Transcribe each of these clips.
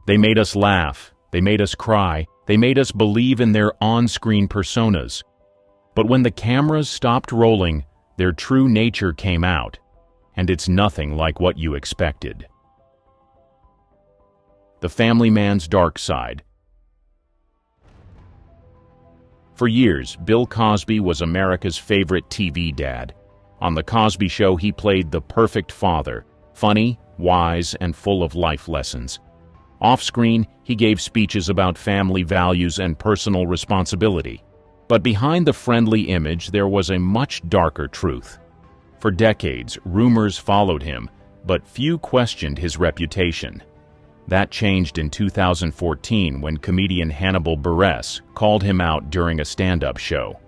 They made us laugh, they made us cry, they made us believe in their on-screen personas. But when the cameras stopped rolling, their true nature came out, and it's nothing like what you expected. The family man's dark side. For years, Bill Cosby was America's favorite TV dad. On The Cosby Show, he played the perfect father, funny, wise, and full of life lessons. Off-screen, he gave speeches about family values and personal responsibility. But behind the friendly image, there was a much darker truth. For decades, rumors followed him, but few questioned his reputation. That changed in 2014 when comedian Hannibal Buress called him out during a stand-up show.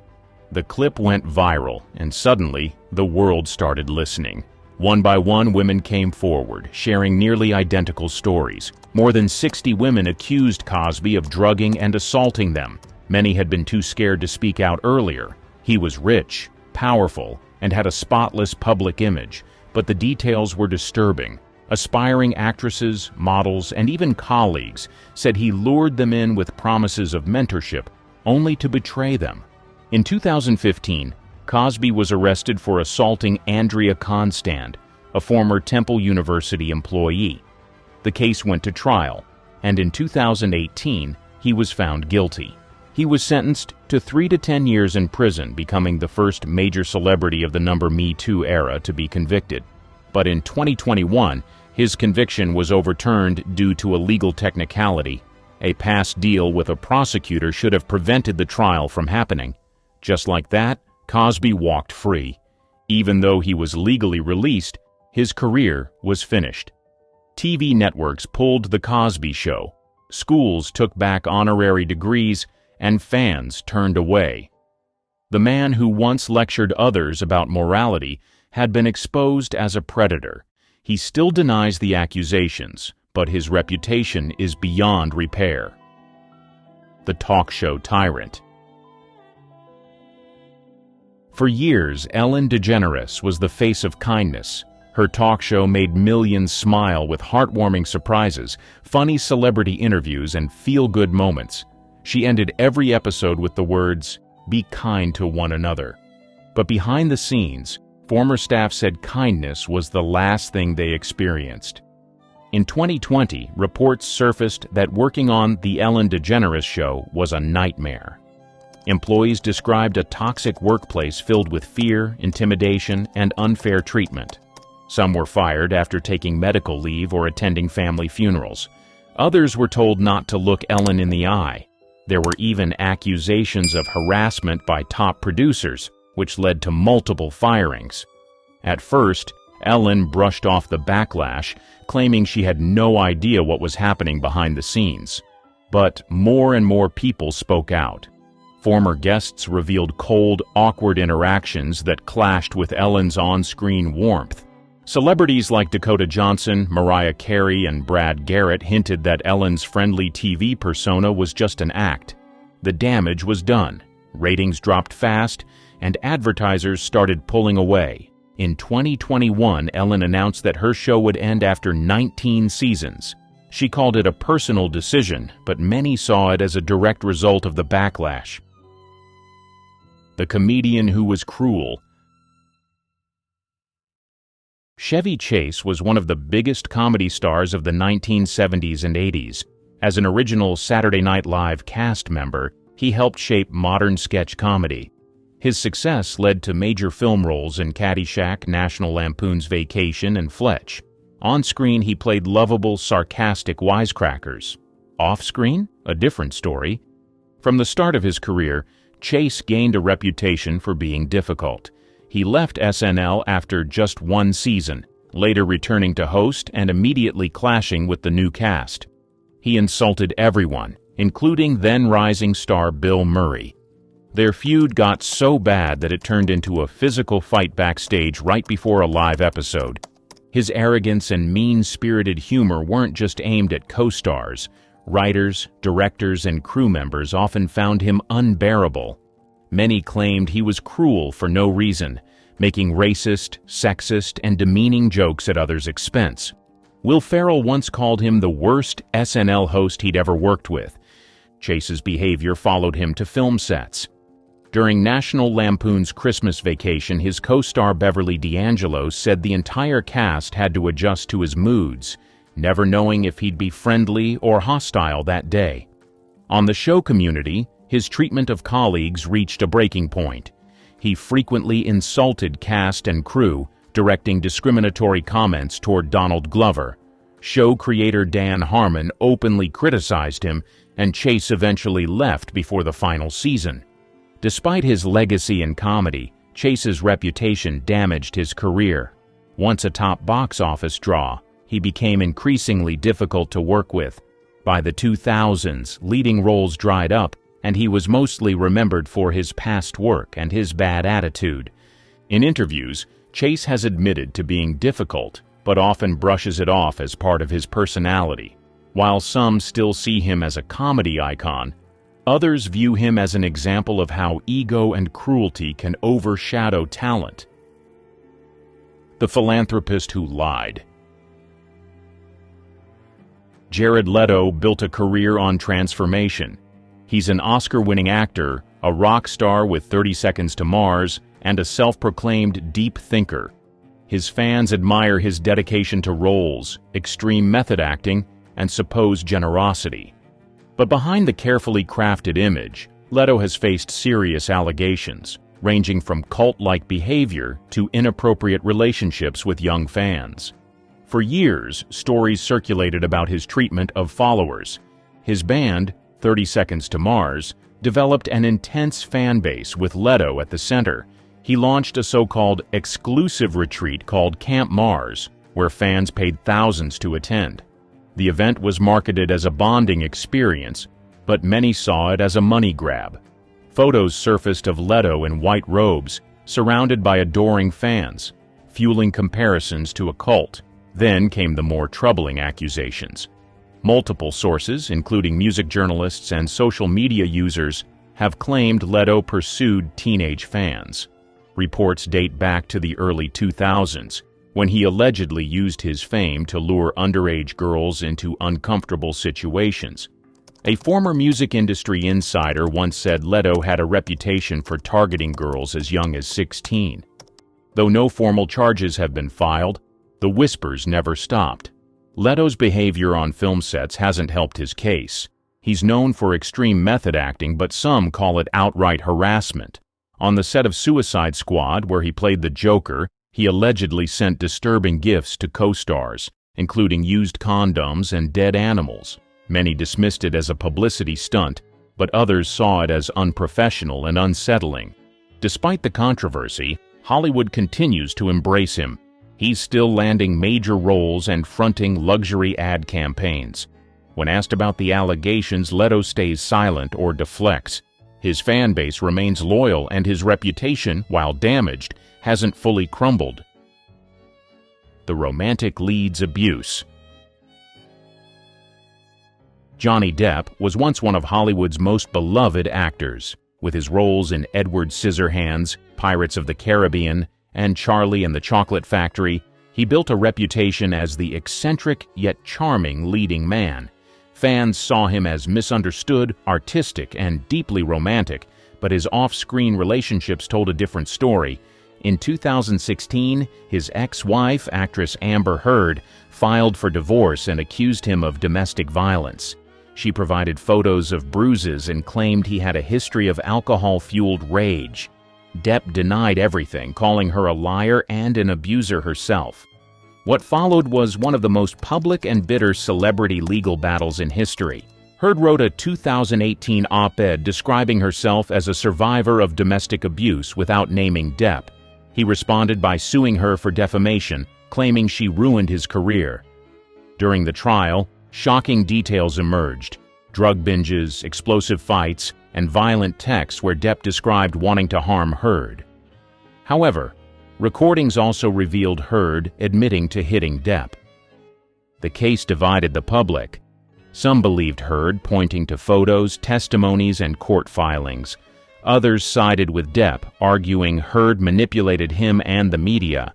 The clip went viral, and suddenly, the world started listening. One by one, women came forward, sharing nearly identical stories. More than 60 women accused Cosby of drugging and assaulting them. Many had been too scared to speak out earlier. He was rich, powerful, and had a spotless public image, but the details were disturbing. Aspiring actresses, models, and even colleagues said he lured them in with promises of mentorship, only to betray them. In 2015, Cosby was arrested for assaulting Andrea Constand, a former Temple University employee. The case went to trial, and in 2018, he was found guilty. He was sentenced to 3 to 10 years in prison, becoming the first major celebrity of the Me Too era to be convicted. But in 2021, his conviction was overturned due to a legal technicality. A past deal with a prosecutor should have prevented the trial from happening. Just like that, Cosby walked free. Even though he was legally released, his career was finished. TV networks pulled The Cosby Show. Schools took back honorary degrees, and fans turned away. The man who once lectured others about morality had been exposed as a predator. He still denies the accusations, but his reputation is beyond repair. The talk show tyrant. For years, Ellen DeGeneres was the face of kindness. Her talk show made millions smile with heartwarming surprises, funny celebrity interviews, and feel-good moments. She ended every episode with the words, "Be kind to one another." But behind the scenes, former staff said kindness was the last thing they experienced. In 2020, reports surfaced that working on The Ellen DeGeneres Show was a nightmare. Employees described a toxic workplace filled with fear, intimidation, and unfair treatment. Some were fired after taking medical leave or attending family funerals. Others were told not to look Ellen in the eye. There were even accusations of harassment by top producers, which led to multiple firings. At first, Ellen brushed off the backlash, claiming she had no idea what was happening behind the scenes. But more and more people spoke out. Former guests revealed cold, awkward interactions that clashed with Ellen's on-screen warmth. Celebrities like Dakota Johnson, Mariah Carey, and Brad Garrett hinted that Ellen's friendly TV persona was just an act. The damage was done. Ratings dropped fast, and advertisers started pulling away. In 2021, Ellen announced that her show would end after 19 seasons. She called it a personal decision, but many saw it as a direct result of the backlash. The comedian who was cruel. Chevy Chase was one of the biggest comedy stars of the 1970s and 80s. As an original Saturday Night Live cast member, he helped shape modern sketch comedy. His success led to major film roles in Caddyshack, National Lampoon's Vacation, and Fletch. On-screen, he played lovable, sarcastic wisecrackers. Off-screen? A different story. From the start of his career, Chase gained a reputation for being difficult. He left SNL after just one season, later returning to host and immediately clashing with the new cast. He insulted everyone, including then-rising star Bill Murray. Their feud got so bad that it turned into a physical fight backstage right before a live episode. His arrogance and mean-spirited humor weren't just aimed at co-stars. Writers, directors, and crew members often found him unbearable. Many claimed he was cruel for no reason, making racist, sexist, and demeaning jokes at others' expense. Will Ferrell once called him the worst SNL host he'd ever worked with. Chase's behavior followed him to film sets. During National Lampoon's Christmas Vacation, his co-star Beverly D'Angelo said the entire cast had to adjust to his moods, never knowing if he'd be friendly or hostile that day. On the show Community, his treatment of colleagues reached a breaking point. He frequently insulted cast and crew, directing discriminatory comments toward Donald Glover. Show creator Dan Harmon openly criticized him, and Chase eventually left before the final season. Despite his legacy in comedy, Chase's reputation damaged his career. Once a top box office draw, he became increasingly difficult to work with. By the 2000s, leading roles dried up, and he was mostly remembered for his past work and his bad attitude. In interviews, Chase has admitted to being difficult, but often brushes it off as part of his personality. While some still see him as a comedy icon, others view him as an example of how ego and cruelty can overshadow talent. The philanthropist who lied. Jared Leto built a career on transformation. He's an Oscar-winning actor, a rock star with 30 Seconds to Mars, and a self-proclaimed deep thinker. His fans admire his dedication to roles, extreme method acting, and supposed generosity. But behind the carefully crafted image, Leto has faced serious allegations, ranging from cult-like behavior to inappropriate relationships with young fans. For years, stories circulated about his treatment of followers. His band, 30 Seconds to Mars, developed an intense fan base with Leto at the center. He launched a so-called exclusive retreat called Camp Mars, where fans paid thousands to attend. The event was marketed as a bonding experience, but many saw it as a money grab. Photos surfaced of Leto in white robes, surrounded by adoring fans, fueling comparisons to a cult. Then came the more troubling accusations. Multiple sources, including music journalists and social media users, have claimed Leto pursued teenage fans. Reports date back to the early 2000s, when he allegedly used his fame to lure underage girls into uncomfortable situations. A former music industry insider once said Leto had a reputation for targeting girls as young as 16. Though no formal charges have been filed, the whispers never stopped. Leto's behavior on film sets hasn't helped his case. He's known for extreme method acting, but some call it outright harassment. On the set of Suicide Squad, where he played the Joker, he allegedly sent disturbing gifts to co-stars, including used condoms and dead animals. Many dismissed it as a publicity stunt, but others saw it as unprofessional and unsettling. Despite the controversy, Hollywood continues to embrace him. He's still landing major roles and fronting luxury ad campaigns. When asked about the allegations, Leto stays silent or deflects. His fan base remains loyal, and his reputation, while damaged, hasn't fully crumbled. The romantic lead's abuse. Johnny Depp was once one of Hollywood's most beloved actors. With his roles in Edward Scissorhands, Pirates of the Caribbean, and Charlie and the Chocolate Factory, he built a reputation as the eccentric yet charming leading man. Fans saw him as misunderstood, artistic, and deeply romantic, but his off-screen relationships told a different story. In 2016, his ex-wife, actress Amber Heard, filed for divorce and accused him of domestic violence. She provided photos of bruises and claimed he had a history of alcohol-fueled rage. Depp denied everything, calling her a liar and an abuser herself. What followed was one of the most public and bitter celebrity legal battles in history. Heard wrote a 2018 op-ed describing herself as a survivor of domestic abuse without naming Depp. He responded by suing her for defamation, claiming she ruined his career. During the trial, shocking details emerged: drug binges, explosive fights, and violent texts where Depp described wanting to harm Heard. However, recordings also revealed Heard admitting to hitting Depp. The case divided the public. Some believed Heard, pointing to photos, testimonies, and court filings. Others sided with Depp, arguing Heard manipulated him and the media.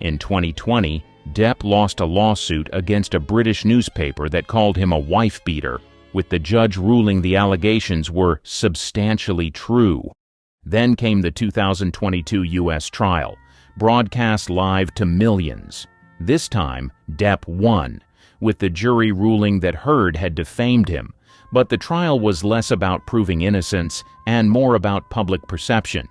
In 2020, Depp lost a lawsuit against a British newspaper that called him a wife-beater, with the judge ruling the allegations were substantially true. Then came the 2022 U.S. trial, broadcast live to millions. This time, Depp won, with the jury ruling that Heard had defamed him, but the trial was less about proving innocence and more about public perception.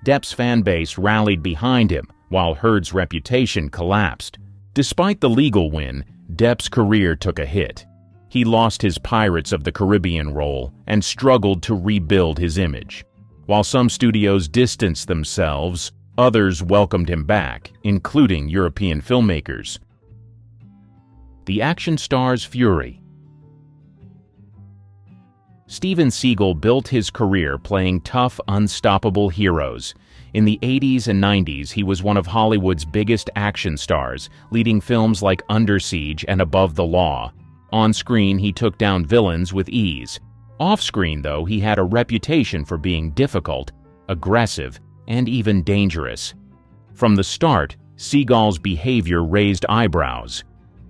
Depp's fan base rallied behind him, while Heard's reputation collapsed. Despite the legal win, Depp's career took a hit. He lost his Pirates of the Caribbean role and struggled to rebuild his image. While some studios distanced themselves, others welcomed him back, including European filmmakers. The action star's fury. Steven Seagal built his career playing tough, unstoppable heroes. In the 80s and 90s, he was one of Hollywood's biggest action stars, leading films like Under Siege and Above the Law. On screen, he took down villains with ease. Off-screen, though, he had a reputation for being difficult, aggressive, and even dangerous. From the start, Seagal's behavior raised eyebrows.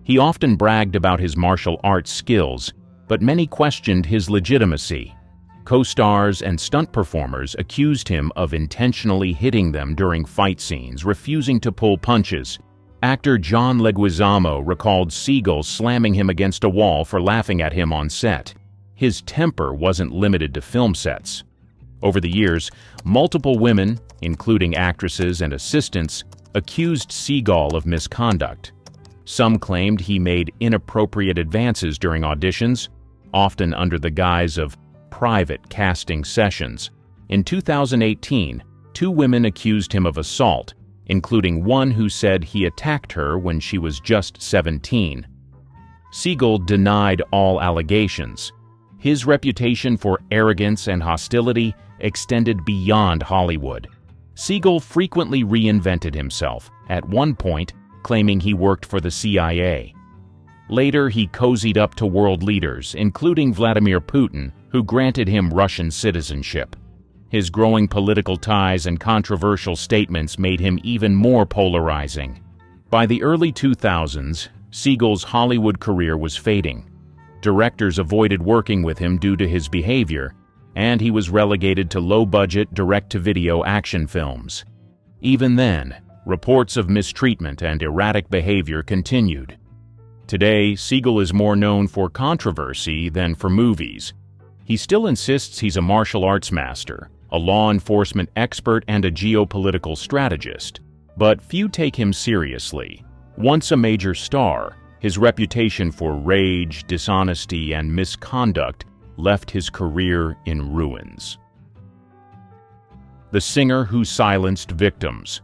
He often bragged about his martial arts skills, but many questioned his legitimacy. Co-stars and stunt performers accused him of intentionally hitting them during fight scenes, refusing to pull punches. Actor John Leguizamo recalled Seagal slamming him against a wall for laughing at him on set. His temper wasn't limited to film sets. Over the years, multiple women, including actresses and assistants, accused Seagal of misconduct. Some claimed he made inappropriate advances during auditions, often under the guise of private casting sessions. In 2018, 2 women accused him of assault, including one who said he attacked her when she was just 17. Seagal denied all allegations. His reputation for arrogance and hostility extended beyond Hollywood. Seagal frequently reinvented himself, at one point claiming he worked for the CIA. Later, he cozied up to world leaders, including Vladimir Putin, who granted him Russian citizenship. His growing political ties and controversial statements made him even more polarizing. By the early 2000s, Seagal's Hollywood career was fading. Directors avoided working with him due to his behavior, and he was relegated to low-budget, direct-to-video action films. Even then, reports of mistreatment and erratic behavior continued. Today, Seagal is more known for controversy than for movies. He still insists he's a martial arts master, a law enforcement expert, and a geopolitical strategist. But few take him seriously. Once a major star, his reputation for rage, dishonesty, and misconduct left his career in ruins. The singer who silenced victims.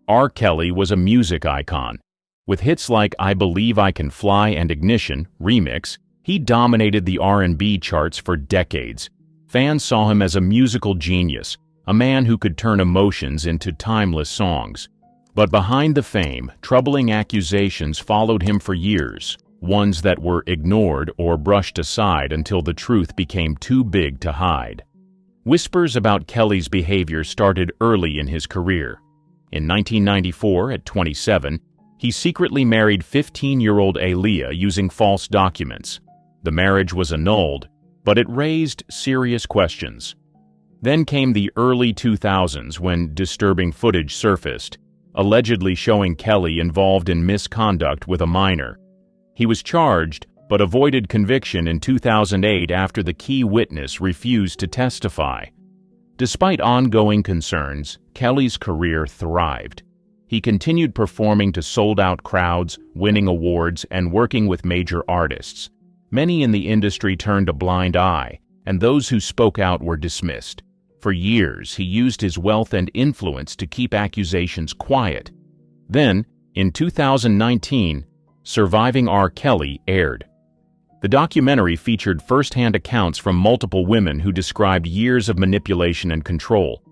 R. Kelly was a music icon. With hits like I Believe I Can Fly and Ignition, Remix, he dominated the R&B charts for decades. Fans saw him as a musical genius, a man who could turn emotions into timeless songs. But behind the fame, troubling accusations followed him for years, ones that were ignored or brushed aside until the truth became too big to hide. Whispers about Kelly's behavior started early in his career. In 1994, at 27, he secretly married 15-year-old Aaliyah using false documents. The marriage was annulled, but it raised serious questions. Then came the early 2000s when disturbing footage surfaced, allegedly showing Kelly involved in misconduct with a minor. He was charged, but avoided conviction in 2008 after the key witness refused to testify. Despite ongoing concerns, Kelly's career thrived. He continued performing to sold-out crowds, winning awards, and working with major artists. Many in the industry turned a blind eye, and those who spoke out were dismissed. For years, he used his wealth and influence to keep accusations quiet. Then, in 2019, Surviving R. Kelly aired. The documentary featured first-hand accounts from multiple women who described years of manipulation and control.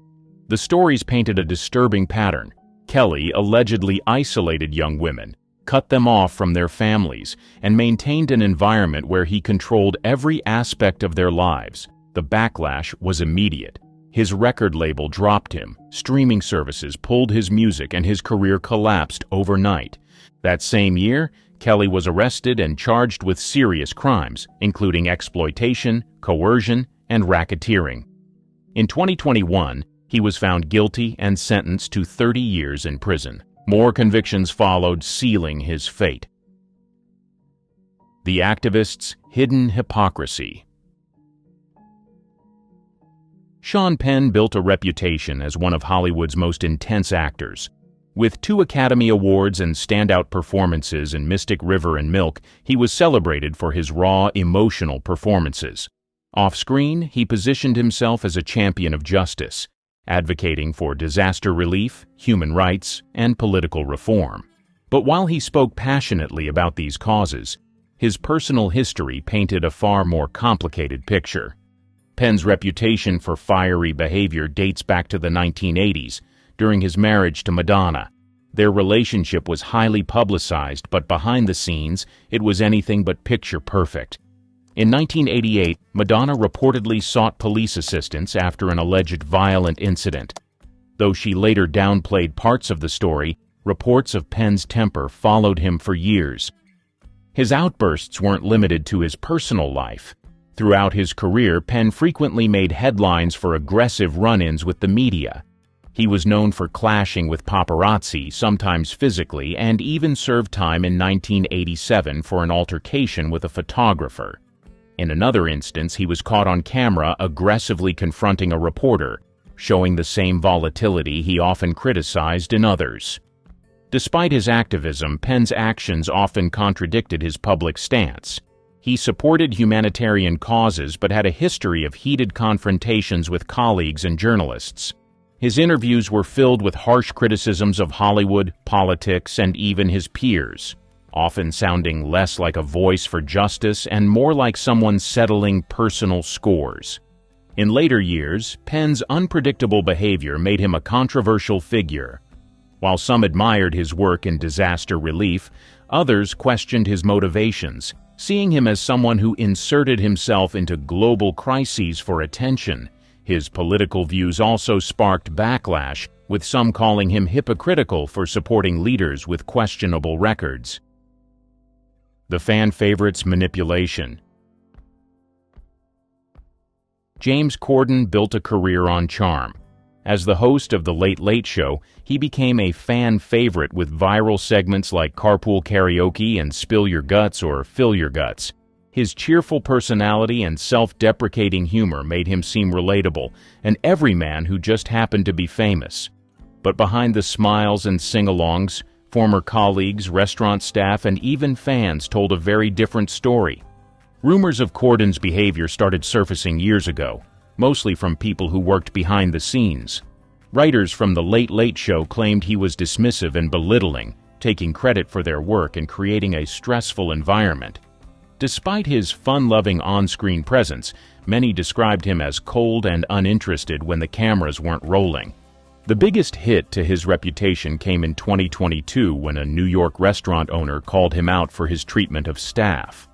The stories painted a disturbing pattern. Kelly allegedly isolated young women, cut them off from their families, and maintained an environment where he controlled every aspect of their lives. The backlash was immediate. His record label dropped him, streaming services pulled his music, and his career collapsed overnight. That same year, Kelly was arrested and charged with serious crimes, including exploitation, coercion, and racketeering. In 2021, he was found guilty and sentenced to 30 years in prison. More convictions followed, sealing his fate. The activist's hidden hypocrisy. Sean Penn built a reputation as one of Hollywood's most intense actors. With 2 Academy Awards and standout performances in Mystic River and Milk, he was celebrated for his raw, emotional performances. Off-screen, he positioned himself as a champion of justice, advocating for disaster relief, human rights, and political reform. But while he spoke passionately about these causes, his personal history painted a far more complicated picture. Penn's reputation for fiery behavior dates back to the 1980s, during his marriage to Madonna. Their relationship was highly publicized, but behind the scenes, it was anything but picture perfect. In 1988, Madonna reportedly sought police assistance after an alleged violent incident. Though she later downplayed parts of the story, reports of Penn's temper followed him for years. His outbursts weren't limited to his personal life. Throughout his career, Penn frequently made headlines for aggressive run-ins with the media. He was known for clashing with paparazzi, sometimes physically, and even served time in 1987 for an altercation with a photographer. In another instance, he was caught on camera aggressively confronting a reporter, showing the same volatility he often criticized in others. Despite his activism, Penn's actions often contradicted his public stance. He supported humanitarian causes but had a history of heated confrontations with colleagues and journalists. His interviews were filled with harsh criticisms of Hollywood, politics, and even his peers, often sounding less like a voice for justice and more like someone settling personal scores. In later years, Penn's unpredictable behavior made him a controversial figure. While some admired his work in disaster relief, others questioned his motivations, seeing him as someone who inserted himself into global crises for attention. His political views also sparked backlash, with some calling him hypocritical for supporting leaders with questionable records. The fan favorite's manipulation. James Corden built a career on charm. As the host of The Late Late Show, he became a fan favorite with viral segments like Carpool Karaoke and Spill Your Guts or Fill Your Guts. His cheerful personality and self-deprecating humor made him seem relatable, an everyman who just happened to be famous. But behind the smiles and sing-alongs, former colleagues, restaurant staff, and even fans told a very different story. Rumors of Corden's behavior started surfacing years ago, mostly from people who worked behind the scenes. Writers from The Late Late Show claimed he was dismissive and belittling, taking credit for their work and creating a stressful environment. Despite his fun-loving on-screen presence, many described him as cold and uninterested when the cameras weren't rolling. The biggest hit to his reputation came in 2022 when a New York restaurant owner called him out for his treatment of staff.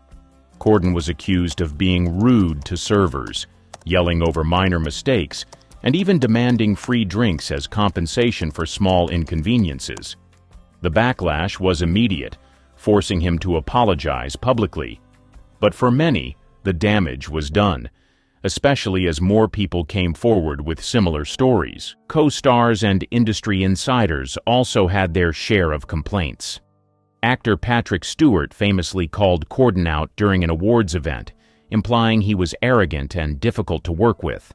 Corden was accused of being rude to servers, yelling over minor mistakes, and even demanding free drinks as compensation for small inconveniences. The backlash was immediate, forcing him to apologize publicly. But for many, the damage was done, especially as more people came forward with similar stories. Co-stars and industry insiders also had their share of complaints. Actor Patrick Stewart famously called Corden out during an awards event, implying he was arrogant and difficult to work with.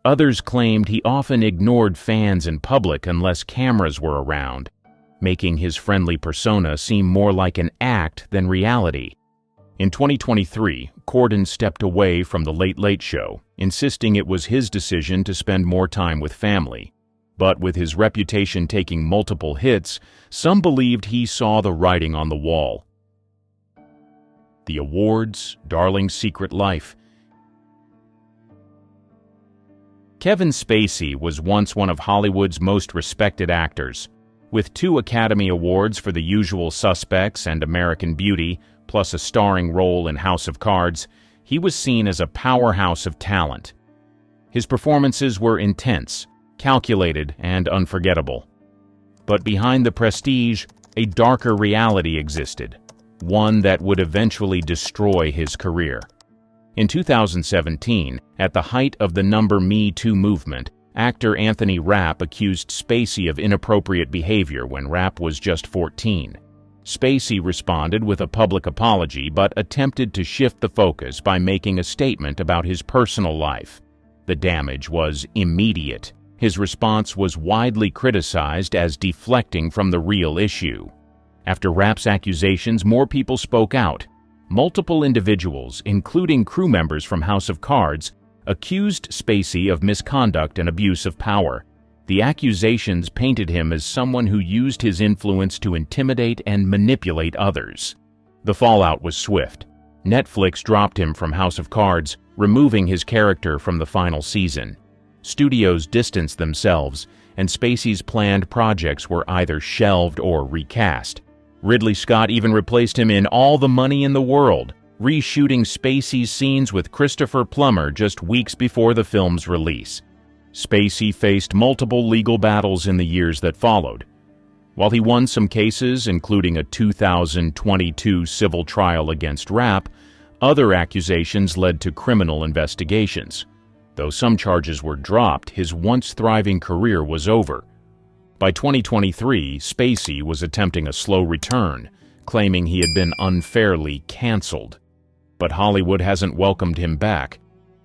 Others claimed he often ignored fans in public unless cameras were around, making his friendly persona seem more like an act than reality. In 2023, Corden stepped away from The Late Late Show, insisting it was his decision to spend more time with family. But with his reputation taking multiple hits, some believed he saw the writing on the wall. The awards, Darling's secret life. Kevin Spacey was once one of Hollywood's most respected actors. With 2 Academy Awards for The Usual Suspects and American Beauty, plus a starring role in House of Cards, he was seen as a powerhouse of talent. His performances were intense, calculated, and unforgettable. But behind the prestige, a darker reality existed, one that would eventually destroy his career. In 2017, at the height of the Me Too movement, actor Anthony Rapp accused Spacey of inappropriate behavior when Rapp was just 14. Spacey responded with a public apology but attempted to shift the focus by making a statement about his personal life. The damage was immediate. His response was widely criticized as deflecting from the real issue. After Rapp's accusations, more people spoke out. Multiple individuals, including crew members from House of Cards, accused Spacey of misconduct and abuse of power. The accusations painted him as someone who used his influence to intimidate and manipulate others. The fallout was swift. Netflix dropped him from House of Cards, removing his character from the final season. Studios distanced themselves, and Spacey's planned projects were either shelved or recast. Ridley Scott even replaced him in All the Money in the World, reshooting Spacey's scenes with Christopher Plummer just weeks before the film's release. Spacey faced multiple legal battles in the years that followed. While he won some cases, including a 2022 civil trial against Rapp, other accusations led to criminal investigations. Though some charges were dropped, his once thriving career was over. By 2023, Spacey was attempting a slow return, claiming he had been unfairly canceled. But Hollywood hasn't welcomed him back.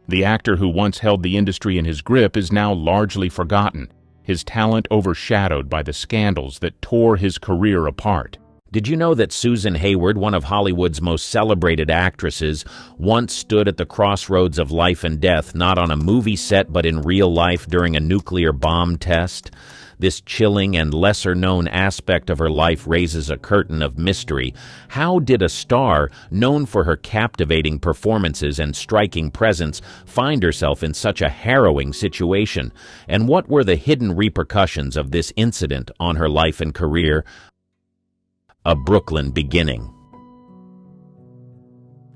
The actor who once held the industry in his grip is now largely forgotten, his talent overshadowed by the scandals that tore his career apart. Did you know that Susan Hayward, one of Hollywood's most celebrated actresses, once stood at the crossroads of life and death, not on a movie set but in real life during a nuclear bomb test? This chilling and lesser-known aspect of her life raises a curtain of mystery. How did a star, known for her captivating performances and striking presence, find herself in such a harrowing situation? And what were the hidden repercussions of this incident on her life and career? A Brooklyn beginning.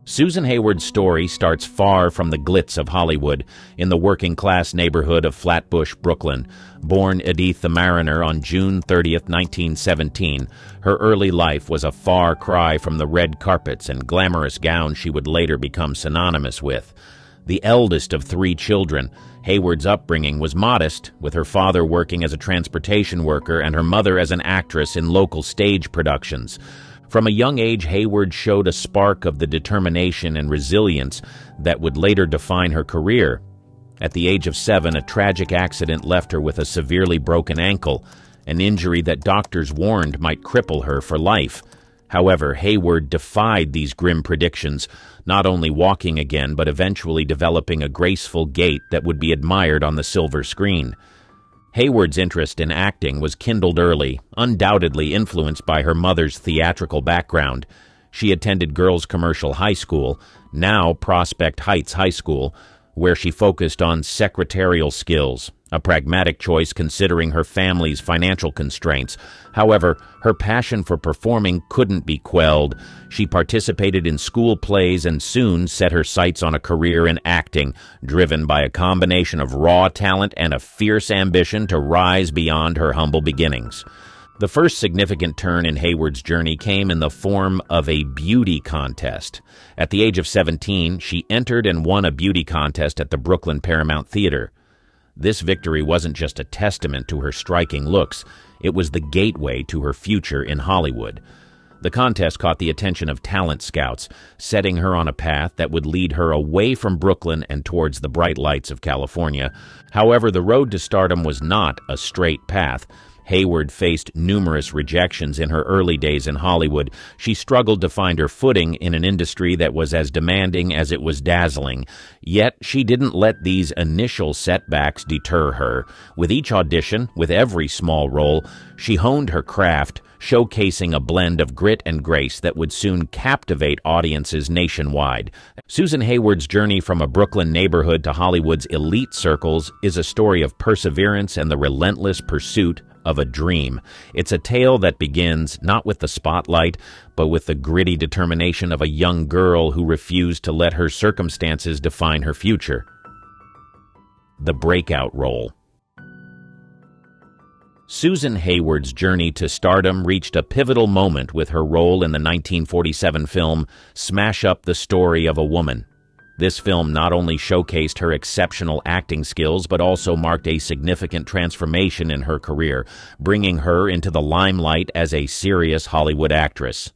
Susan Hayward's story starts far from the glitz of Hollywood, in the working-class neighborhood of Flatbush, Brooklyn. Born Edith the Mariner on June 30, 1917, her early life was a far cry from the red carpets and glamorous gowns she would later become synonymous with. The eldest of 3 children, Hayward's upbringing was modest, with her father working as a transportation worker and her mother as an actress in local stage productions. From a young age, Hayward showed a spark of the determination and resilience that would later define her career. At the age of 7, a tragic accident left her with a severely broken ankle, an injury that doctors warned might cripple her for life. However, Hayward defied these grim predictions, not only walking again but eventually developing a graceful gait that would be admired on the silver screen. Hayward's interest in acting was kindled early, undoubtedly influenced by her mother's theatrical background. She attended Girls Commercial High School, now Prospect Heights High School, where she focused on secretarial skills, a pragmatic choice considering her family's financial constraints. However, her passion for performing couldn't be quelled. She participated in school plays and soon set her sights on a career in acting, driven by a combination of raw talent and a fierce ambition to rise beyond her humble beginnings. The first significant turn in Hayward's journey came in the form of a beauty contest. At the age of 17, she entered and won a beauty contest at the Brooklyn Paramount Theater. This victory wasn't just a testament to her striking looks, it was the gateway to her future in Hollywood. The contest caught the attention of talent scouts, setting her on a path that would lead her away from Brooklyn and towards the bright lights of California. However, the road to stardom was not a straight path. Hayward faced numerous rejections in her early days in Hollywood. She struggled to find her footing in an industry that was as demanding as it was dazzling. Yet she didn't let these initial setbacks deter her. With each audition, with every small role, she honed her craft, showcasing a blend of grit and grace that would soon captivate audiences nationwide. Susan Hayward's journey from a Brooklyn neighborhood to Hollywood's elite circles is a story of perseverance and the relentless pursuit of a dream. It's a tale that begins not with the spotlight, but with the gritty determination of a young girl who refused to let her circumstances define her future. the breakout role. Susan Hayward's journey to stardom reached a pivotal moment with her role in the 1947 film Smash Up, the Story of a Woman. This film not only showcased her exceptional acting skills but also marked a significant transformation in her career, bringing her into the limelight as a serious Hollywood actress.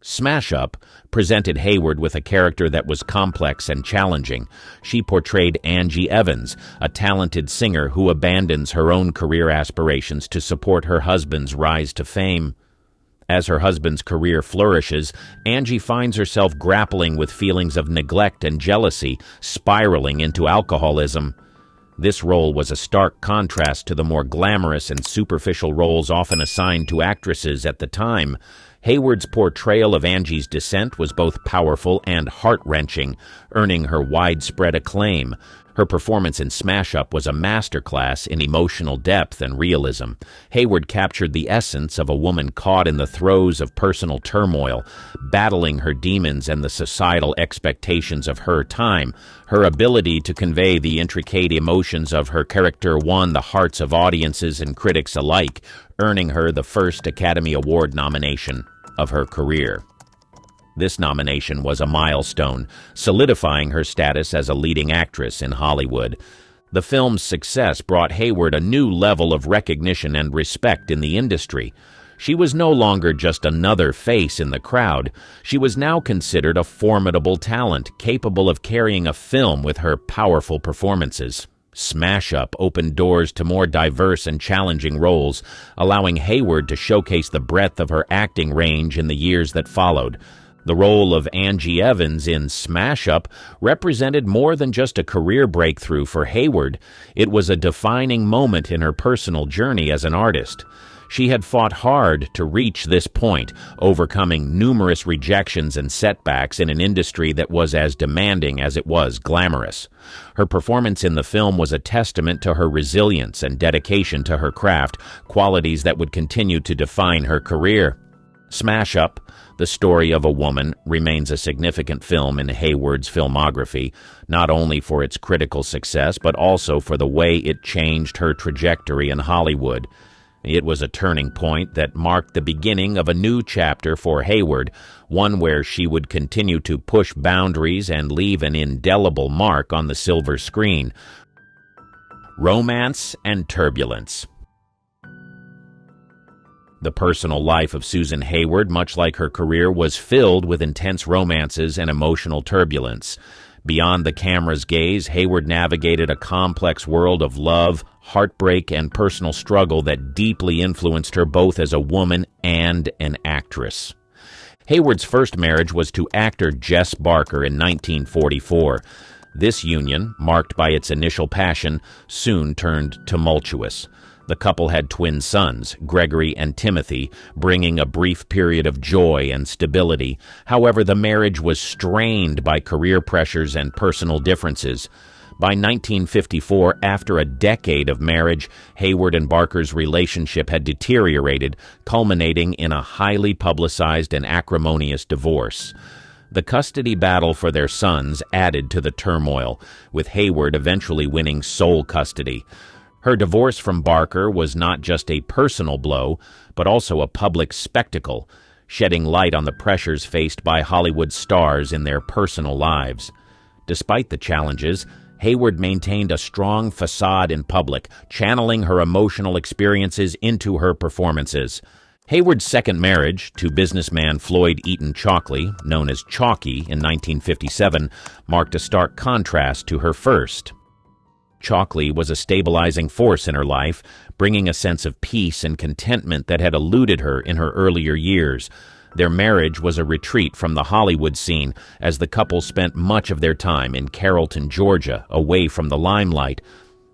Smash Up presented Hayward with a character that was complex and challenging. She portrayed Angie Evans, a talented singer who abandons her own career aspirations to support her husband's rise to fame. As her husband's career flourishes, Angie finds herself grappling with feelings of neglect and jealousy, spiraling into alcoholism. This role was a stark contrast to the more glamorous and superficial roles often assigned to actresses at the time. Hayward's portrayal of Angie's descent was both powerful and heart-wrenching, earning her widespread acclaim. Her performance in Smash Up was a masterclass in emotional depth and realism. Hayward captured the essence of a woman caught in the throes of personal turmoil, battling her demons and the societal expectations of her time. Her ability to convey the intricate emotions of her character won the hearts of audiences and critics alike, earning her the first Academy Award nomination of her career. This nomination was a milestone, solidifying her status as a leading actress in Hollywood. The film's success brought Hayward a new level of recognition and respect in the industry. She was no longer just another face in the crowd. She was now considered a formidable talent, capable of carrying a film with her powerful performances. Smash Up opened doors to more diverse and challenging roles, allowing Hayward to showcase the breadth of her acting range in the years that followed. The role of Angie Evans in Smash Up represented more than just a career breakthrough for Hayward. It was a defining moment in her personal journey as an artist. She had fought hard to reach this point, overcoming numerous rejections and setbacks in an industry that was as demanding as it was glamorous. Her performance in the film was a testament to her resilience and dedication to her craft, qualities that would continue to define her career. Smash Up, the Story of a Woman, remains a significant film in Hayward's filmography, not only for its critical success but also for the way it changed her trajectory in Hollywood. It was a turning point that marked the beginning of a new chapter for Hayward, one where she would continue to push boundaries and leave an indelible mark on the silver screen. Romance and turbulence. The personal life of Susan Hayward, much like her career, was filled with intense romances and emotional turbulence. Beyond the camera's gaze, Hayward navigated a complex world of love, heartbreak, and personal struggle that deeply influenced her both as a woman and an actress. Hayward's first marriage was to actor Jess Barker in 1944. This union, marked by its initial passion, soon turned tumultuous. The couple had twin sons, Gregory and Timothy, bringing a brief period of joy and stability. However, the marriage was strained by career pressures and personal differences. By 1954, after a decade of marriage, Hayward and Barker's relationship had deteriorated, culminating in a highly publicized and acrimonious divorce. The custody battle for their sons added to the turmoil, with Hayward eventually winning sole custody. Her divorce from Barker was not just a personal blow, but also a public spectacle, shedding light on the pressures faced by Hollywood stars in their personal lives. Despite the challenges, Hayward maintained a strong facade in public, channeling her emotional experiences into her performances. Hayward's second marriage, to businessman Floyd Eaton Chalkley, known as Chalky, in 1957, marked a stark contrast to her first. Chalkley was a stabilizing force in her life, bringing a sense of peace and contentment that had eluded her in her earlier years. Their marriage was a retreat from the Hollywood scene, as the couple spent much of their time in Carrollton, Georgia, away from the limelight.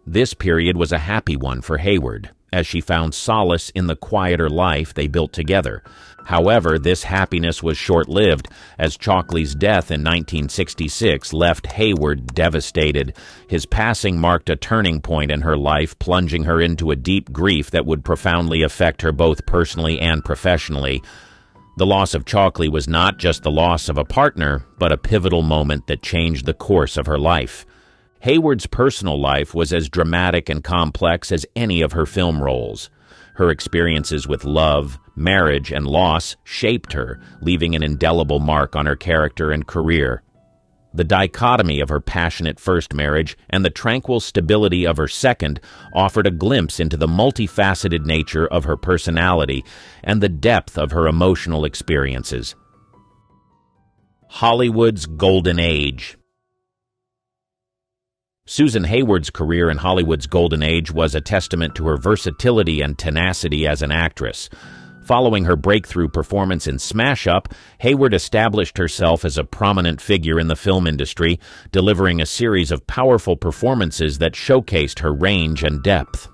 This period was a happy one for Hayward, as she found solace in the quieter life they built together. However, this happiness was short-lived, as Chalkley's death in 1966 left Hayward devastated. His passing marked a turning point in her life, plunging her into a deep grief that would profoundly affect her both personally and professionally. The loss of Chalkley was not just the loss of a partner, but a pivotal moment that changed the course of her life. Hayward's personal life was as dramatic and complex as any of her film roles. Her experiences with love, marriage, and loss shaped her, leaving an indelible mark on her character and career. The dichotomy of her passionate first marriage and the tranquil stability of her second offered a glimpse into the multifaceted nature of her personality and the depth of her emotional experiences. Hollywood's Golden Age. Susan Hayward's career in Hollywood's Golden Age was a testament to her versatility and tenacity as an actress. Following her breakthrough performance in Smash Up, Hayward established herself as a prominent figure in the film industry, delivering a series of powerful performances that showcased her range and depth.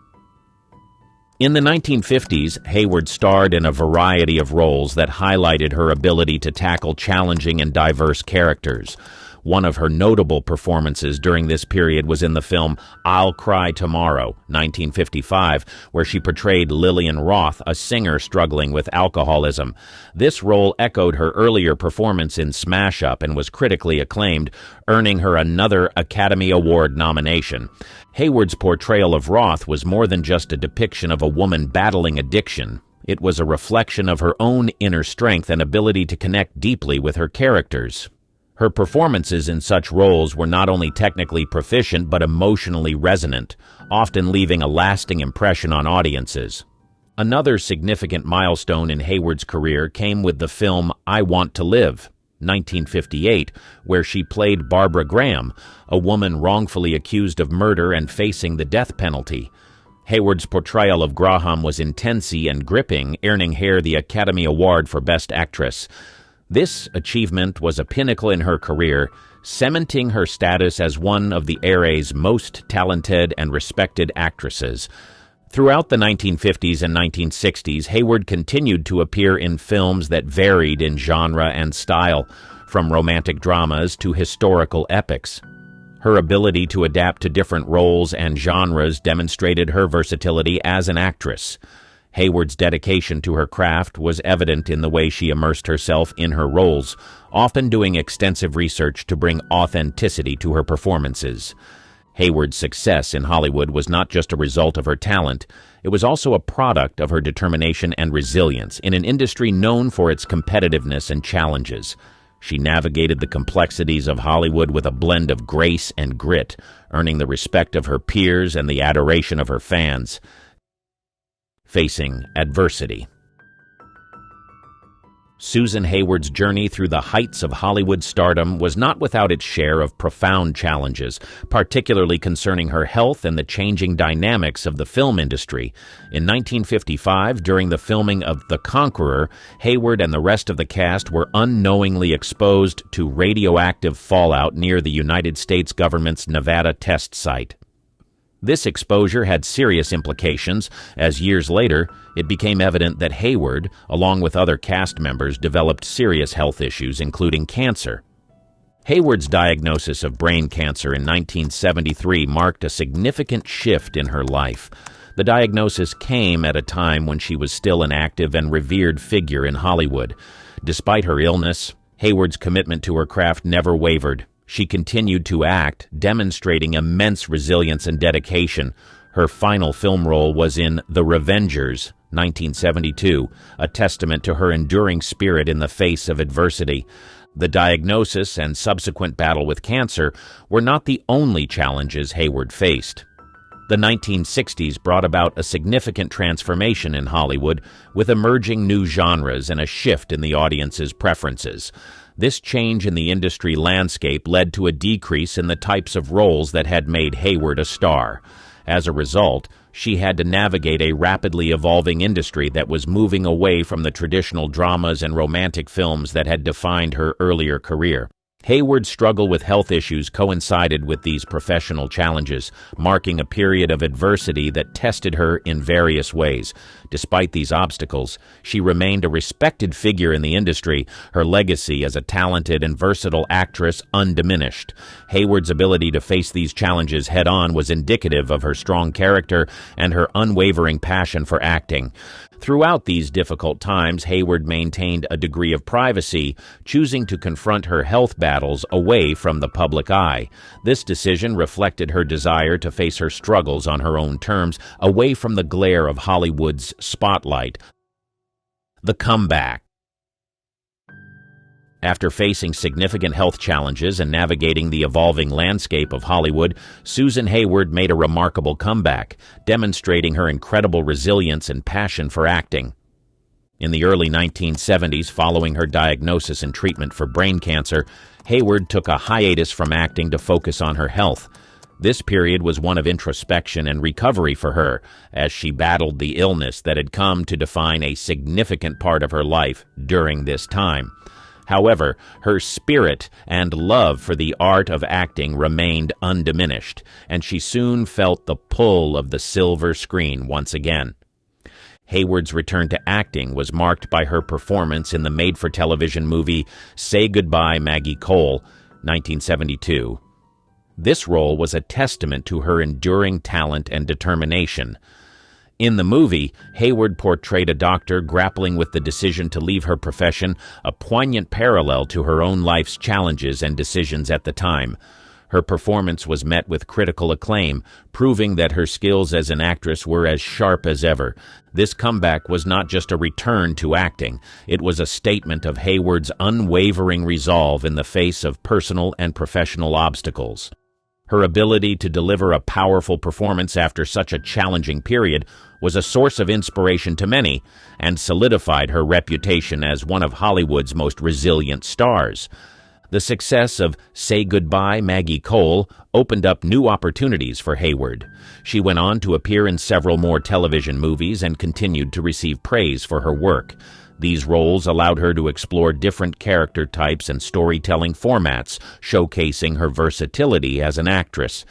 In the 1950s, Hayward starred in a variety of roles that highlighted her ability to tackle challenging and diverse characters. One of her notable performances during this period was in the film I'll Cry Tomorrow, 1955, where she portrayed Lillian Roth, a singer struggling with alcoholism. This role echoed her earlier performance in Smash Up and was critically acclaimed, earning her another Academy Award nomination. Hayward's portrayal of Roth was more than just a depiction of a woman battling addiction. It was a reflection of her own inner strength and ability to connect deeply with her characters. Her performances in such roles were not only technically proficient but emotionally resonant, often leaving a lasting impression on audiences. Another significant milestone in Hayward's career came with the film I Want to Live, 1958, where she played Barbara Graham, a woman wrongfully accused of murder and facing the death penalty. Hayward's portrayal of Graham was intense and gripping, earning her the Academy Award for Best Actress. This achievement was a pinnacle in her career, cementing her status as one of the era's most talented and respected actresses. Throughout the 1950s and 1960s, Hayward continued to appear in films that varied in genre and style, from romantic dramas to historical epics. Her ability to adapt to different roles and genres demonstrated her versatility as an actress. Hayward's dedication to her craft was evident in the way she immersed herself in her roles, often doing extensive research to bring authenticity to her performances. Hayward's success in Hollywood was not just a result of her talent, it was also a product of her determination and resilience in an industry known for its competitiveness and challenges. She navigated the complexities of Hollywood with a blend of grace and grit, earning the respect of her peers and the adoration of her fans. Facing adversity. Susan Hayward's journey through the heights of Hollywood stardom was not without its share of profound challenges, particularly concerning her health and the changing dynamics of the film industry. In 1955, during the filming of The Conqueror, Hayward and the rest of the cast were unknowingly exposed to radioactive fallout near the United States government's Nevada test site. This exposure had serious implications, as years later, it became evident that Hayward, along with other cast members, developed serious health issues, including cancer. Hayward's diagnosis of brain cancer in 1973 marked a significant shift in her life. The diagnosis came at a time when she was still an active and revered figure in Hollywood. Despite her illness, Hayward's commitment to her craft never wavered. She continued to act, demonstrating immense resilience and dedication. Her final film role was in The Revengers, 1972, a testament to her enduring spirit in the face of adversity. The diagnosis and subsequent battle with cancer were not the only challenges Hayward faced. The 1960s brought about a significant transformation in Hollywood, with emerging new genres and a shift in the audience's preferences. This change in the industry landscape led to a decrease in the types of roles that had made Hayward a star. As a result, she had to navigate a rapidly evolving industry that was moving away from the traditional dramas and romantic films that had defined her earlier career. Hayward's struggle with health issues coincided with these professional challenges, marking a period of adversity that tested her in various ways. Despite these obstacles, she remained a respected figure in the industry, her legacy as a talented and versatile actress undiminished. Hayward's ability to face these challenges head-on was indicative of her strong character and her unwavering passion for acting. Throughout these difficult times, Hayward maintained a degree of privacy, choosing to confront her health battles away from the public eye. This decision reflected her desire to face her struggles on her own terms, away from the glare of Hollywood's spotlight. The comeback. After facing significant health challenges and navigating the evolving landscape of Hollywood, Susan Hayward made a remarkable comeback, demonstrating her incredible resilience and passion for acting. In the early 1970s, following her diagnosis and treatment for brain cancer, Hayward took a hiatus from acting to focus on her health. This period was one of introspection and recovery for her, as she battled the illness that had come to define a significant part of her life during this time. However, her spirit and love for the art of acting remained undiminished, and she soon felt the pull of the silver screen once again. Hayward's return to acting was marked by her performance in the made-for-television movie Say Goodbye, Maggie Cole, 1972. This role was a testament to her enduring talent and determination. In the movie, Hayward portrayed a doctor grappling with the decision to leave her profession, a poignant parallel to her own life's challenges and decisions at the time. Her performance was met with critical acclaim, proving that her skills as an actress were as sharp as ever. This comeback was not just a return to acting. It was a statement of Hayward's unwavering resolve in the face of personal and professional obstacles. Her ability to deliver a powerful performance after such a challenging period was a source of inspiration to many and solidified her reputation as one of Hollywood's most resilient stars. The success of Say Goodbye, Maggie Cole opened up new opportunities for Hayward. She went on to appear in several more television movies and continued to receive praise for her work. These roles allowed her to explore different character types and storytelling formats, showcasing her versatility as an actress.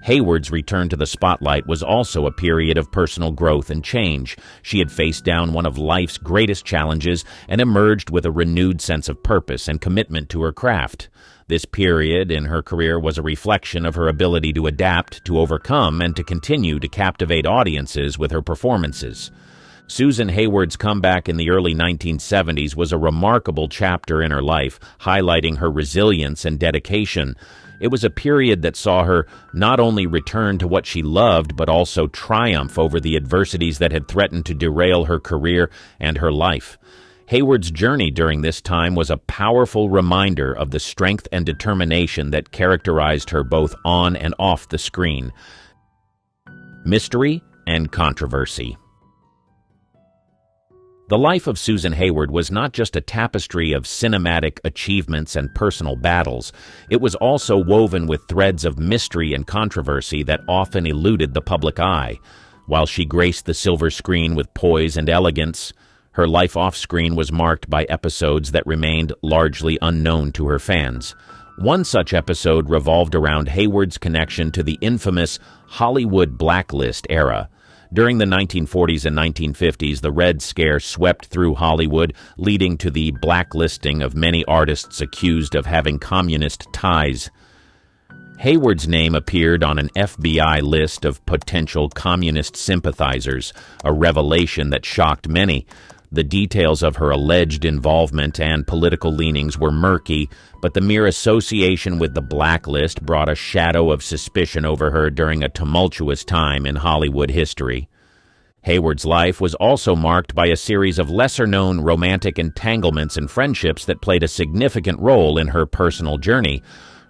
Hayward's return to the spotlight was also a period of personal growth and change. She had faced down one of life's greatest challenges and emerged with a renewed sense of purpose and commitment to her craft. This period in her career was a reflection of her ability to adapt, to overcome, and to continue to captivate audiences with her performances. Susan Hayward's comeback in the early 1970s was a remarkable chapter in her life, highlighting her resilience and dedication. It was a period that saw her not only return to what she loved, but also triumph over the adversities that had threatened to derail her career and her life. Hayward's journey during this time was a powerful reminder of the strength and determination that characterized her both on and off the screen. Mystery and controversy. The life of Susan Hayward was not just a tapestry of cinematic achievements and personal battles. It was also woven with threads of mystery and controversy that often eluded the public eye. While she graced the silver screen with poise and elegance, her life off-screen was marked by episodes that remained largely unknown to her fans. One such episode revolved around Hayward's connection to the infamous Hollywood blacklist era. During the 1940s and 1950s, the Red Scare swept through Hollywood, leading to the blacklisting of many artists accused of having communist ties. Hayward's name appeared on an FBI list of potential communist sympathizers, a revelation that shocked many. The details of her alleged involvement and political leanings were murky, but the mere association with the blacklist brought a shadow of suspicion over her during a tumultuous time in Hollywood history. Hayward's life was also marked by a series of lesser-known romantic entanglements and friendships that played a significant role in her personal journey.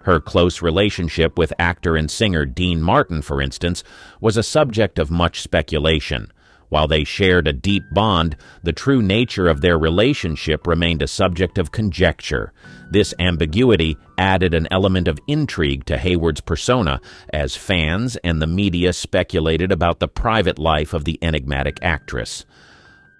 Her close relationship with actor and singer Dean Martin, for instance, was a subject of much speculation. While they shared a deep bond, the true nature of their relationship remained a subject of conjecture. This ambiguity added an element of intrigue to Hayward's persona, as fans and the media speculated about the private life of the enigmatic actress.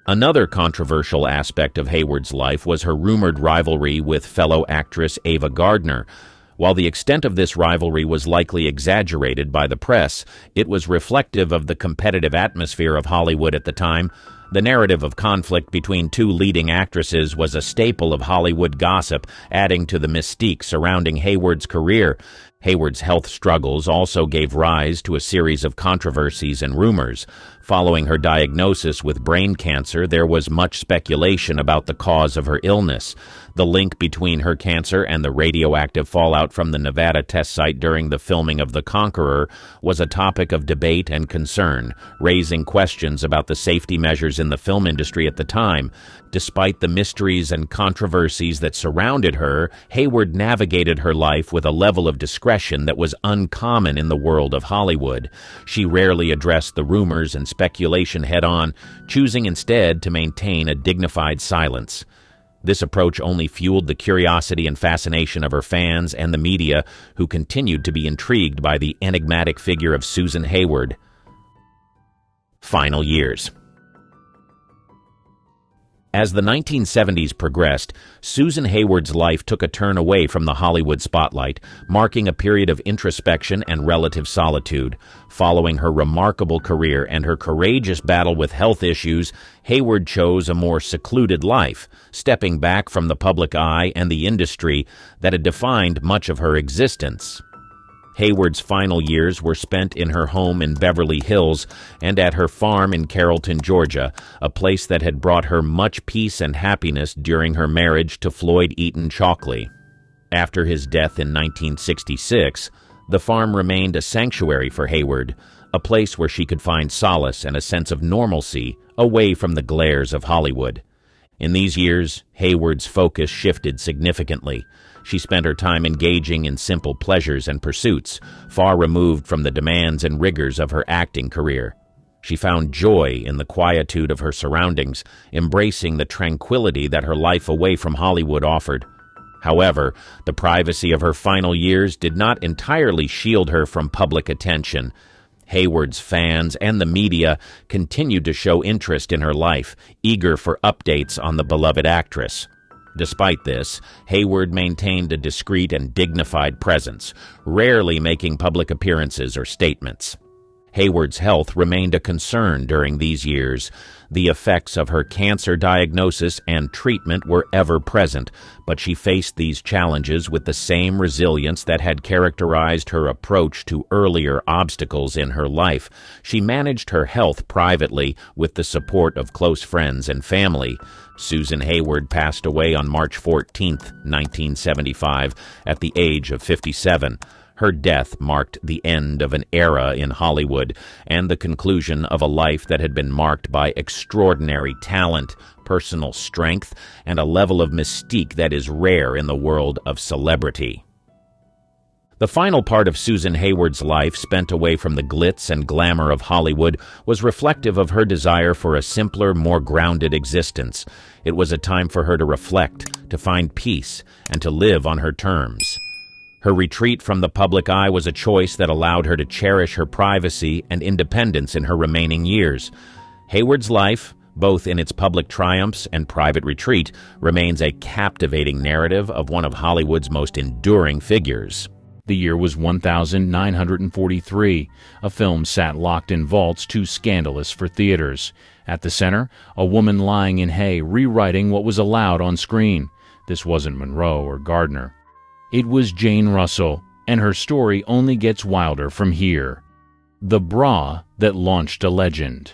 Another controversial aspect of Hayward's life was her rumored rivalry with fellow actress Ava Gardner. While the extent of this rivalry was likely exaggerated by the press, it was reflective of the competitive atmosphere of Hollywood at the time. The narrative of conflict between two leading actresses was a staple of Hollywood gossip, adding to the mystique surrounding Hayward's career. Hayward's health struggles also gave rise to a series of controversies and rumors. Following her diagnosis with brain cancer, there was much speculation about the cause of her illness. The link between her cancer and the radioactive fallout from the Nevada test site during the filming of The Conqueror was a topic of debate and concern, raising questions about the safety measures in the film industry at the time. Despite the mysteries and controversies that surrounded her, Hayward navigated her life with a level of discretion that was uncommon in the world of Hollywood. She rarely addressed the rumors and speculation head-on, choosing instead to maintain a dignified silence. This approach only fueled the curiosity and fascination of her fans and the media, who continued to be intrigued by the enigmatic figure of Susan Hayward. Final years. As the 1970s progressed, Susan Hayward's life took a turn away from the Hollywood spotlight, marking a period of introspection and relative solitude. Following her remarkable career and her courageous battle with health issues, Hayward chose a more secluded life, stepping back from the public eye and the industry that had defined much of her existence. Hayward's final years were spent in her home in Beverly Hills and at her farm in Carrollton, Georgia, a place that had brought her much peace and happiness during her marriage to Floyd Eaton Chalkley. After his death in 1966, the farm remained a sanctuary for Hayward, a place where she could find solace and a sense of normalcy away from the glares of Hollywood. In these years, Hayward's focus shifted significantly. She spent her time engaging in simple pleasures and pursuits, far removed from the demands and rigors of her acting career. She found joy in the quietude of her surroundings, embracing the tranquility that her life away from Hollywood offered. However, the privacy of her final years did not entirely shield her from public attention. Hayward's fans and the media continued to show interest in her life, eager for updates on the beloved actress. Despite this, Hayward maintained a discreet and dignified presence, rarely making public appearances or statements. Hayward's health remained a concern during these years. The effects of her cancer diagnosis and treatment were ever present, but she faced these challenges with the same resilience that had characterized her approach to earlier obstacles in her life. She managed her health privately with the support of close friends and family. Susan Hayward passed away on March 14, 1975, at the age of 57. Her death marked the end of an era in Hollywood and the conclusion of a life that had been marked by extraordinary talent, personal strength, and a level of mystique that is rare in the world of celebrity. The final part of Susan Hayward's life, spent away from the glitz and glamour of Hollywood, was reflective of her desire for a simpler, more grounded existence. It was a time for her to reflect, to find peace, and to live on her terms. Her retreat from the public eye was a choice that allowed her to cherish her privacy and independence in her remaining years. Hayward's life, both in its public triumphs and private retreat, remains a captivating narrative of one of Hollywood's most enduring figures. The year was 1943. A film sat locked in vaults too scandalous for theaters. At the center, a woman lying in hay rewriting what was allowed on screen. This wasn't Monroe or Gardner. It was Jane Russell, and her story only gets wilder from here. The bra that launched a legend.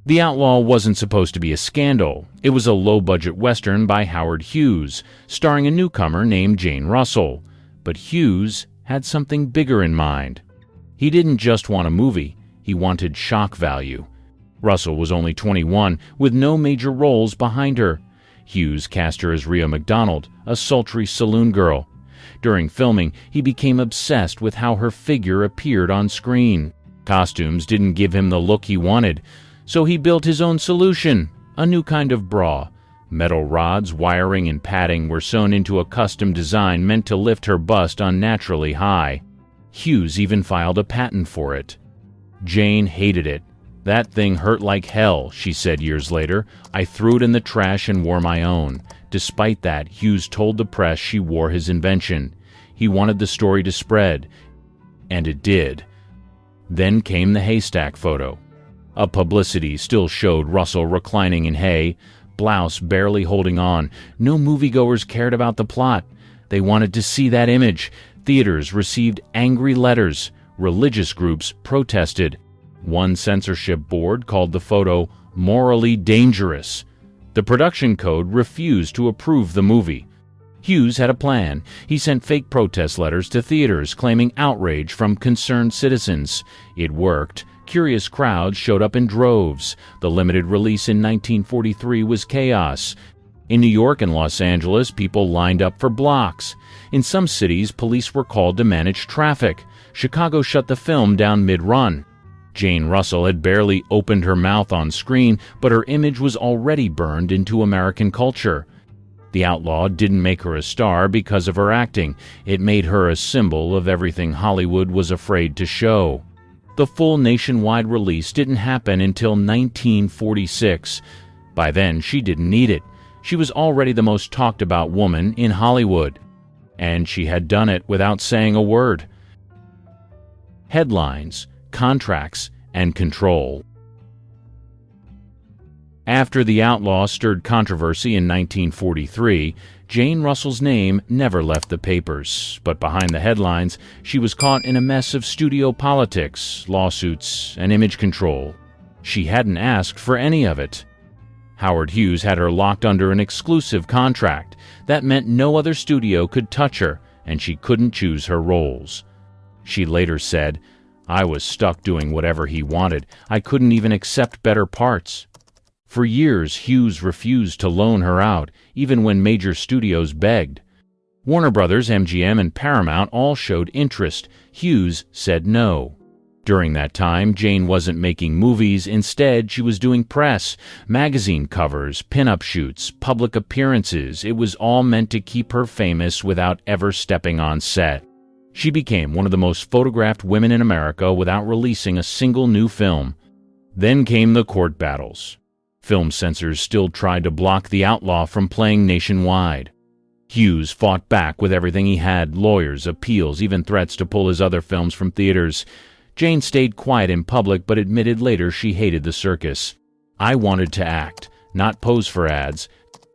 The Outlaw wasn't supposed to be a scandal. It was a low-budget Western by Howard Hughes, starring a newcomer named Jane Russell. But Hughes had something bigger in mind. He didn't just want a movie, he wanted shock value. Russell was only 21, with no major roles behind her. Hughes cast her as Rhea McDonald, a sultry saloon girl. During filming, he became obsessed with how her figure appeared on screen. Costumes didn't give him the look he wanted, so he built his own solution, a new kind of bra. Metal rods, wiring, and padding were sewn into a custom design meant to lift her bust unnaturally high. Hughes even filed a patent for it. Jane hated it. "That thing hurt like hell," she said years later. "I threw it in the trash and wore my own." Despite that, Hughes told the press she wore his invention. He wanted the story to spread, and it did. Then came the haystack photo. A publicity still showed Russell reclining in hay, blouse barely holding on. No moviegoers cared about the plot. They wanted to see that image. Theaters received angry letters. religious groups protested. One censorship board called the photo morally dangerous. The production code refused to approve the movie. Hughes had a plan. He sent fake protest letters to theaters claiming outrage from concerned citizens. It worked. Curious crowds showed up in droves. The limited release in 1943 was chaos. In New York and Los Angeles, people lined up for blocks. In some cities, police were called to manage traffic. Chicago shut the film down mid-run. Jane Russell had barely opened her mouth on screen, but her image was already burned into American culture. The Outlaw didn't make her a star because of her acting. It made her a symbol of everything Hollywood was afraid to show. The full nationwide release didn't happen until 1946. By then, she didn't need it. She was already the most talked about woman in Hollywood. And she had done it without saying a word. Headlines, contracts, and control. After The Outlaw stirred controversy in 1943, Jane Russell's name never left the papers, but behind the headlines, she was caught in a mess of studio politics, lawsuits, and image control. She hadn't asked for any of it. Howard Hughes had her locked under an exclusive contract. That meant no other studio could touch her, and she couldn't choose her roles. She later said, "I was stuck doing whatever he wanted. I couldn't even accept better parts." For years, Hughes refused to loan her out, even when major studios begged. Warner Brothers, MGM, and Paramount all showed interest. Hughes said no. During that time, Jane wasn't making movies. Instead, she was doing press, magazine covers, pin-up shoots, public appearances. It was all meant to keep her famous without ever stepping on set. She became one of the most photographed women in America without releasing a single new film. Then came the court battles. Film censors still tried to block The Outlaw from playing nationwide. Hughes fought back with everything he had, lawyers, appeals, even threats to pull his other films from theaters. Jane stayed quiet in public but admitted later she hated the circus. "I wanted to act, not pose for ads."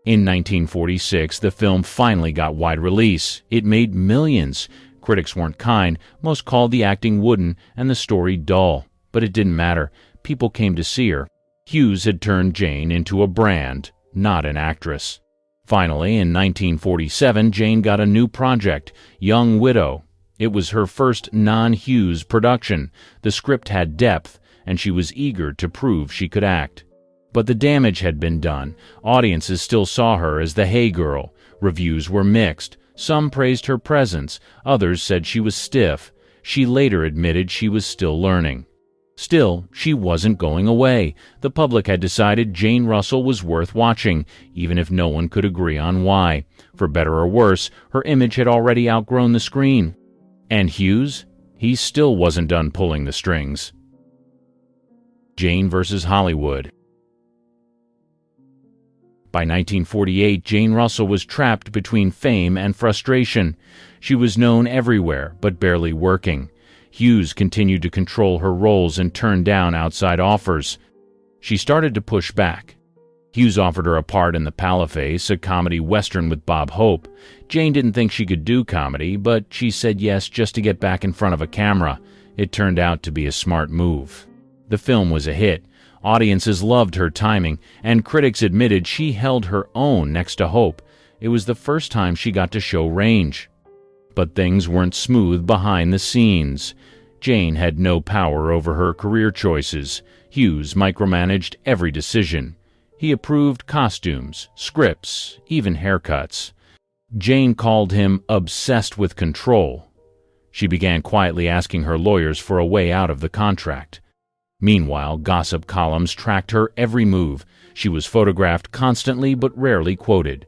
In 1946, the film finally got wide release. It made millions. Critics weren't kind. Most called the acting wooden and the story dull. But it didn't matter. People came to see her. Hughes had turned Jane into a brand, not an actress. Finally, in 1947, Jane got a new project, Young Widow. It was her first non-Hughes production. The script had depth, and she was eager to prove she could act. But the damage had been done. Audiences still saw her as the hey girl. Reviews were mixed. Some praised her presence. Others said she was stiff. She later admitted she was still learning. Still, she wasn't going away. The public had decided Jane Russell was worth watching, even if no one could agree on why. For better or worse, her image had already outgrown the screen. And Hughes? He still wasn't done pulling the strings. Jane versus Hollywood. By 1948, Jane Russell was trapped between fame and frustration. She was known everywhere, but barely working. Hughes continued to control her roles and turn down outside offers. She started to push back. Hughes offered her a part in The Paleface, a comedy western with Bob Hope. Jane didn't think she could do comedy, but she said yes just to get back in front of a camera. It turned out to be a smart move. The film was a hit. Audiences loved her timing, and critics admitted she held her own next to Hope. It was the first time she got to show range. But things weren't smooth behind the scenes. Jane had no power over her career choices. Hughes micromanaged every decision. He approved costumes, scripts, even haircuts. Jane called him obsessed with control. She began quietly asking her lawyers for a way out of the contract. Meanwhile, gossip columns tracked her every move. She was photographed constantly but rarely quoted.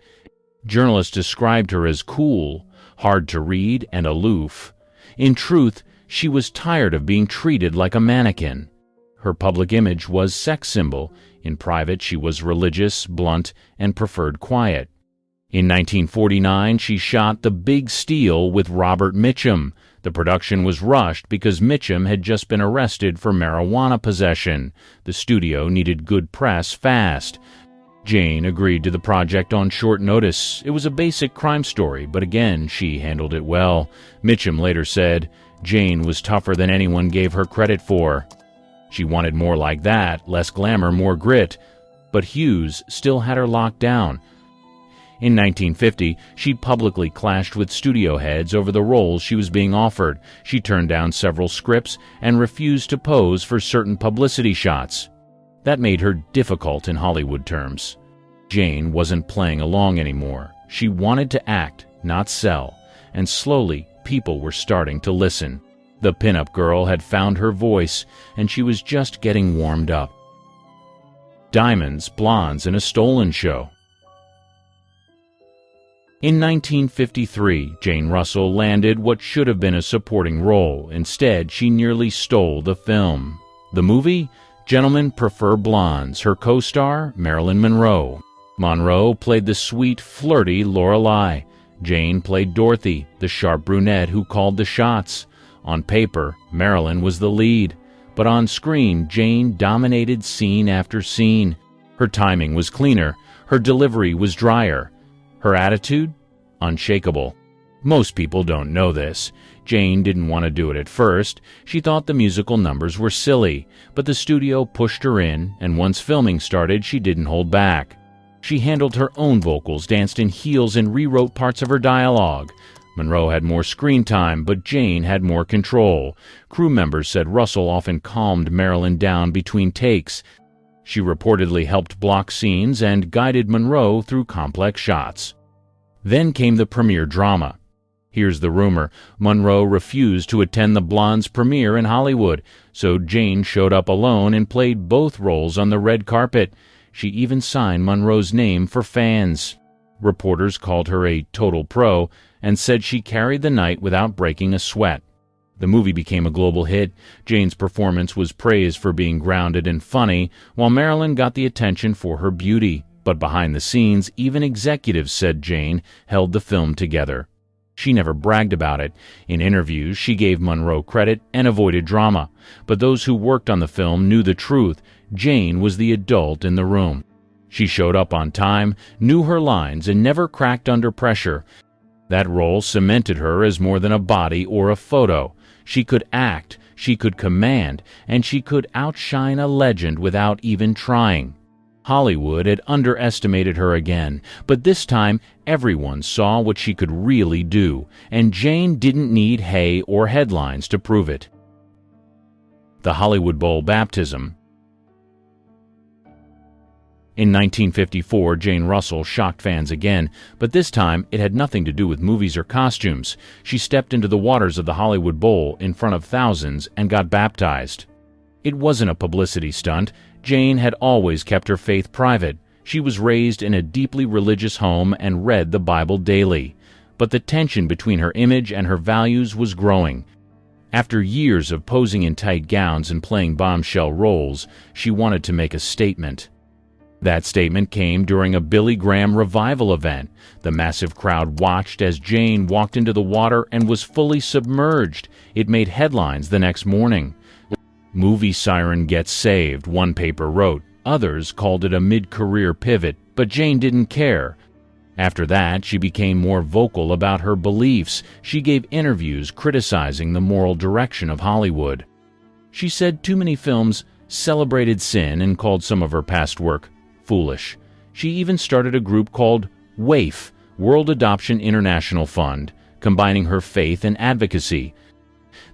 Journalists described her as cool, hard to read, and aloof. In truth, she was tired of being treated like a mannequin. Her public image was sex symbol. In private, she was religious, blunt, and preferred quiet. In 1949, she shot The Big Steal with Robert Mitchum. The production was rushed because Mitchum had just been arrested for marijuana possession. The studio needed good press fast. Jane agreed to the project on short notice. It was a basic crime story, but again, she handled it well. Mitchum later said, "Jane was tougher than anyone gave her credit for." She wanted more like that, less glamour, more grit. But Hughes still had her locked down. In 1950, she publicly clashed with studio heads over the roles she was being offered. She turned down several scripts and refused to pose for certain publicity shots. That made her difficult in Hollywood terms. Jane wasn't playing along anymore. She wanted to act, not sell, and slowly people were starting to listen. The pinup girl had found her voice, and she was just getting warmed up. Diamonds, Blondes, and a Stolen Show. In 1953, Jane Russell landed what should have been a supporting role. Instead, she nearly stole the film. The movie? Gentlemen Prefer Blondes. Her co-star? Marilyn Monroe. Monroe played the sweet, flirty Lorelei. Jane played Dorothy, the sharp brunette who called the shots. On paper, Marilyn was the lead. But on screen, Jane dominated scene after scene. Her timing was cleaner. Her delivery was drier. Her attitude? Unshakable. Most people don't know this. Jane didn't want to do it at first. She thought the musical numbers were silly, but the studio pushed her in, and once filming started, she didn't hold back. She handled her own vocals, danced in heels, and rewrote parts of her dialogue. Monroe had more screen time, but Jane had more control. Crew members said Russell often calmed Marilyn down between takes. She reportedly helped block scenes and guided Monroe through complex shots. Then came the premiere drama. Here's the rumor. Monroe refused to attend the Blondes premiere in Hollywood, so Jane showed up alone and played both roles on the red carpet. She even signed Monroe's name for fans. Reporters called her a total pro and said she carried the night without breaking a sweat. The movie became a global hit. Jane's performance was praised for being grounded and funny, while Marilyn got the attention for her beauty. But behind the scenes, even executives said Jane held the film together. She never bragged about it. In interviews, she gave Monroe credit and avoided drama. But those who worked on the film knew the truth. Jane was the adult in the room. She showed up on time, knew her lines, and never cracked under pressure. That role cemented her as more than a body or a photo. She could act, she could command, and she could outshine a legend without even trying. Hollywood had underestimated her again, but this time everyone saw what she could really do, and Jane didn't need hay or headlines to prove it. The Hollywood Bowl baptism. In 1954, Jane Russell shocked fans again, but this time it had nothing to do with movies or costumes. She stepped into the waters of the Hollywood Bowl in front of thousands and got baptized. It wasn't a publicity stunt. Jane had always kept her faith private. She was raised in a deeply religious home and read the Bible daily. But the tension between her image and her values was growing. After years of posing in tight gowns and playing bombshell roles, she wanted to make a statement. That statement came during a Billy Graham revival event. The massive crowd watched as Jane walked into the water and was fully submerged. It made headlines the next morning. "Movie siren gets saved," one paper wrote. Others called it a mid-career pivot, but Jane didn't care. After that, she became more vocal about her beliefs. She gave interviews criticizing the moral direction of Hollywood. She said too many films celebrated sin and called some of her past work foolish. She even started a group called WAIF, World Adoption International Fund, combining her faith and advocacy.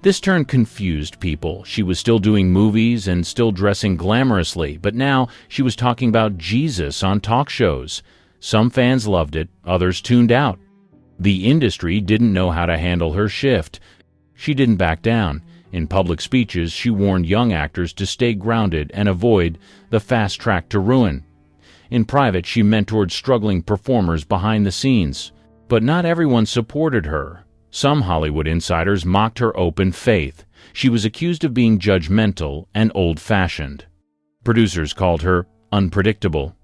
This turn confused people. She was still doing movies and still dressing glamorously, but now she was talking about Jesus on talk shows. Some fans loved it, others tuned out. The industry didn't know how to handle her shift. She didn't back down. In public speeches, she warned young actors to stay grounded and avoid the fast track to ruin. In private, she mentored struggling performers behind the scenes. But not everyone supported her. Some Hollywood insiders mocked her open faith. She was accused of being judgmental and old-fashioned. Producers called her unpredictable.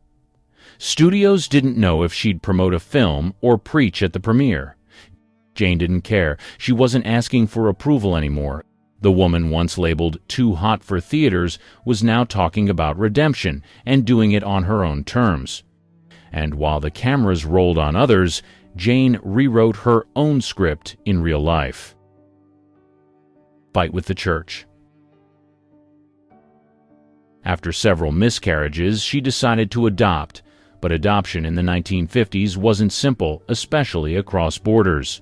Studios didn't know if she'd promote a film or preach at the premiere. Jane didn't care. She wasn't asking for approval anymore. The woman once labeled too hot for theaters was now talking about redemption and doing it on her own terms. and while the cameras rolled on others, Jane rewrote her own script in real life. Fight with the church. After several miscarriages, she decided to adopt, but adoption in the 1950s wasn't simple, especially across borders.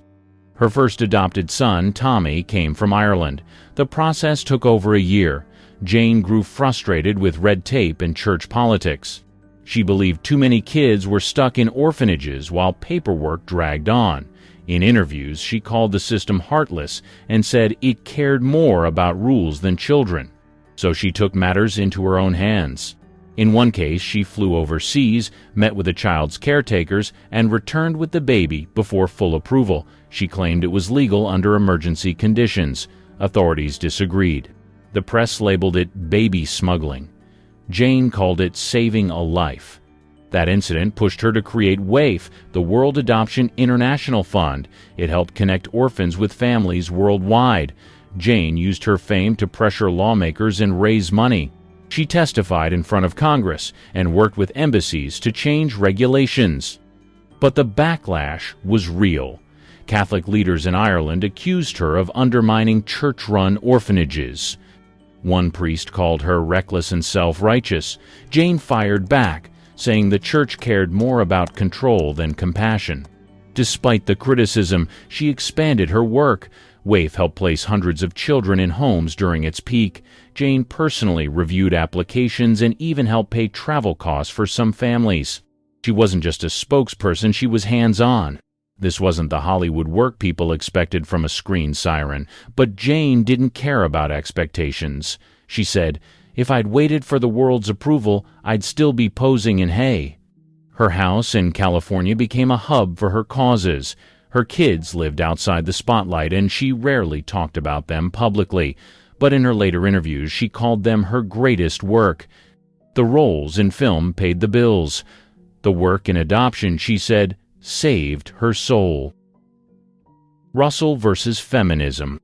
Her first adopted son, Tommy, came from Ireland. The process took over a year. Jane grew frustrated with red tape and church politics. She believed too many kids were stuck in orphanages while paperwork dragged on. In interviews, she called the system heartless and said it cared more about rules than children. So she took matters into her own hands. In one case, she flew overseas, met with the child's caretakers, and returned with the baby before full approval. She claimed it was legal under emergency conditions. Authorities disagreed. The press labeled it baby smuggling. Jane called it saving a life. That incident pushed her to create WAIF, the World Adoption International Fund. It helped connect orphans with families worldwide. Jane used her fame to pressure lawmakers and raise money. She testified in front of Congress and worked with embassies to change regulations. But the backlash was real. Catholic leaders in Ireland accused her of undermining church-run orphanages. One priest called her reckless and self-righteous. Jane fired back, saying the church cared more about control than compassion. Despite the criticism, she expanded her work. WAIF helped place hundreds of children in homes during its peak. Jane personally reviewed applications and even helped pay travel costs for some families. She wasn't just a spokesperson, she was hands-on. This wasn't the Hollywood work people expected from a screen siren, but Jane didn't care about expectations. She said, "If I'd waited for the world's approval, I'd still be posing in hay." Her house in California became a hub for her causes. Her kids lived outside the spotlight, and she rarely talked about them publicly. But in her later interviews, she called them her greatest work. The roles in film paid the bills. The work in adoption, she said, saved her soul. Russell versus feminism.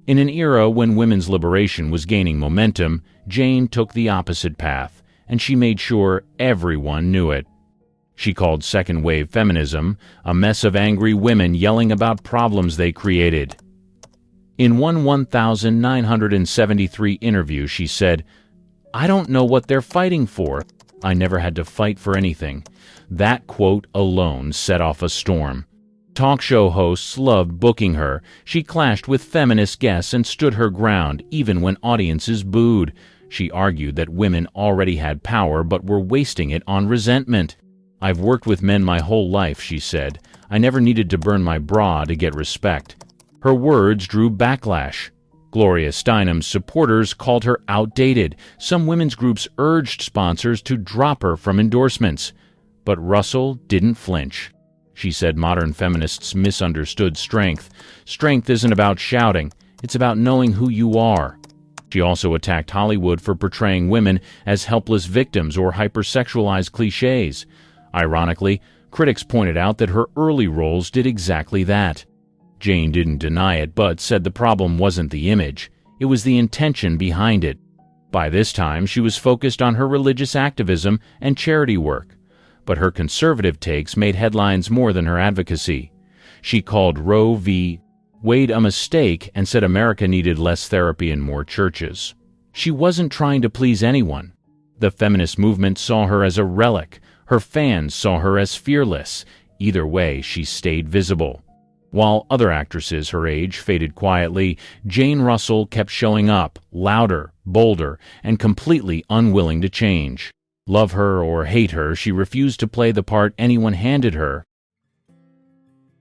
In an era when women's liberation was gaining momentum, Jane took the opposite path, and she made sure everyone knew it. She called second-wave feminism a mess of angry women yelling about problems they created. In one 1,973 interview, she said, "I don't know what they're fighting for. I never had to fight for anything." That quote alone set off a storm. Talk show hosts loved booking her. She clashed with feminist guests and stood her ground, even when audiences booed. She argued that women already had power but were wasting it on resentment. "I've worked with men my whole life," she said. "I never needed to burn my bra to get respect." Her words drew backlash. Gloria Steinem's supporters called her outdated. Some women's groups urged sponsors to drop her from endorsements. But Russell didn't flinch. She said modern feminists misunderstood strength. Strength isn't about shouting. It's about knowing who you are. She also attacked Hollywood for portraying women as helpless victims or hypersexualized cliches. Ironically, critics pointed out that her early roles did exactly that. Jane didn't deny it, but said the problem wasn't the image. It was the intention behind it. By this time, she was focused on her religious activism and charity work. But her conservative takes made headlines more than her advocacy. She called Roe v. Wade a mistake and said America needed less therapy and more churches. She wasn't trying to please anyone. The feminist movement saw her as a relic. Her fans saw her as fearless. Either way, she stayed visible. While other actresses her age faded quietly, Jane Russell kept showing up, louder, bolder, and completely unwilling to change. Love her or hate her, she refused to play the part anyone handed her.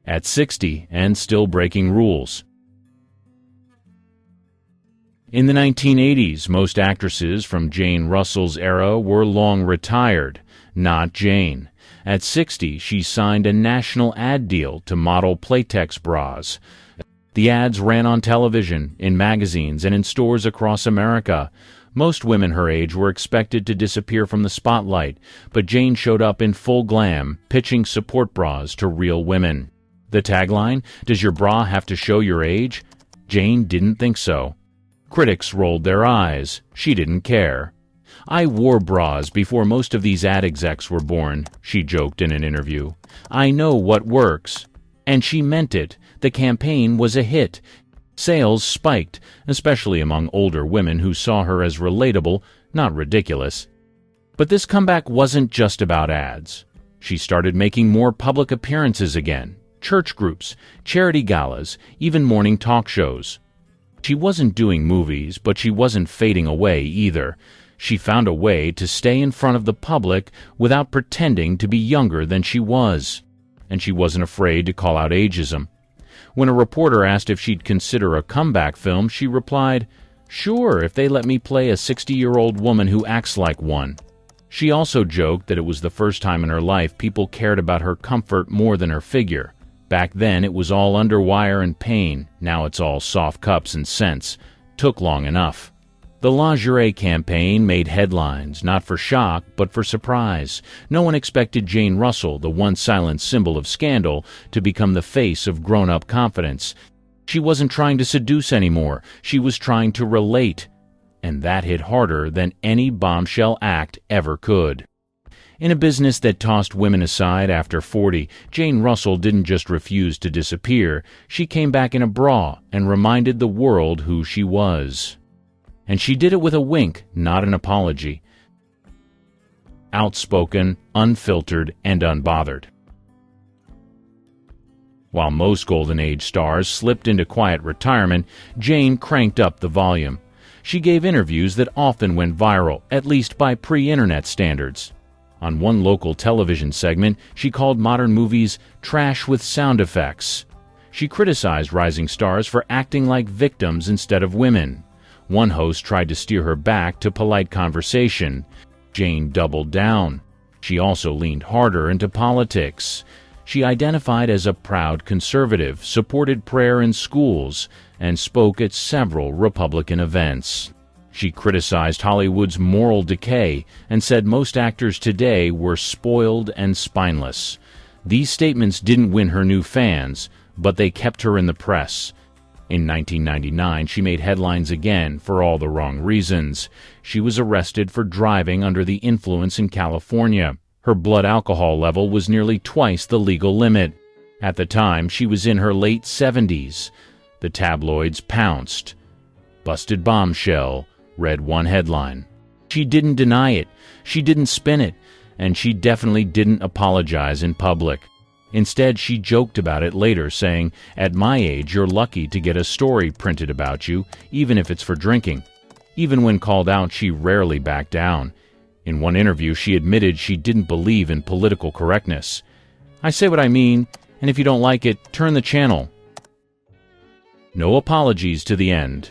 At 60 and still breaking rules. In the 1980s, most actresses from Jane Russell's era were long retired. Not Jane. At 60, she signed a national ad deal to model Playtex bras. The ads ran on television, in magazines, and in stores across America. Most women her age were expected to disappear from the spotlight, but Jane showed up in full glam, pitching support bras to real women. The tagline, "Does your bra have to show your age?" Jane didn't think so. Critics rolled their eyes. She didn't care. "I wore bras before most of these ad execs were born," she joked in an interview. "I know what works." And she meant it. The campaign was a hit. Sales spiked, especially among older women who saw her as relatable, not ridiculous. But this comeback wasn't just about ads. She started making more public appearances again, church groups, charity galas, even morning talk shows. She wasn't doing movies, but she wasn't fading away either. She found a way to stay in front of the public without pretending to be younger than she was. And she wasn't afraid to call out ageism. When a reporter asked if she'd consider a comeback film, she replied, "Sure, if they let me play a 60-year-old woman who acts like one." She also joked that it was the first time in her life people cared about her comfort more than her figure. Back then, it was all underwire and pain. Now it's all soft cups and scents. Took long enough. The lingerie campaign made headlines, not for shock, but for surprise. No one expected Jane Russell, the once silent symbol of scandal, to become the face of grown-up confidence. She wasn't trying to seduce anymore. She was trying to relate. And that hit harder than any bombshell act ever could. In a business that tossed women aside after 40, Jane Russell didn't just refuse to disappear. She came back in a bra and reminded the world who she was. And she did it with a wink, not an apology. Outspoken, unfiltered, and unbothered. While most Golden Age stars slipped into quiet retirement, Jane cranked up the volume. She gave interviews that often went viral, at least by pre-internet standards. On one local television segment, she called modern movies trash with sound effects. She criticized rising stars for acting like victims instead of women. One host tried to steer her back to polite conversation. Jane doubled down. She also leaned harder into politics. She identified as a proud conservative, supported prayer in schools, and spoke at several Republican events. She criticized Hollywood's moral decay and said most actors today were spoiled and spineless. These statements didn't win her new fans, but they kept her in the press. In 1999, she made headlines again for all the wrong reasons. She was arrested for driving under the influence in California. Her blood alcohol level was nearly twice the legal limit. At the time, she was in her late 70s. The tabloids pounced. "Busted bombshell," read one headline. She didn't deny it, she didn't spin it, and she definitely didn't apologize in public. Instead, she joked about it later, saying, "At my age, you're lucky to get a story printed about you, even if it's for drinking." Even when called out, she rarely backed down. In one interview, she admitted she didn't believe in political correctness. "I say what I mean, and if you don't like it, turn the channel." No apologies to the end.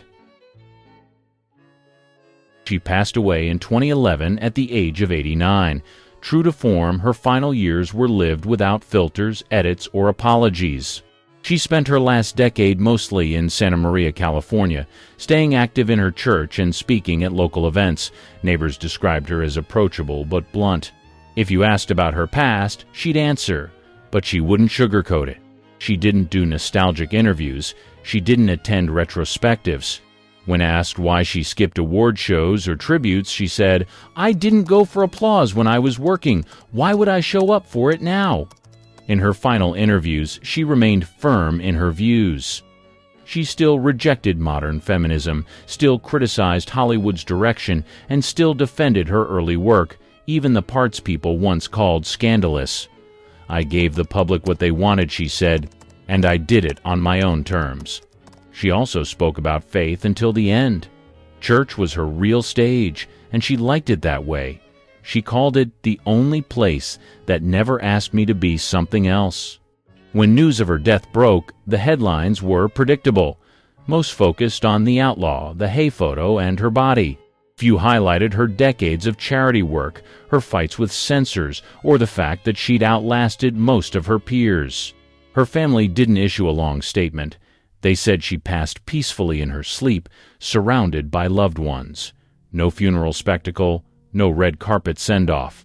She passed away in 2011 at the age of 89. True to form, her final years were lived without filters, edits, or apologies. She spent her last decade mostly in Santa Maria, California, staying active in her church and speaking at local events. Neighbors described her as approachable but blunt. If you asked about her past, she'd answer, but she wouldn't sugarcoat it. She didn't do nostalgic interviews. She didn't attend retrospectives. When asked why she skipped award shows or tributes, she said, "I didn't go for applause when I was working. Why would I show up for it now?" In her final interviews, she remained firm in her views. She still rejected modern feminism, still criticized Hollywood's direction, and still defended her early work, even the parts people once called scandalous. "I gave the public what they wanted," she said, "and I did it on my own terms." She also spoke about faith until the end. Church was her real stage, and she liked it that way. She called it the only place that never asked me to be something else. When news of her death broke, the headlines were predictable. Most focused on the outlaw, the hay photo, and her body. Few highlighted her decades of charity work, her fights with censors, or the fact that she'd outlasted most of her peers. Her family didn't issue a long statement. They said she passed peacefully in her sleep, surrounded by loved ones. No funeral spectacle, no red carpet send-off.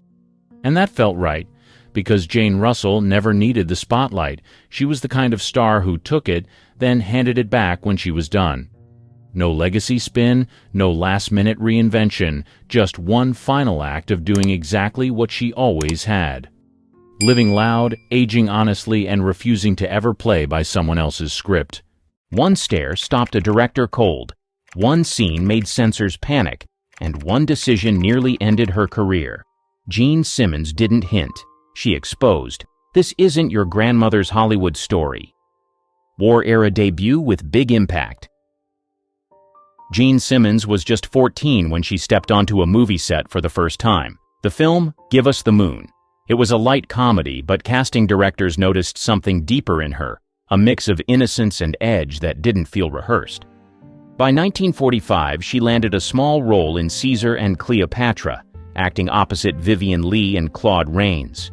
And that felt right, because Jane Russell never needed the spotlight. She was the kind of star who took it, then handed it back when she was done. No legacy spin, no last-minute reinvention, just one final act of doing exactly what she always had. Living loud, aging honestly, and refusing to ever play by someone else's script. One stare stopped a director cold. One scene made censors panic, and one decision nearly ended her career. Gene Simmons didn't hint. She exposed. This isn't your grandmother's Hollywood story. War-era debut with big impact. Gene Simmons was just 14 when she stepped onto a movie set for the first time. The film, Give Us the Moon. It was a light comedy, but casting directors noticed something deeper in her, a mix of innocence and edge that didn't feel rehearsed. By 1945, she landed a small role in Caesar and Cleopatra, acting opposite Vivien Leigh and Claude Rains.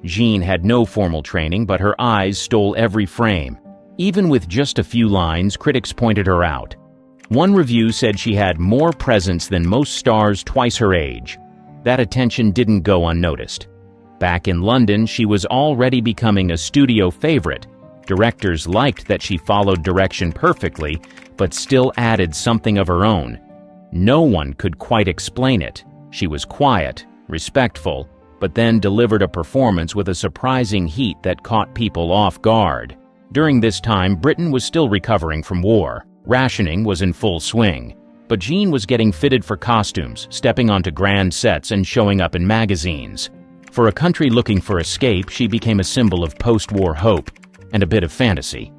Jean had no formal training, but her eyes stole every frame. Even with just a few lines, critics pointed her out. One review said she had more presence than most stars twice her age. That attention didn't go unnoticed. Back in London, she was already becoming a studio favorite. Directors liked that she followed direction perfectly, but still added something of her own. No one could quite explain it. She was quiet, respectful, but then delivered a performance with a surprising heat that caught people off guard. During this time, Britain was still recovering from war. Rationing was in full swing. But Jean was getting fitted for costumes, stepping onto grand sets and showing up in magazines. For a country looking for escape, she became a symbol of post-war hope and a bit of fantasy.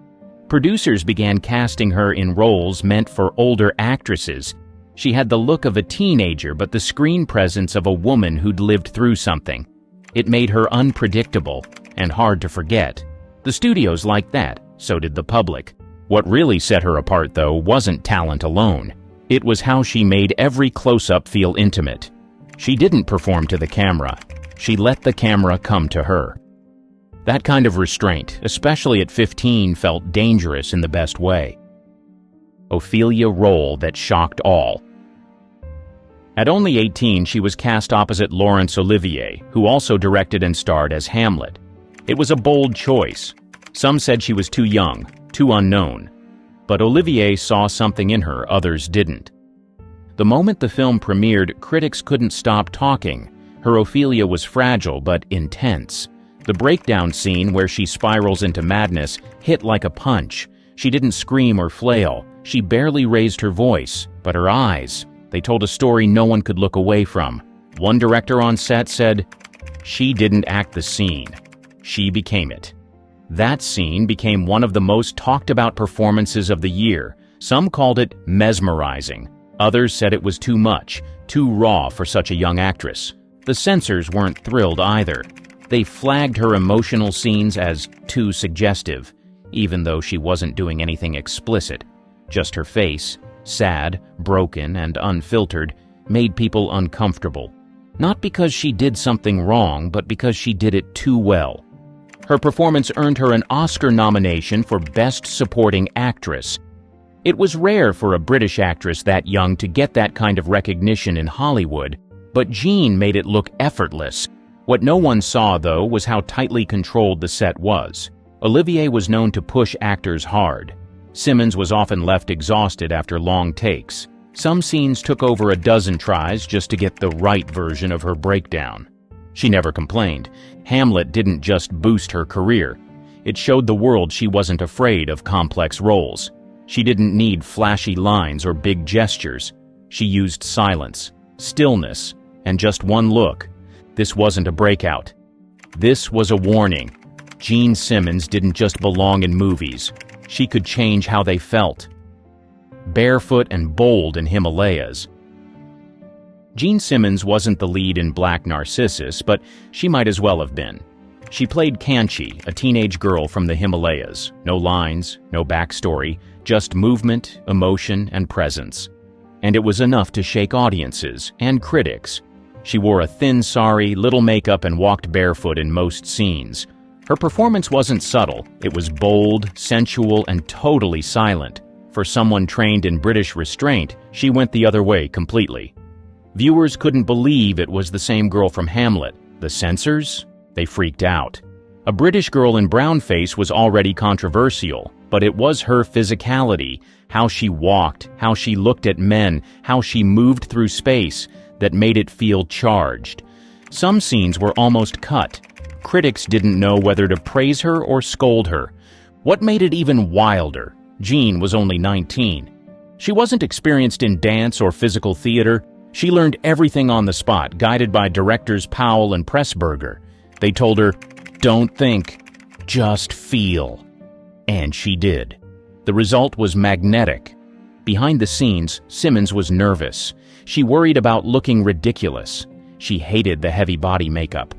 Producers began casting her in roles meant for older actresses. She had the look of a teenager, but the screen presence of a woman who'd lived through something. It made her unpredictable and hard to forget. The studios liked that, so did the public. What really set her apart, though, wasn't talent alone. It was how she made every close-up feel intimate. She didn't perform to the camera. She let the camera come to her. That kind of restraint, especially at 15, felt dangerous in the best way. Ophelia role that shocked all. At only 18, she was cast opposite Laurence Olivier, who also directed and starred as Hamlet. It was a bold choice. Some said she was too young, too unknown. But Olivier saw something in her others didn't. The moment the film premiered, critics couldn't stop talking. Her Ophelia was fragile but intense. The breakdown scene where she spirals into madness hit like a punch. She didn't scream or flail. She barely raised her voice, but her eyes, they told a story no one could look away from. One director on set said, "She didn't act the scene. She became it." That scene became one of the most talked about performances of the year. Some called it mesmerizing. Others said it was too much, too raw for such a young actress. The censors weren't thrilled either. They flagged her emotional scenes as too suggestive, even though she wasn't doing anything explicit. Just her face, sad, broken, and unfiltered, made people uncomfortable. Not because she did something wrong, but because she did it too well. Her performance earned her an Oscar nomination for Best Supporting Actress. It was rare for a British actress that young to get that kind of recognition in Hollywood, but Jean made it look effortless. What no one saw, though, was how tightly controlled the set was. Olivier was known to push actors hard. Simmons was often left exhausted after long takes. Some scenes took over a dozen tries just to get the right version of her breakdown. She never complained. Hamlet didn't just boost her career. It showed the world she wasn't afraid of complex roles. She didn't need flashy lines or big gestures. She used silence, stillness, and just one look. This wasn't a breakout. This was a warning. Gene Simmons didn't just belong in movies. She could change how they felt. Barefoot and bold in Himalayas. Gene Simmons wasn't the lead in Black Narcissus, but she might as well have been. She played Kanchi, a teenage girl from the Himalayas. No lines, no backstory, just movement, emotion, and presence. And it was enough to shake audiences and critics. She wore a thin sari, little makeup, and walked barefoot in most scenes. Her performance wasn't subtle. It was bold, sensual, and totally silent. For someone trained in British restraint, she went the other way completely. Viewers couldn't believe it was the same girl from Hamlet. The censors? They freaked out. A British girl in brownface was already controversial. But it was her physicality, how she walked, how she looked at men, how she moved through space, that made it feel charged. Some scenes were almost cut. Critics didn't know whether to praise her or scold her. What made it even wilder? Jean was only 19. She wasn't experienced in dance or physical theater. She learned everything on the spot, guided by directors Powell and Pressburger. They told her, "Don't think, just feel." And she did. The result was magnetic. Behind the scenes, Simmons was nervous. She worried about looking ridiculous. She hated the heavy body makeup.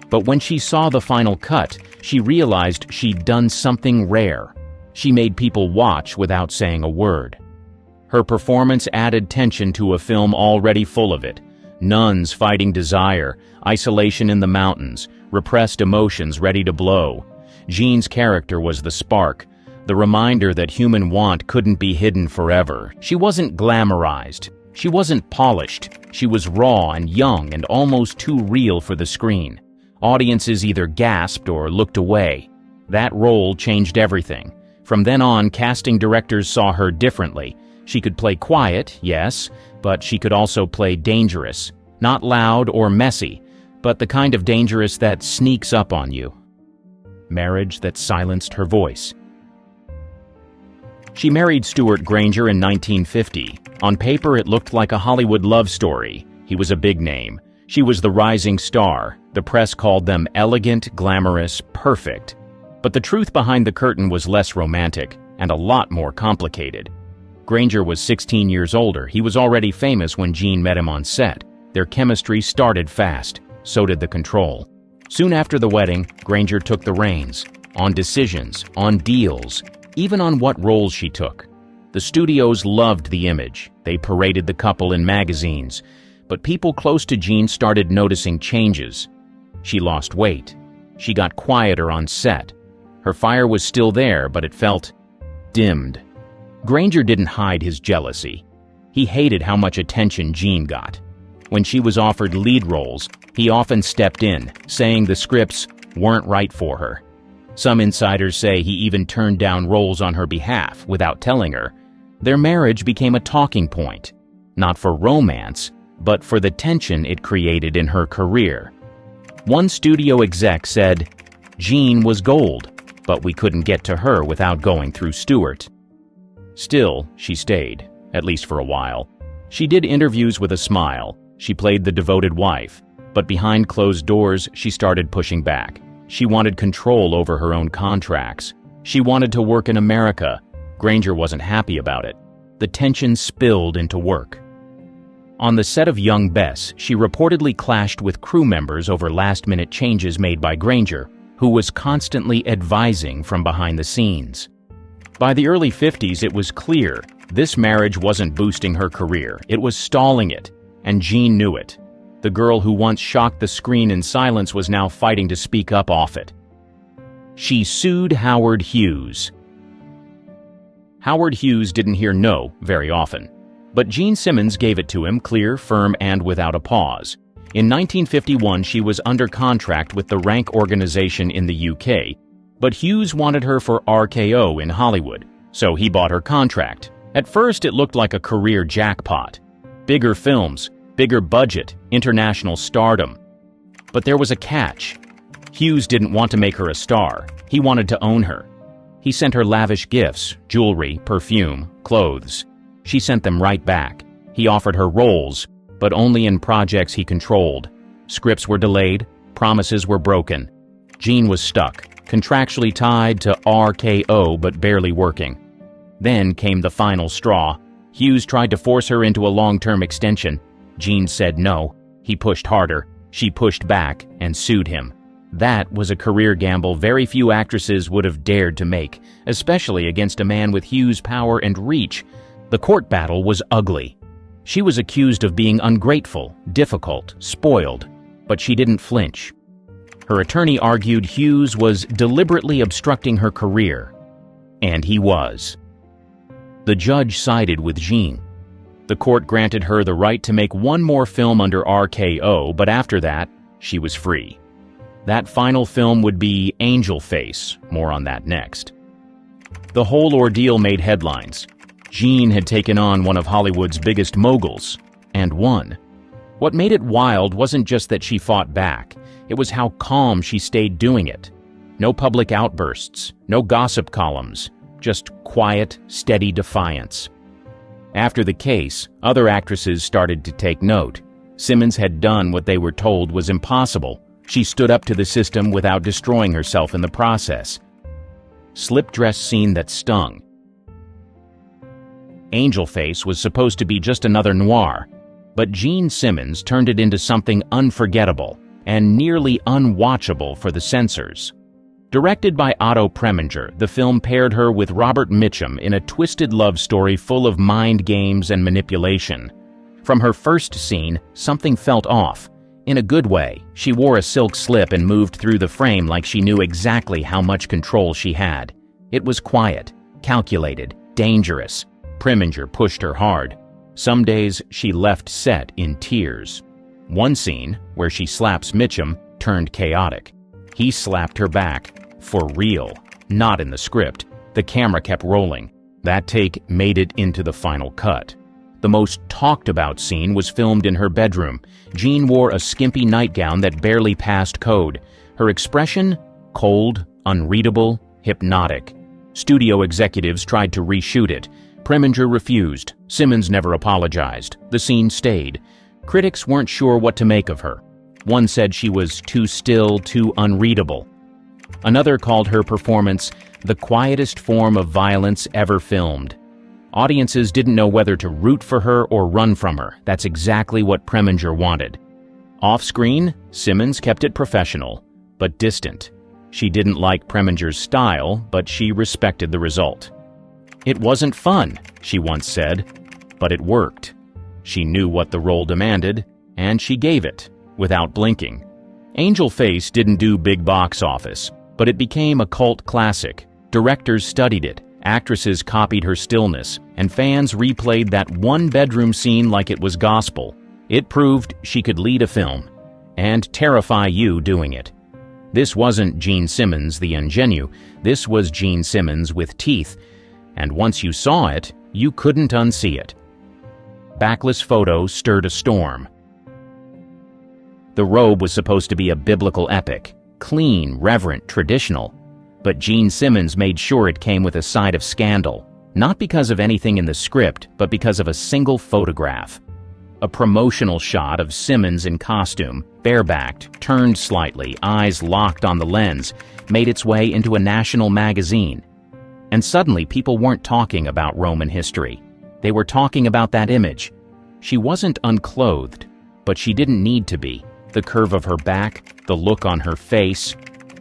But when she saw the final cut, she realized she'd done something rare. She made people watch without saying a word. Her performance added tension to a film already full of it. Nuns fighting desire, isolation in the mountains, repressed emotions ready to blow. Jean's character was the spark, the reminder that human want couldn't be hidden forever. She wasn't glamorized. She wasn't polished. She was raw and young and almost too real for the screen. Audiences either gasped or looked away. That role changed everything. From then on, casting directors saw her differently. She could play quiet, yes, but she could also play dangerous. Not loud or messy, but the kind of dangerous that sneaks up on you. Marriage that silenced her voice. She married Stuart Granger in 1950. On paper, it looked like a Hollywood love story. He was a big name. She was the rising star. The press called them elegant, glamorous, perfect. But the truth behind the curtain was less romantic and a lot more complicated. Granger was 16 years older. He was already famous when Jean met him on set. Their chemistry started fast. So did the control. Soon after the wedding, Granger took the reins. On decisions, on deals, even on what roles she took. The studios loved the image. They paraded the couple in magazines. But people close to Jean started noticing changes. She lost weight. She got quieter on set. Her fire was still there, but it felt dimmed. Granger didn't hide his jealousy. He hated how much attention Jean got. When she was offered lead roles, he often stepped in, saying the scripts weren't right for her. Some insiders say he even turned down roles on her behalf without telling her. Their marriage became a talking point, not for romance, but for the tension it created in her career. One studio exec said, "Jean was gold, but we couldn't get to her without going through Stuart." Still, she stayed, at least for a while. She did interviews with a smile. She played the devoted wife. But behind closed doors, she started pushing back. She wanted control over her own contracts. She wanted to work in America. Granger wasn't happy about it. The tension spilled into work. On the set of Young Bess, she reportedly clashed with crew members over last-minute changes made by Granger, who was constantly advising from behind the scenes. By the early 50s, it was clear this marriage wasn't boosting her career. It was stalling it, and Jean knew it. The girl who once shocked the screen in silence was now fighting to speak up off it. She sued Howard Hughes. Howard Hughes didn't hear no very often, but Jean Simmons gave it to him clear, firm, and without a pause. In 1951, she was under contract with the Rank organization in the UK, but Hughes wanted her for RKO in Hollywood, so he bought her contract. At first, it looked like a career jackpot. Bigger films, bigger budget, international stardom. But there was a catch. Hughes didn't want to make her a star. He wanted to own her. He sent her lavish gifts, jewelry, perfume, clothes. She sent them right back. He offered her roles, but only in projects he controlled. Scripts were delayed, promises were broken. Jean was stuck, contractually tied to RKO but barely working. Then came the final straw. Hughes tried to force her into a long-term extension. Jean said no. He pushed harder. She pushed back and sued him. That was a career gamble very few actresses would have dared to make, especially against a man with Hughes' power and reach. The court battle was ugly. She was accused of being ungrateful, difficult, spoiled, but she didn't flinch. Her attorney argued Hughes was deliberately obstructing her career, and he was. The judge sided with Jean. The court granted her the right to make one more film under RKO, but after that, she was free. That final film would be Angel Face. More on that next. The whole ordeal made headlines. Jean had taken on one of Hollywood's biggest moguls, and won. What made it wild wasn't just that she fought back, it was how calm she stayed doing it. No public outbursts, no gossip columns, just quiet, steady defiance. After the case, other actresses started to take note. Simmons had done what they were told was impossible. She stood up to the system without destroying herself in the process. Slip dress scene that stung. Angel Face was supposed to be just another noir, but Jean Simmons turned it into something unforgettable and nearly unwatchable for the censors. Directed by Otto Preminger, the film paired her with Robert Mitchum in a twisted love story full of mind games and manipulation. From her first scene, something felt off. In a good way, she wore a silk slip and moved through the frame like she knew exactly how much control she had. It was quiet, calculated, dangerous. Preminger pushed her hard. Some days she left set in tears. One scene, where she slaps Mitchum, turned chaotic. He slapped her back. For real. Not in the script. The camera kept rolling. That take made it into the final cut. The most talked about scene was filmed in her bedroom. Jean wore a skimpy nightgown that barely passed code. Her expression? Cold, unreadable, hypnotic. Studio executives tried to reshoot it. Preminger refused. Simmons never apologized. The scene stayed. Critics weren't sure what to make of her. One said she was too still, too unreadable. Another called her performance the quietest form of violence ever filmed. Audiences didn't know whether to root for her or run from her. That's exactly what Preminger wanted. Off-screen, Simmons kept it professional, but distant. She didn't like Preminger's style, but she respected the result. "It wasn't fun," she once said, but it worked. She knew what the role demanded, and she gave it, without blinking. Angel Face didn't do big box office, but it became a cult classic. Directors studied it, actresses copied her stillness, and fans replayed that one-bedroom scene like it was gospel. It proved she could lead a film, and terrify you doing it. This wasn't Jean Simmons the ingenue, this was Jean Simmons with teeth, and once you saw it, you couldn't unsee it. Backless photo stirred a storm. The robe was supposed to be a biblical epic, clean, reverent, traditional, but Jean Simmons made sure it came with a side of scandal, not because of anything in the script, but because of a single photograph. A promotional shot of Simmons in costume, barebacked, turned slightly, eyes locked on the lens, made its way into a national magazine. And suddenly people weren't talking about Roman history. They were talking about that image. She wasn't unclothed, but she didn't need to be. The curve of her back, the look on her face,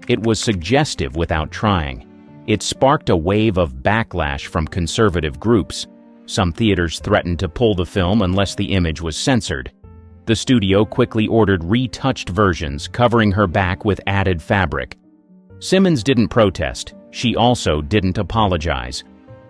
it was suggestive without trying. It sparked a wave of backlash from conservative groups. Some theaters threatened to pull the film unless the image was censored. The studio quickly ordered retouched versions covering her back with added fabric. Simmons didn't protest. She also didn't apologize.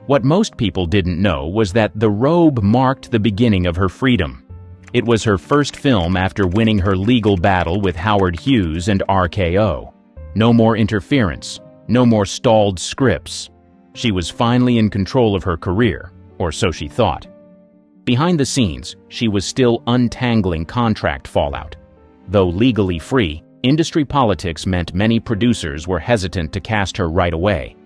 What most people didn't know was that the robe marked the beginning of her freedom. It was her first film after winning her legal battle with Howard Hughes and RKO. No more interference, no more stalled scripts. She was finally in control of her career, or so she thought. Behind the scenes, she was still untangling contract fallout. Though legally free, industry politics meant many producers were hesitant to cast her right away.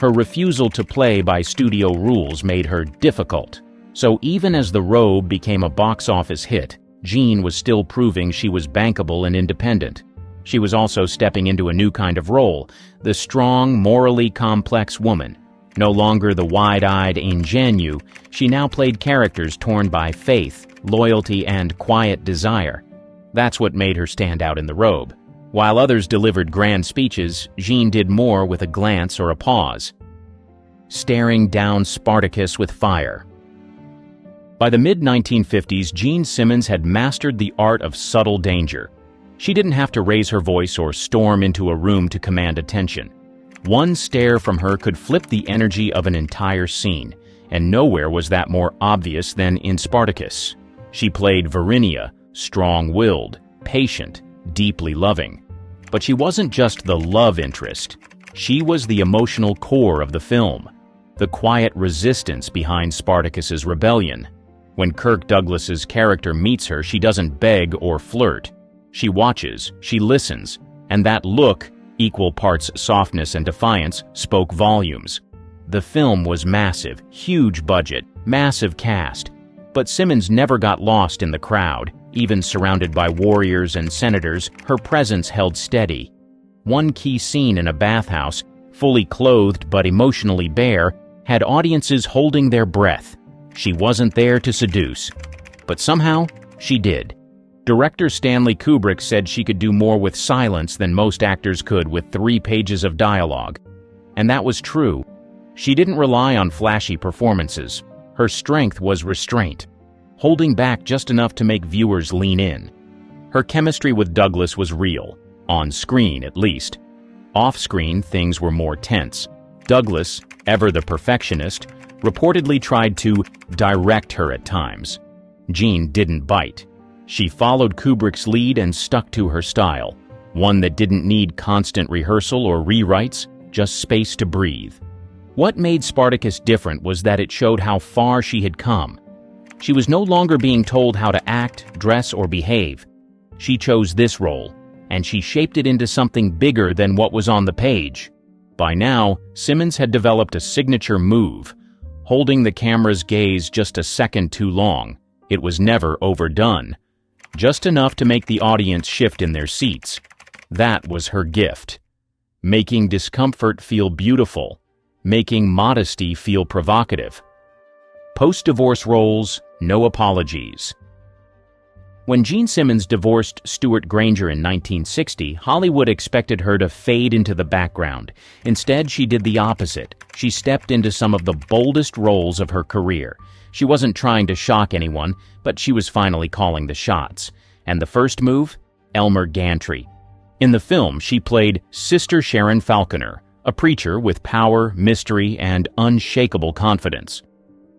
Her refusal to play by studio rules made her difficult. So even as the robe became a box office hit, Jean was still proving she was bankable and independent. She was also stepping into a new kind of role, the strong, morally complex woman. No longer the wide-eyed ingenue, she now played characters torn by faith, loyalty, and quiet desire. That's what made her stand out in the robe. While others delivered grand speeches, Jean did more with a glance or a pause. Staring down Spartacus with fire. By the mid-1950s, Jean Simmons had mastered the art of subtle danger. She didn't have to raise her voice or storm into a room to command attention. One stare from her could flip the energy of an entire scene, and nowhere was that more obvious than in Spartacus. She played Varinia, strong-willed, patient, deeply loving. But she wasn't just the love interest. She was the emotional core of the film. the quiet resistance behind Spartacus's rebellion. When Kirk Douglas's character meets her, she doesn't beg or flirt. She watches, she listens, and that look, equal parts softness and defiance, spoke volumes. The film was massive, huge budget, massive cast, but Simmons never got lost in the crowd. Even surrounded by warriors and senators, her presence held steady. One key scene in a bathhouse, fully clothed but emotionally bare, had audiences holding their breath. She wasn't there to seduce, but somehow she did. Director Stanley Kubrick said she could do more with silence than most actors could with 3 pages of dialogue. And that was true. She didn't rely on flashy performances. Her strength was restraint, holding back just enough to make viewers lean in. Her chemistry with Douglas was real, on screen at least. Off-screen, things were more tense. Douglas, ever the perfectionist, reportedly tried to direct her at times. Jean didn't bite. She followed Kubrick's lead and stuck to her style, one that didn't need constant rehearsal or rewrites, just space to breathe. What made Spartacus different was that it showed how far she had come. She was no longer being told how to act, dress, or behave. She chose this role, and she shaped it into something bigger than what was on the page. By now, Simmons had developed a signature move, holding the camera's gaze just a second too long. It was never overdone, just enough to make the audience shift in their seats. That was her gift. Making discomfort feel beautiful, making modesty feel provocative. Post-divorce roles, no apologies. When Jean Simmons divorced Stuart Granger in 1960, Hollywood expected her to fade into the background. Instead, she did the opposite. She stepped into some of the boldest roles of her career. She wasn't trying to shock anyone, but she was finally calling the shots. And the first move? Elmer Gantry. In the film, she played Sister Sharon Falconer, a preacher with power, mystery, and unshakable confidence.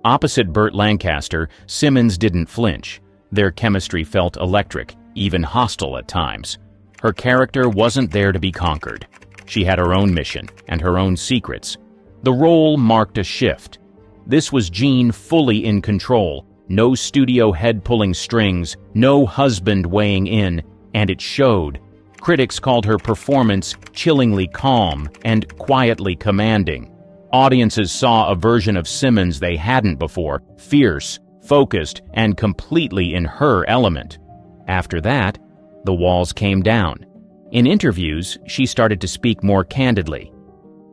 Opposite Burt Lancaster, Simmons didn't flinch. Their chemistry felt electric, even hostile at times. Her character wasn't there to be conquered. She had her own mission and her own secrets. The role marked a shift. This was Jean fully in control. No studio head pulling strings, no husband weighing in, and it showed. Critics called her performance chillingly calm and quietly commanding. Audiences saw a version of Simmons they hadn't before, fierce, focused, and completely in her element. After that, the walls came down. In interviews, she started to speak more candidly.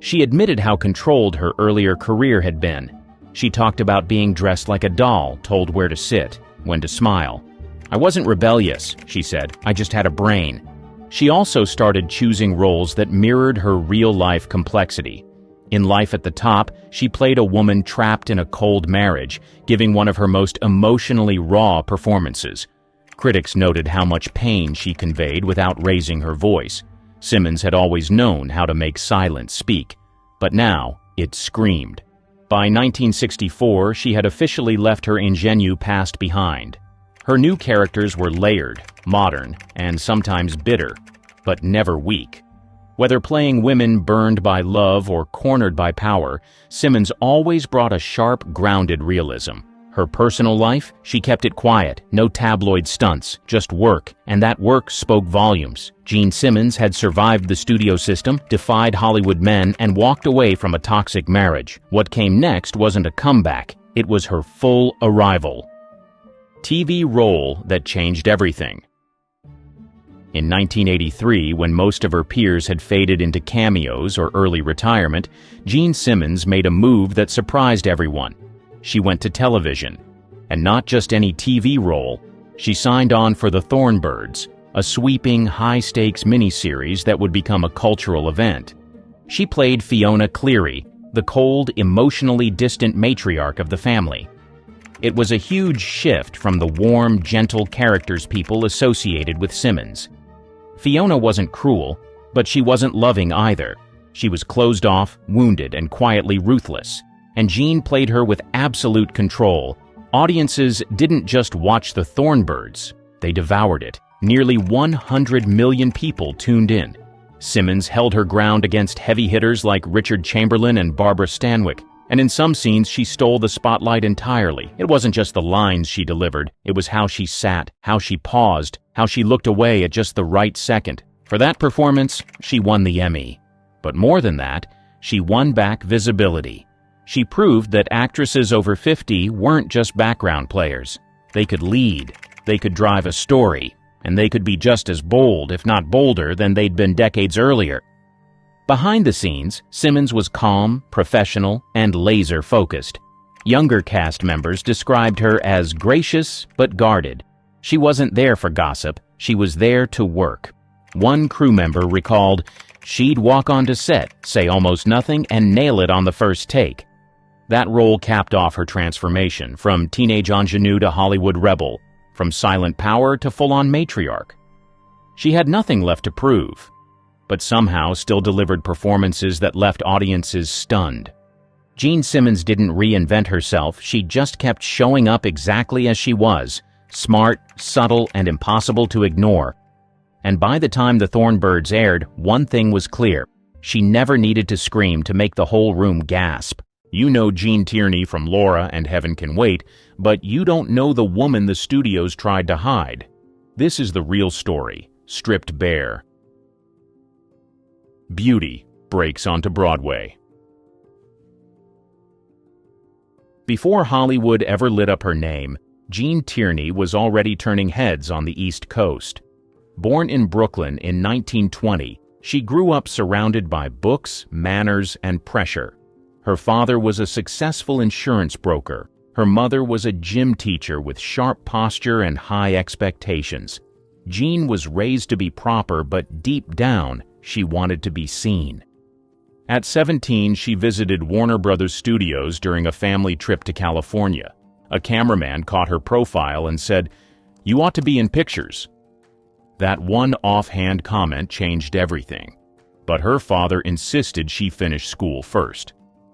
She admitted how controlled her earlier career had been. She talked about being dressed like a doll, told where to sit, when to smile. "I wasn't rebellious," she said. "I just had a brain." She also started choosing roles that mirrored her real-life complexity. In Life at the Top, she played a woman trapped in a cold marriage, giving one of her most emotionally raw performances. Critics noted how much pain she conveyed without raising her voice. Simmons had always known how to make silence speak, but now it screamed. By 1964, she had officially left her ingenue past behind. Her new characters were layered, modern, and sometimes bitter, but never weak. Whether playing women burned by love or cornered by power, Simmons always brought a sharp, grounded realism. Her personal life, she kept it quiet, no tabloid stunts, just work, and that work spoke volumes. Jean Simmons had survived the studio system, defied Hollywood men, and walked away from a toxic marriage. What came next wasn't a comeback, it was her full arrival. TV role that changed everything. In 1983, when most of her peers had faded into cameos or early retirement, Jean Simmons made a move that surprised everyone. She went to television. And not just any TV role. She signed on for The Thornbirds, a sweeping, high-stakes miniseries that would become a cultural event. She played Fiona Cleary, the cold, emotionally distant matriarch of the family. It was a huge shift from the warm, gentle characters people associated with Simmons. Fiona wasn't cruel, but she wasn't loving either. She was closed off, wounded, and quietly ruthless. And Jean played her with absolute control. Audiences didn't just watch The Thornbirds, they devoured it. Nearly 100 million people tuned in. Simmons held her ground against heavy hitters like Richard Chamberlain and Barbara Stanwyck, And in some scenes, she stole the spotlight entirely. It wasn't just the lines she delivered. It was how she sat, how she paused, how she looked away at just the right second. For that performance, she won the Emmy. But more than that, she won back visibility. She proved that actresses over 50 weren't just background players. They could lead, they could drive a story, and they could be just as bold, if not bolder, than they'd been decades earlier. Behind the scenes, Simmons was calm, professional, and laser-focused. Younger cast members described her as gracious but guarded. She wasn't there for gossip, she was there to work. One crew member recalled, "She'd walk onto set, say almost nothing, and nail it on the first take." That role capped off her transformation from teenage ingenue to Hollywood rebel, from silent power to full-on matriarch. She had nothing left to prove, but somehow still delivered performances that left audiences stunned. Jean Simmons didn't reinvent herself, she just kept showing up exactly as she was, smart, subtle, and impossible to ignore. And by the time The Thornbirds aired, one thing was clear. She never needed to scream to make the whole room gasp. You know Gene Tierney from Laura and Heaven Can Wait, but you don't know the woman the studios tried to hide. This is the real story, stripped bare. Beauty breaks onto Broadway. Before Hollywood ever lit up her name, Gene Tierney was already turning heads on the East Coast. Born in Brooklyn in 1920, she grew up surrounded by books, manners, and pressure. Her father was a successful insurance broker. Her mother was a gym teacher with sharp posture and high expectations. Jean was raised to be proper, but deep down, she wanted to be seen. At 17, she visited Warner Brothers Studios during a family trip to California. A cameraman caught her profile and said, "You ought to be in pictures." That one offhand comment changed everything. But her father insisted she finish school first.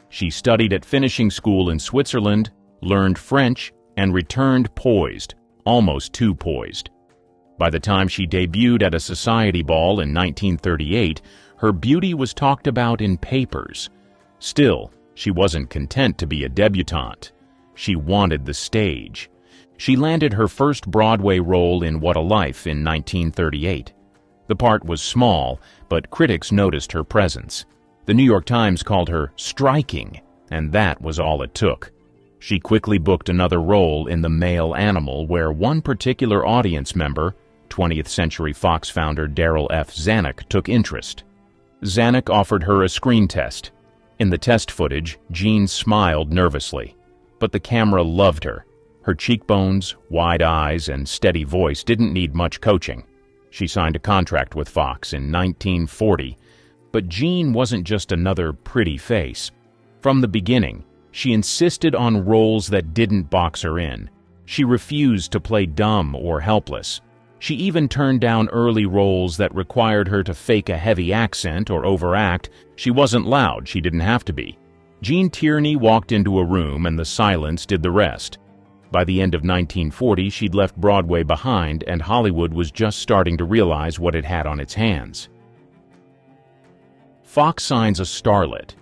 She studied at finishing school in Switzerland, learned French, and returned poised, almost too poised. By the time she debuted at a society ball in 1938, her beauty was talked about in papers. Still, she wasn't content to be a debutante. She wanted the stage. She landed her first Broadway role in What a Life in 1938. The part was small, but critics noticed her presence. The New York Times called her striking, and that was all it took. She quickly booked another role in The Male Animal, where one particular audience member, 20th Century Fox founder Darryl F. Zanuck, took interest. Zanuck offered her a screen test. In the test footage, Jean smiled nervously, but the camera loved her. Her cheekbones, wide eyes, and steady voice didn't need much coaching. She signed a contract with Fox in 1940, but Jean wasn't just another pretty face. From the beginning, she insisted on roles that didn't box her in. She refused to play dumb or helpless. She even turned down early roles that required her to fake a heavy accent or overact. She wasn't loud, she didn't have to be. Gene Tierney walked into a room and the silence did the rest. By the end of 1940, she'd left Broadway behind and Hollywood was just starting to realize what it had on its hands. Fox signs a starlet.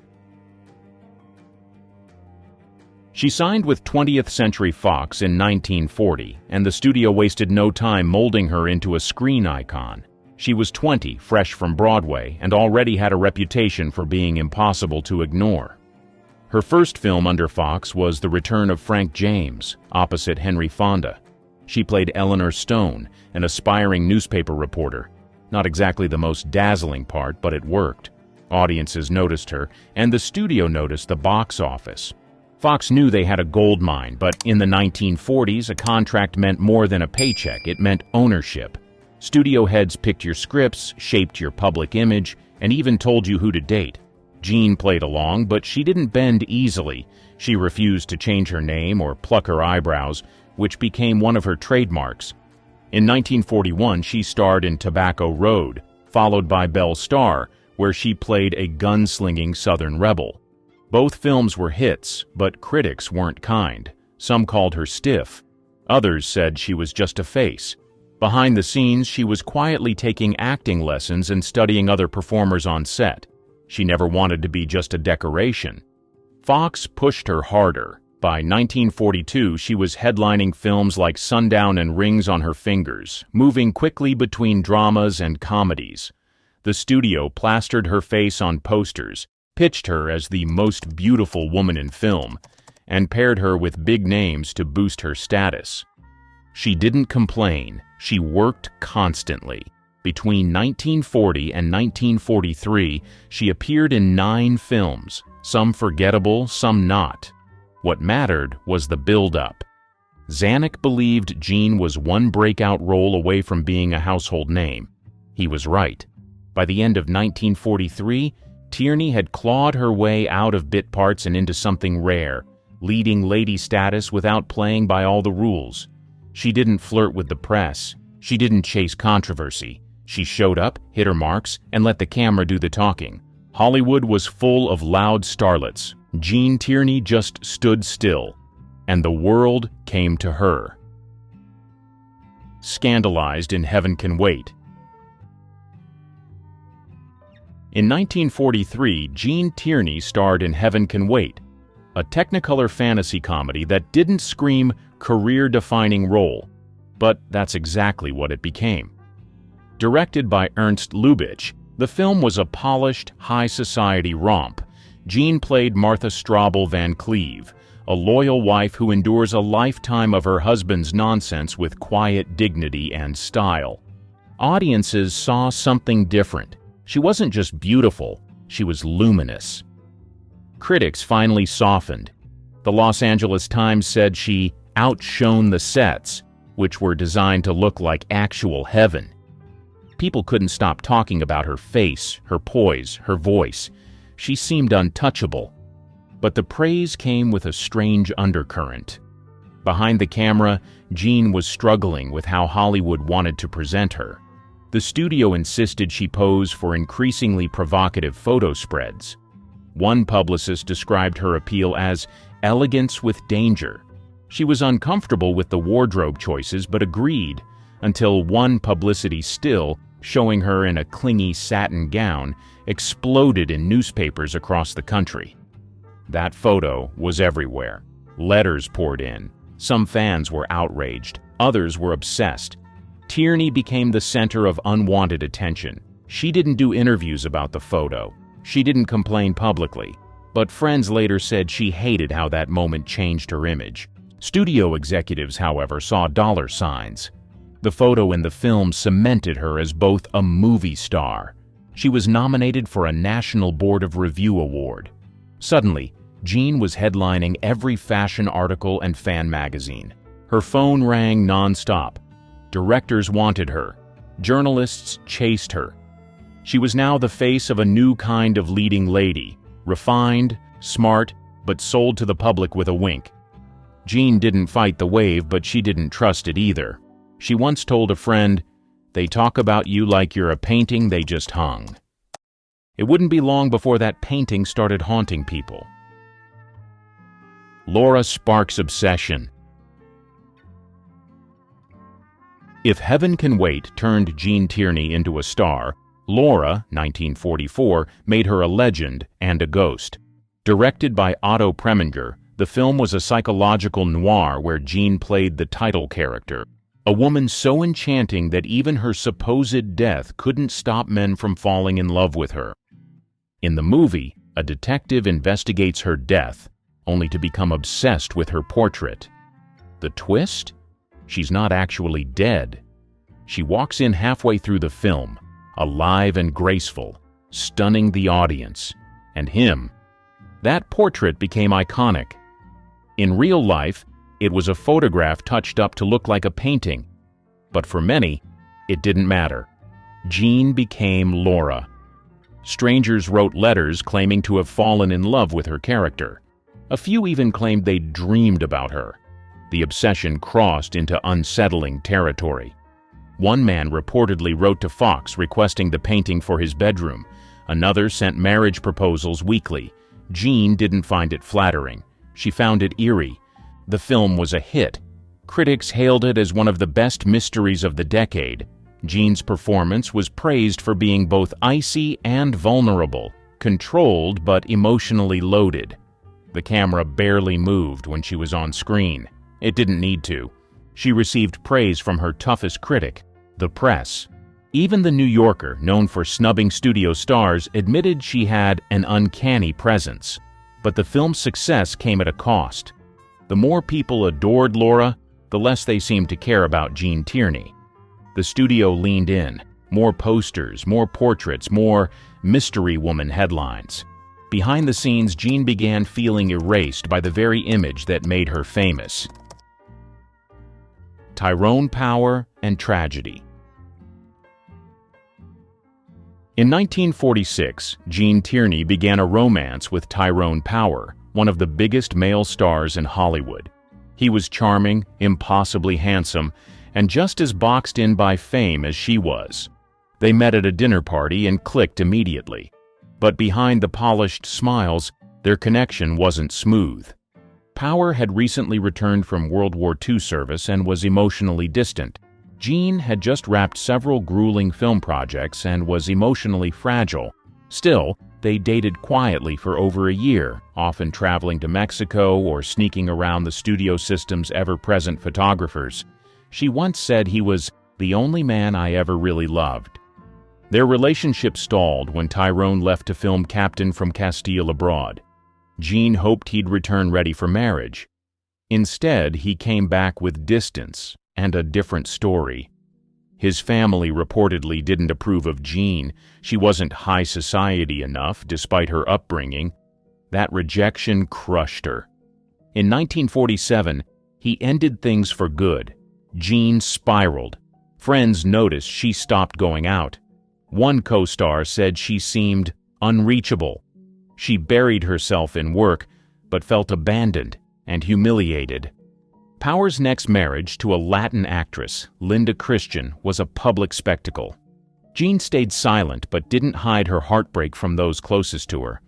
She signed with 20th Century Fox in 1940, and the studio wasted no time molding her into a screen icon. She was 20, fresh from Broadway, and already had a reputation for being impossible to ignore. Her first film under Fox was The Return of Frank James, opposite Henry Fonda. She played Eleanor Stone, an aspiring newspaper reporter. Not exactly the most dazzling part, but it worked. Audiences noticed her, and the studio noticed the box office. Fox knew they had a gold mine, but in the 1940s, a contract meant more than a paycheck. It meant ownership. Studio heads picked your scripts, shaped your public image, and even told you who to date. Jean played along, but she didn't bend easily. She refused to change her name or pluck her eyebrows, which became one of her trademarks. In 1941, she starred in Tobacco Road, followed by Belle Starr, where she played a gunslinging Southern rebel. Both films were hits, but critics weren't kind. Some called her stiff. Others said she was just a face. Behind the scenes, she was quietly taking acting lessons and studying other performers on set. She never wanted to be just a decoration. Fox pushed her harder. By 1942, she was headlining films like Sundown and Rings on Her Fingers, moving quickly between dramas and comedies. The studio plastered her face on posters, pitched her as the most beautiful woman in film, and paired her with big names to boost her status. She didn't complain. She worked constantly. Between 1940 and 1943, she appeared in 9 films, some forgettable, some not. What mattered was the build-up. Zanuck believed Jean was one breakout role away from being a household name. He was right. By the end of 1943, Tierney had clawed her way out of bit parts and into something rare, leading lady status without playing by all the rules. She didn't flirt with the press. She didn't chase controversy. She showed up, hit her marks, and let the camera do the talking. Hollywood was full of loud starlets. Jean Tierney just stood still, and the world came to her. Scandalized in Heaven Can Wait. In 1943, Jean Tierney starred in Heaven Can Wait, a Technicolor fantasy comedy that didn't scream career-defining role, but that's exactly what it became. Directed by Ernst Lubitsch, the film was a polished, high-society romp. Jean played Martha Strobel Van Cleve, a loyal wife who endures a lifetime of her husband's nonsense with quiet dignity and style. Audiences saw something different. She wasn't just beautiful, she was luminous. Critics finally softened. The Los Angeles Times said she outshone the sets, which were designed to look like actual heaven. People couldn't stop talking about her face, her poise, her voice. She seemed untouchable. But the praise came with a strange undercurrent. Behind the camera, Jean was struggling with how Hollywood wanted to present her. The studio insisted she pose for increasingly provocative photo spreads. One publicist described her appeal as elegance with danger. She was uncomfortable with the wardrobe choices but agreed, until one publicity still, showing her in a clingy satin gown, exploded in newspapers across the country. That photo was everywhere. Letters poured in. Some fans were outraged. Others were obsessed. Tierney became the center of unwanted attention. She didn't do interviews about the photo. She didn't complain publicly. But friends later said she hated how that moment changed her image. Studio executives, however, saw dollar signs. The photo in the film cemented her as both a movie star. She was nominated for a National Board of Review award. Suddenly, Jean was headlining every fashion article and fan magazine. Her phone rang nonstop. Directors wanted her. Journalists chased her. She was now the face of a new kind of leading lady, refined, smart, but sold to the public with a wink. Jean didn't fight the wave, but she didn't trust it either. She once told a friend, "They talk about you like you're a painting they just hung." It wouldn't be long before that painting started haunting people. Laura Sparks' obsession. If Heaven Can Wait turned Jean Tierney into a star, Laura, 1944, made her a legend and a ghost. Directed by Otto Preminger, the film was a psychological noir where Jean played the title character, a woman so enchanting that even her supposed death couldn't stop men from falling in love with her. In the movie, a detective investigates her death, only to become obsessed with her portrait. The twist? She's not actually dead. She walks in halfway through the film, alive and graceful, stunning the audience, and him. That portrait became iconic. In real life, it was a photograph touched up to look like a painting. But for many, it didn't matter. Jean became Laura. Strangers wrote letters claiming to have fallen in love with her character. A few even claimed they'd dreamed about her. The obsession crossed into unsettling territory. One man reportedly wrote to Fox requesting the painting for his bedroom. Another sent marriage proposals weekly. Jean didn't find it flattering. She found it eerie. The film was a hit. Critics hailed it as one of the best mysteries of the decade. Jean's performance was praised for being both icy and vulnerable, controlled but emotionally loaded. The camera barely moved when she was on screen. It didn't need to. She received praise from her toughest critic, the press. Even The New Yorker, known for snubbing studio stars, admitted she had an uncanny presence. But the film's success came at a cost. The more people adored Laura, the less they seemed to care about Gene Tierney. The studio leaned in. More posters, more portraits, more mystery woman headlines. Behind the scenes, Gene began feeling erased by the very image that made her famous. Tyrone power and tragedy. In 1946, Gene Tierney began a romance with Tyrone Power, one of the biggest male stars in Hollywood. He was charming, impossibly handsome, and just as boxed in by fame as she was. They met at a dinner party and clicked immediately. But behind the polished smiles, their connection wasn't smooth. Power had recently returned from World War II service and was emotionally distant. Gene had just wrapped several grueling film projects and was emotionally fragile. Still, they dated quietly for over a year, often traveling to Mexico or sneaking around the studio system's ever-present photographers. She once said he was the only man I ever really loved. Their relationship stalled when Tyrone left to film Captain from Castile Abroad. Gene hoped he'd return ready for marriage. Instead, he came back with distance and a different story. His family reportedly didn't approve of Gene. She wasn't high society enough, despite her upbringing. That rejection crushed her. In 1947, he ended things for good. Gene spiraled. Friends noticed she stopped going out. One co-star said she seemed unreachable. She buried herself in work, but felt abandoned and humiliated. Power's next marriage to a Latin actress, Linda Christian, was a public spectacle. Gene stayed silent but didn't hide her heartbreak from those closest to her.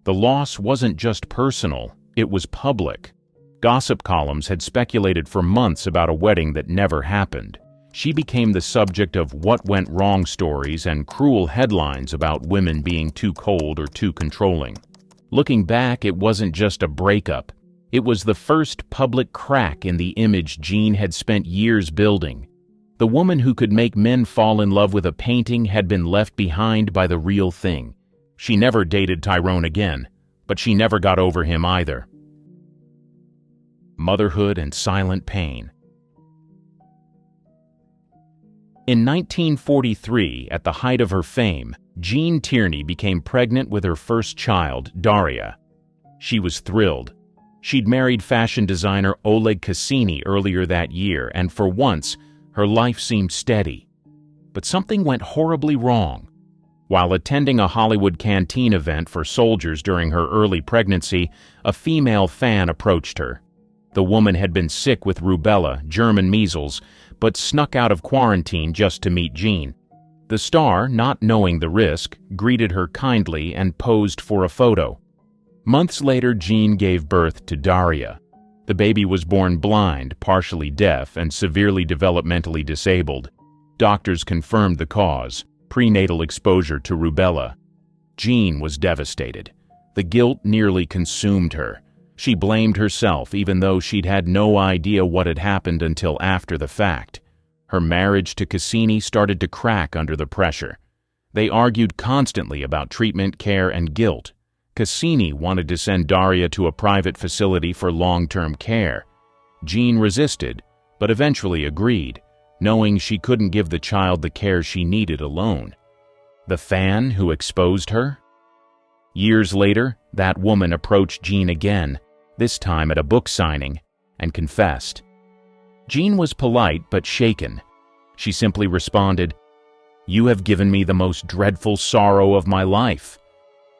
The loss wasn't just personal, it was public. Gossip columns had speculated for months about a wedding that never happened. She became the subject of what went wrong stories and cruel headlines about women being too cold or too controlling. Looking back, it wasn't just a breakup. It was the first public crack in the image Gene had spent years building. The woman who could make men fall in love with a painting had been left behind by the real thing. She never dated Tyrone again, but she never got over him either. Motherhood and silent pain. In 1943, at the height of her fame, Gene Tierney became pregnant with her first child, Daria. She was thrilled. She'd married fashion designer Oleg Cassini earlier that year, and for once, her life seemed steady. But something went horribly wrong. While attending a Hollywood canteen event for soldiers during her early pregnancy, a female fan approached her. The woman had been sick with rubella, German measles, but snuck out of quarantine just to meet Gene. The star, not knowing the risk, greeted her kindly and posed for a photo. Months later, Gene gave birth to Daria. The baby was born blind, partially deaf, and severely developmentally disabled. Doctors confirmed the cause: prenatal exposure to rubella. Gene was devastated. The guilt nearly consumed her. She blamed herself, even though she'd had no idea what had happened until after the fact. Her marriage to Cassini started to crack under the pressure. They argued constantly about treatment, care, and guilt. Cassini wanted to send Daria to a private facility for long-term care. Gene resisted, but eventually agreed, knowing she couldn't give the child the care she needed alone. The fan who exposed her? Years later, that woman approached Gene again, this time at a book signing, and confessed. Gene was polite but shaken. She simply responded, "You have given me the most dreadful sorrow of my life."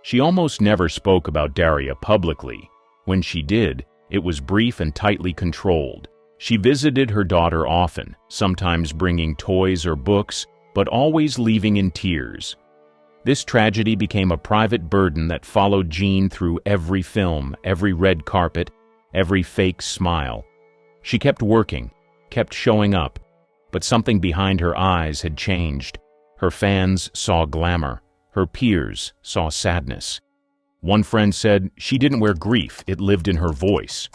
She almost never spoke about Daria publicly. When she did, it was brief and tightly controlled. She visited her daughter often, sometimes bringing toys or books, but always leaving in tears. This tragedy became a private burden that followed Gene through every film, every red carpet, every fake smile. She kept working, kept showing up, but something behind her eyes had changed. Her fans saw glamour. Her peers saw sadness. One friend said she didn't wear grief, it lived in her voice.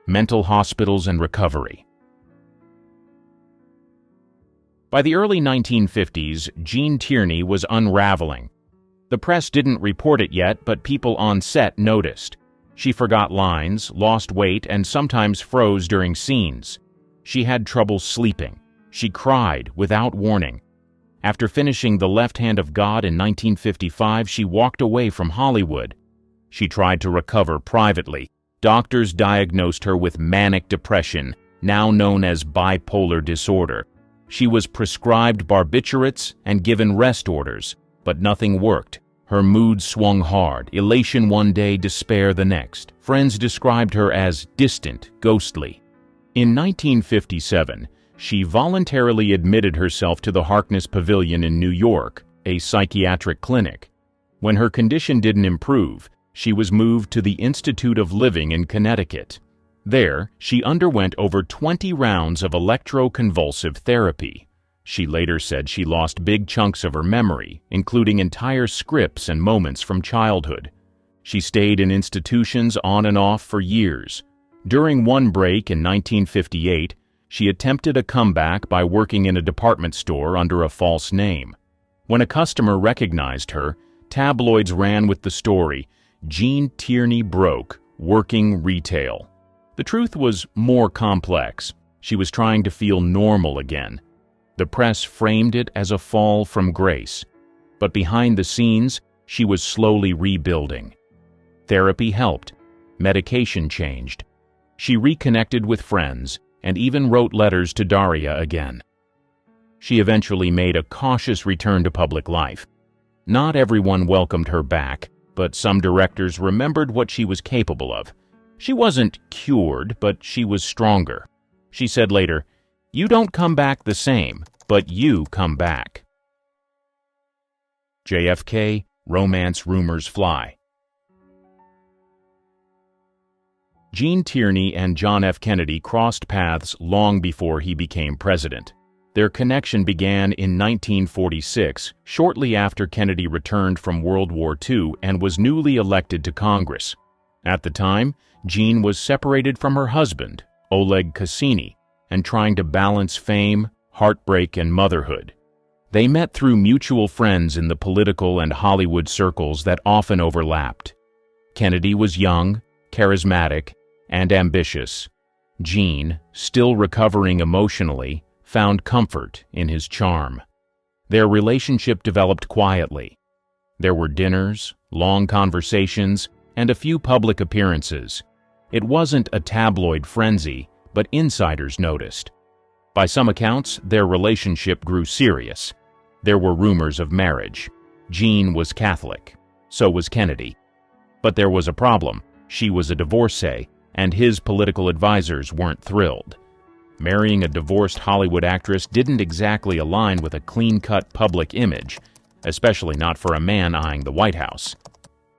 Mental hospitals and recovery. By the early 1950s, Gene Tierney was unraveling. The press didn't report it yet, but people on set noticed. She forgot lines, lost weight, and sometimes froze during scenes. She had trouble sleeping. She cried without warning. After finishing The Left Hand of God in 1955, she walked away from Hollywood. She tried to recover privately. Doctors diagnosed her with manic depression, now known as bipolar disorder. She was prescribed barbiturates and given rest orders, but nothing worked. Her mood swung hard, elation one day, despair the next. Friends described her as distant, ghostly. In 1957, she voluntarily admitted herself to the Harkness Pavilion in New York, a psychiatric clinic. When her condition didn't improve, she was moved to the Institute of Living in Connecticut. There, she underwent over 20 rounds of electroconvulsive therapy. She later said she lost big chunks of her memory, including entire scripts and moments from childhood. She stayed in institutions on and off for years. During one break in 1958, she attempted a comeback by working in a department store under a false name. When a customer recognized her, tabloids ran with the story, "Gene Tierney broke, working retail." The truth was more complex. She was trying to feel normal again. The press framed it as a fall from grace. But behind the scenes, she was slowly rebuilding. Therapy helped. Medication changed. She reconnected with friends and even wrote letters to Daria again. She eventually made a cautious return to public life. Not everyone welcomed her back, but some directors remembered what she was capable of. She wasn't cured, but she was stronger. She said later, "You don't come back the same, but you come back." JFK, romance rumors fly. Gene Tierney and John F. Kennedy crossed paths long before he became president. Their connection began in 1946, shortly after Kennedy returned from World War II and was newly elected to Congress. At the time, Gene was separated from her husband, Oleg Cassini, and trying to balance fame, heartbreak, and motherhood. They met through mutual friends in the political and Hollywood circles that often overlapped. Kennedy was young, charismatic, and ambitious. Gene, still recovering emotionally, found comfort in his charm. Their relationship developed quietly. There were dinners, long conversations, and a few public appearances. It wasn't a tabloid frenzy, but insiders noticed. By some accounts, their relationship grew serious. There were rumors of marriage. Gene was Catholic. So was Kennedy. But there was a problem. She was a divorcee, and his political advisors weren't thrilled. Marrying a divorced Hollywood actress didn't exactly align with a clean-cut public image, especially not for a man eyeing the White House.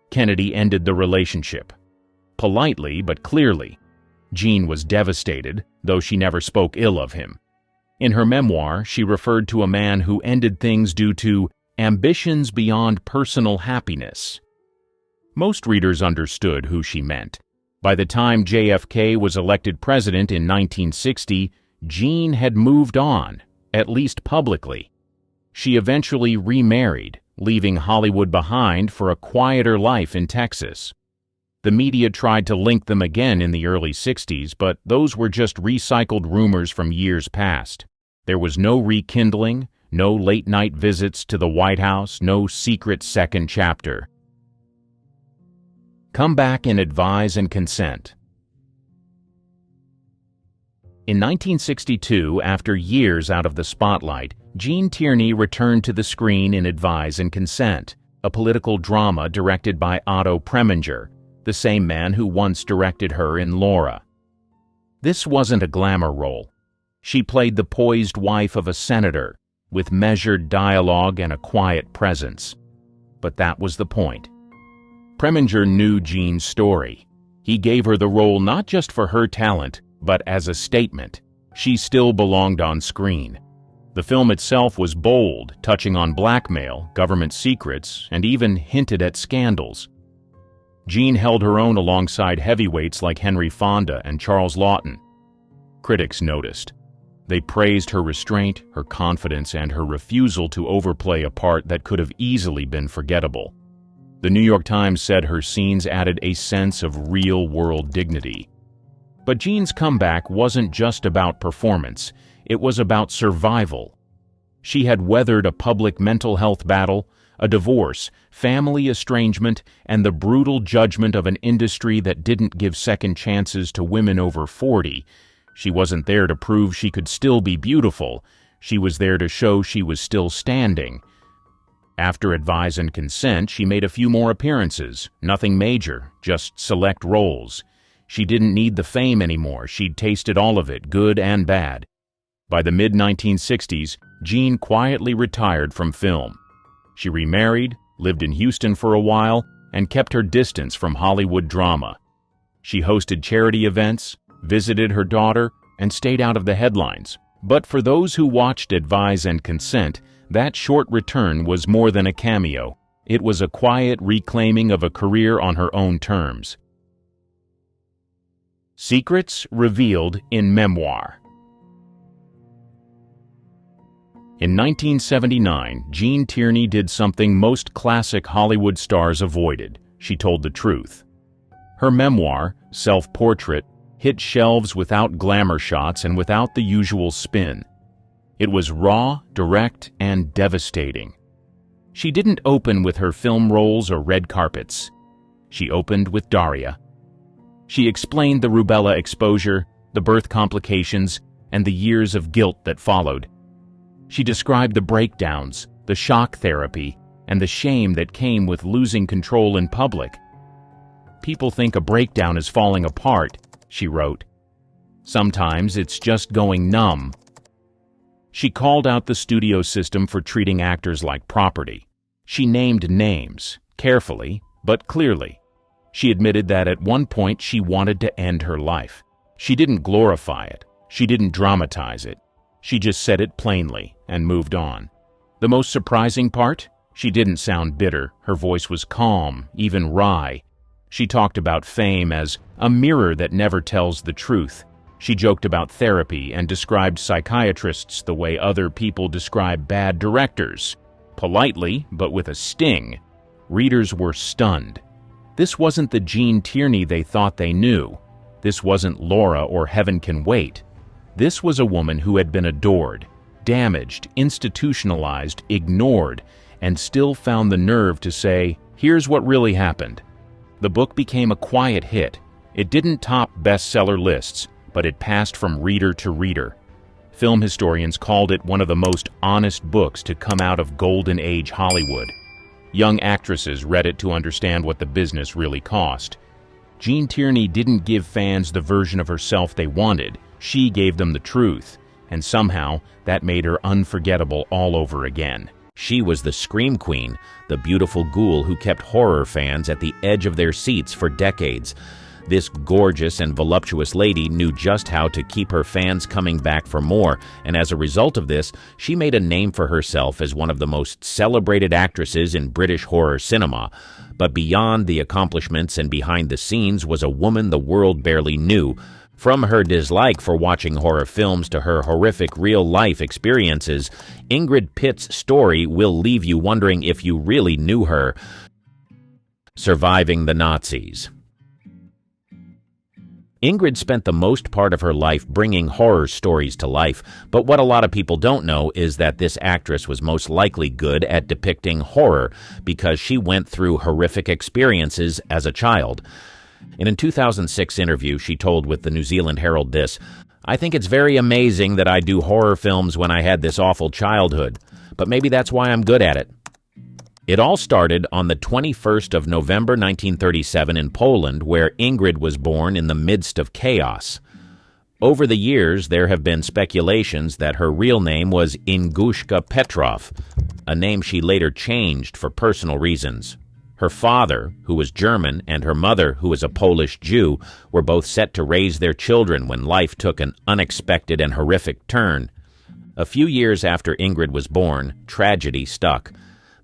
Kennedy ended the relationship. Politely but clearly. Gene was devastated, though she never spoke ill of him. In her memoir, she referred to a man who ended things due to ambitions beyond personal happiness. Most readers understood who she meant. By the time JFK was elected president in 1960, Gene had moved on, at least publicly. She eventually remarried, leaving Hollywood behind for a quieter life in Texas. The media tried to link them again in the early 60s, but those were just recycled rumors from years past. There was no rekindling, no late-night visits to the White House, no secret second chapter. Come back and advise and consent. In 1962, after years out of the spotlight, Gene Tierney returned to the screen in Advise and Consent, a political drama directed by Otto Preminger, the same man who once directed her in Laura. This wasn't a glamour role. She played the poised wife of a senator, with measured dialogue and a quiet presence. But that was the point. Preminger knew Gene's story. He gave her the role not just for her talent, but as a statement. She still belonged on screen. The film itself was bold, touching on blackmail, government secrets, and even hinted at scandals. Jean held her own alongside heavyweights like Henry Fonda and Charles Laughton. Critics noticed. They praised her restraint, her confidence, and her refusal to overplay a part that could have easily been forgettable. The New York Times said her scenes added a sense of real-world dignity. But Jean's comeback wasn't just about performance, it was about survival. She had weathered a public mental health battle, a divorce, family estrangement, and the brutal judgment of an industry that didn't give second chances to women over 40. She wasn't there to prove she could still be beautiful. She was there to show she was still standing. After Advise and Consent, she made a few more appearances. Nothing major, just select roles. She didn't need the fame anymore. She'd tasted all of it, good and bad. By the mid-1960s, Jean quietly retired from film. She remarried, lived in Houston for a while, and kept her distance from Hollywood drama. She hosted charity events, visited her daughter, and stayed out of the headlines. But for those who watched Advise and Consent, that short return was more than a cameo. It was a quiet reclaiming of a career on her own terms. Secrets revealed in memoir. In 1979, Jean Tierney did something most classic Hollywood stars avoided. She told the truth. Her memoir, Self-Portrait, hit shelves without glamour shots and without the usual spin. It was raw, direct, and devastating. She didn't open with her film roles or red carpets. She opened with Daria. She explained the rubella exposure, the birth complications, and the years of guilt that followed. She described the breakdowns, the shock therapy, and the shame that came with losing control in public. "People think a breakdown is falling apart," she wrote. "Sometimes it's just going numb." She called out the studio system for treating actors like property. She named names, carefully, but clearly. She admitted that at one point she wanted to end her life. She didn't glorify it. She didn't dramatize it. She just said it plainly and moved on. The most surprising part? She didn't sound bitter. Her voice was calm, even wry. She talked about fame as a mirror that never tells the truth. She joked about therapy and described psychiatrists the way other people describe bad directors. Politely, but with a sting. Readers were stunned. This wasn't the Jean Tierney they thought they knew. This wasn't Laura or Heaven Can Wait. This was a woman who had been adored, damaged, institutionalized, ignored, and still found the nerve to say, "Here's what really happened." The book became a quiet hit. It didn't top bestseller lists, but it passed from reader to reader. Film historians called it one of the most honest books to come out of Golden Age Hollywood. Young actresses read it to understand what the business really cost. Jean Tierney didn't give fans the version of herself they wanted. She gave them the truth, and somehow that made her unforgettable all over again. She was the scream queen, the beautiful ghoul who kept horror fans at the edge of their seats for decades. This gorgeous and voluptuous lady knew just how to keep her fans coming back for more, and as a result of this, she made a name for herself as one of the most celebrated actresses in British horror cinema. But beyond the accomplishments and behind the scenes was a woman the world barely knew. From her dislike for watching horror films to her horrific real-life experiences, Ingrid Pitt's story will leave you wondering if you really knew her. Surviving the Nazis. Ingrid spent the most part of her life bringing horror stories to life, but what a lot of people don't know is that this actress was most likely good at depicting horror because she went through horrific experiences as a child. In a 2006 interview, she told with the New Zealand Herald this, "I think it's very amazing that I do horror films when I had this awful childhood, but maybe that's why I'm good at it." It all started on the 21st of November 1937 in Poland, where Ingrid was born in the midst of chaos. Over the years, there have been speculations that her real name was Ingushka Petrov, a name she later changed for personal reasons. Her father, who was German, and her mother, who was a Polish Jew, were both set to raise their children when life took an unexpected and horrific turn. A few years after Ingrid was born, tragedy struck.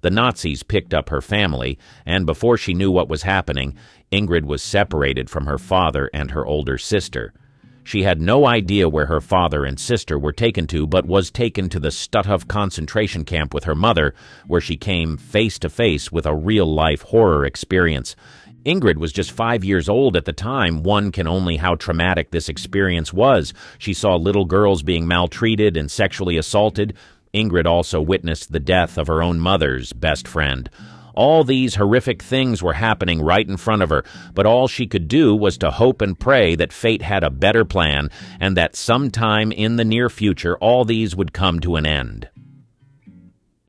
The Nazis picked up her family, and before she knew what was happening, Ingrid was separated from her father and her older sister. She had no idea where her father and sister were taken to, but was taken to the Stutthof concentration camp with her mother, where she came face to face with a real-life horror experience. Ingrid was just 5 years old at the time. One can only how traumatic this experience was. She saw little girls being maltreated and sexually assaulted. Ingrid also witnessed the death of her own mother's best friend. All these horrific things were happening right in front of her, but all she could do was to hope and pray that fate had a better plan and that sometime in the near future all these would come to an end.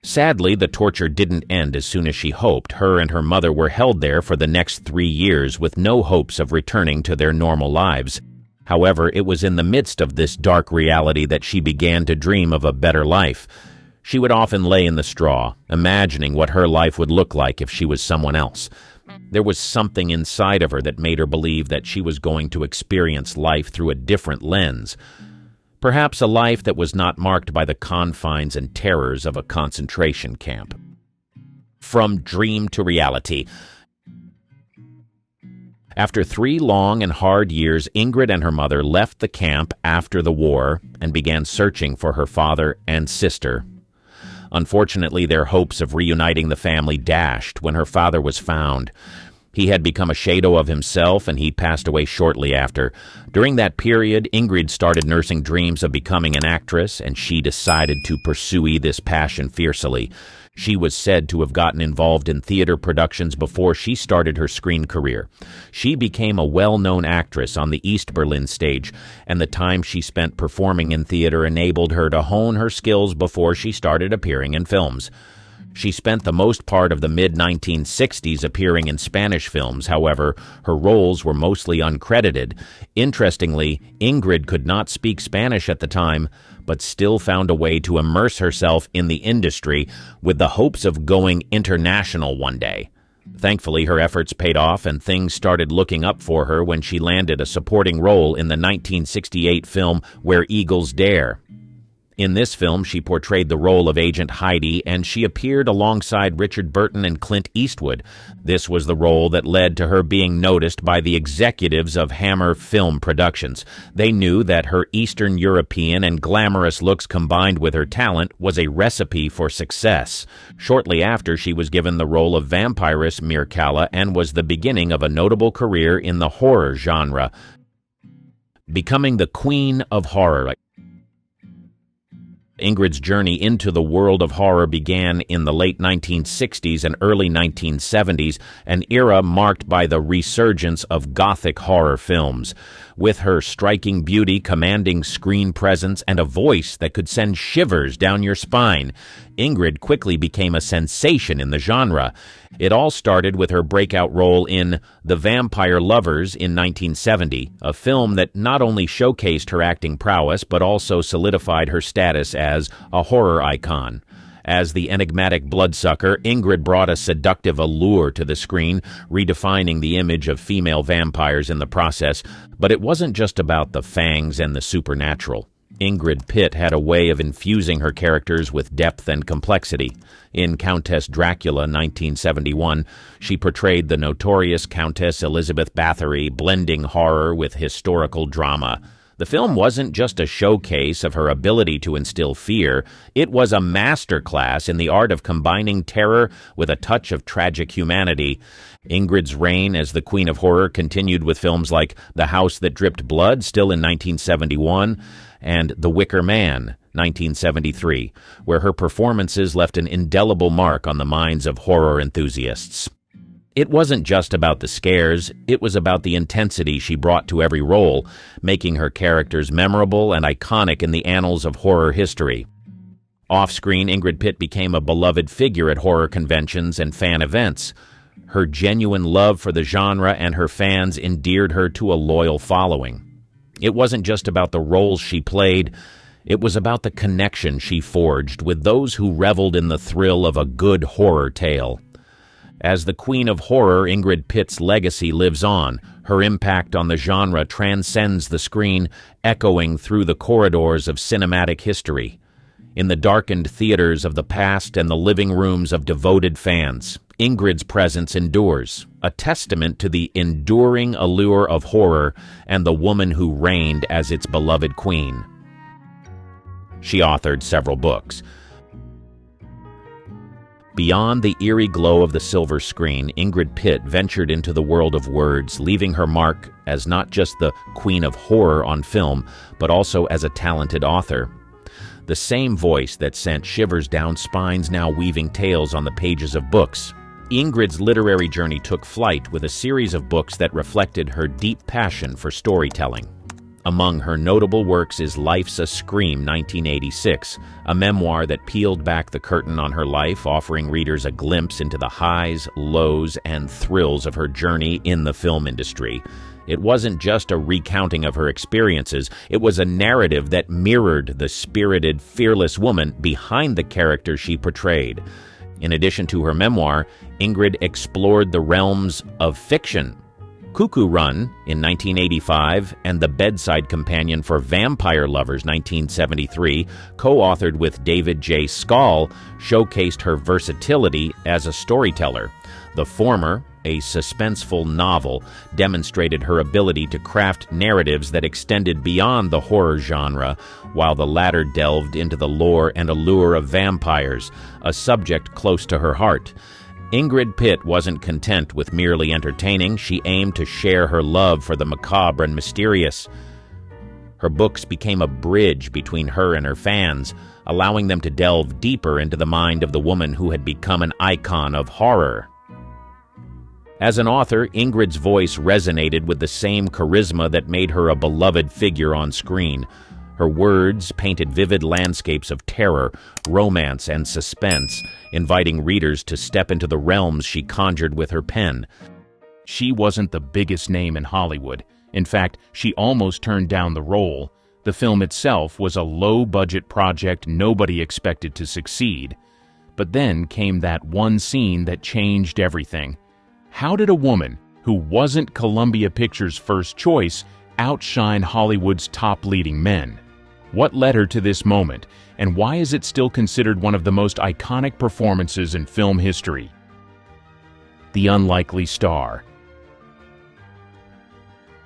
Sadly, the torture didn't end as soon as she hoped. Her and her mother were held there for the next 3 years with no hopes of returning to their normal lives. However, it was in the midst of this dark reality that she began to dream of a better life. She would often lay in the straw, imagining what her life would look like if she was someone else. There was something inside of her that made her believe that she was going to experience life through a different lens. Perhaps a life that was not marked by the confines and terrors of a concentration camp. From dream to reality. After 3 long and hard years, Ingrid and her mother left the camp after the war and began searching for her father and sister. Unfortunately, their hopes of reuniting the family dashed when her father was found. He had become a shadow of himself, and he passed away shortly after. During that period, Ingrid started nursing dreams of becoming an actress, and she decided to pursue this passion fiercely. She was said to have gotten involved in theater productions before she started her screen career. She became a well-known actress on the East Berlin stage, and the time she spent performing in theater enabled her to hone her skills before she started appearing in films. She spent the most part of the mid-1960s appearing in Spanish films. However, her roles were mostly uncredited. Interestingly, Ingrid could not speak Spanish at the time, but still found a way to immerse herself in the industry with the hopes of going international one day. Thankfully, her efforts paid off, and things started looking up for her when she landed a supporting role in the 1968 film Where Eagles Dare. In this film, she portrayed the role of Agent Heidi, and she appeared alongside Richard Burton and Clint Eastwood. This was the role that led to her being noticed by the executives of Hammer Film Productions. They knew that her Eastern European and glamorous looks combined with her talent was a recipe for success. Shortly after, she was given the role of vampiress Mircalla and was the beginning of a notable career in the horror genre, becoming the Queen of Horror. Ingrid's journey into the world of horror began in the late 1960s and early 1970s, an era marked by the resurgence of Gothic horror films. With her striking beauty, commanding screen presence, and a voice that could send shivers down your spine, Ingrid quickly became a sensation in the genre. It all started with her breakout role in The Vampire Lovers in 1970, a film that not only showcased her acting prowess but also solidified her status as a horror icon. As the enigmatic bloodsucker, Ingrid brought a seductive allure to the screen, redefining the image of female vampires in the process. But it wasn't just about the fangs and the supernatural. Ingrid Pitt had a way of infusing her characters with depth and complexity. In Countess Dracula 1971, she portrayed the notorious Countess Elizabeth Bathory, blending horror with historical drama. The film wasn't just a showcase of her ability to instill fear, it was a masterclass in the art of combining terror with a touch of tragic humanity. Ingrid's reign as the Queen of Horror continued with films like The House That Dripped Blood, still in 1971, and The Wicker Man, 1973, where her performances left an indelible mark on the minds of horror enthusiasts. It wasn't just about the scares, it was about the intensity she brought to every role, making her characters memorable and iconic in the annals of horror history. Off-screen, Ingrid Pitt became a beloved figure at horror conventions and fan events. Her genuine love for the genre and her fans endeared her to a loyal following. It wasn't just about the roles she played, it was about the connection she forged with those who reveled in the thrill of a good horror tale. As the Queen of Horror, Ingrid Pitt's legacy lives on. Her impact on the genre transcends the screen, echoing through the corridors of cinematic history. In the darkened theaters of the past and the living rooms of devoted fans, Ingrid's presence endures, a testament to the enduring allure of horror and the woman who reigned as its beloved queen. She authored several books. Beyond the eerie glow of the silver screen, Ingrid Pitt ventured into the world of words, leaving her mark as not just the queen of horror on film, but also as a talented author. The same voice that sent shivers down spines now weaving tales on the pages of books. Ingrid's literary journey took flight with a series of books that reflected her deep passion for storytelling. Among her notable works is Life's a Scream, 1986, a memoir that peeled back the curtain on her life, offering readers a glimpse into the highs, lows, and thrills of her journey in the film industry. It wasn't just a recounting of her experiences, it was a narrative that mirrored the spirited, fearless woman behind the character she portrayed. In addition to her memoir, Ingrid explored the realms of fiction. Cuckoo Run in 1985 and The Bedside Companion for Vampire Lovers 1973, co-authored with David J. Skal, showcased her versatility as a storyteller. The former, a suspenseful novel, demonstrated her ability to craft narratives that extended beyond the horror genre, while the latter delved into the lore and allure of vampires, a subject close to her heart. Ingrid Pitt wasn't content with merely entertaining. She aimed to share her love for the macabre and mysterious. Her books became a bridge between her and her fans, allowing them to delve deeper into the mind of the woman who had become an icon of horror. As an author, Ingrid's voice resonated with the same charisma that made her a beloved figure on screen. Her words painted vivid landscapes of terror, romance, and suspense, inviting readers to step into the realms she conjured with her pen. She wasn't the biggest name in Hollywood. In fact, she almost turned down the role. The film itself was a low-budget project nobody expected to succeed. But then came that one scene that changed everything. How did a woman, who wasn't Columbia Pictures' first choice, outshine Hollywood's top leading men? What led her to this moment, and why is it still considered one of the most iconic performances in film history? The Unlikely Star.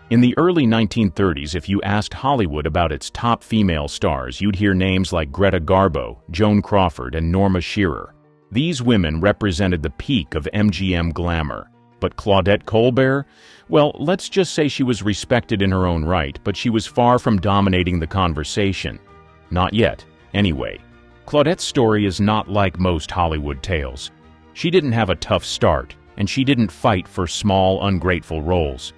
In the early 1930s, if you asked Hollywood about its top female stars, you'd hear names like Greta Garbo, Joan Crawford, and Norma Shearer. These women represented the peak of MGM glamour. But Claudette Colbert? Well, let's just say she was respected in her own right, but she was far from dominating the conversation. Not yet, anyway. Claudette's story is not like most Hollywood tales. She didn't have a tough start, and she didn't fight for small, ungrateful roles.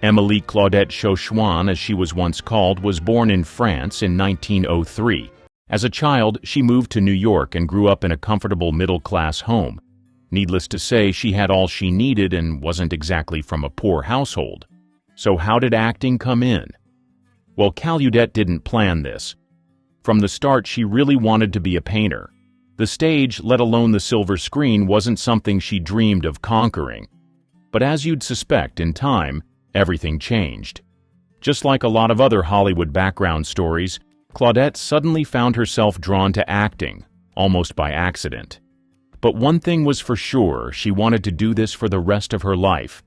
Emilie Claudette Chauchuan, as she was once called, was born in France in 1903. As a child, she moved to New York and grew up in a comfortable middle-class home. Needless to say, she had all she needed and wasn't exactly from a poor household. So how did acting come in? Well, Claudette didn't plan this. From the start, she really wanted to be a painter. The stage, let alone the silver screen, wasn't something she dreamed of conquering. But as you'd suspect, in time, everything changed. Just like a lot of other Hollywood background stories, Claudette suddenly found herself drawn to acting, almost by accident. But one thing was for sure, she wanted to do this for the rest of her life.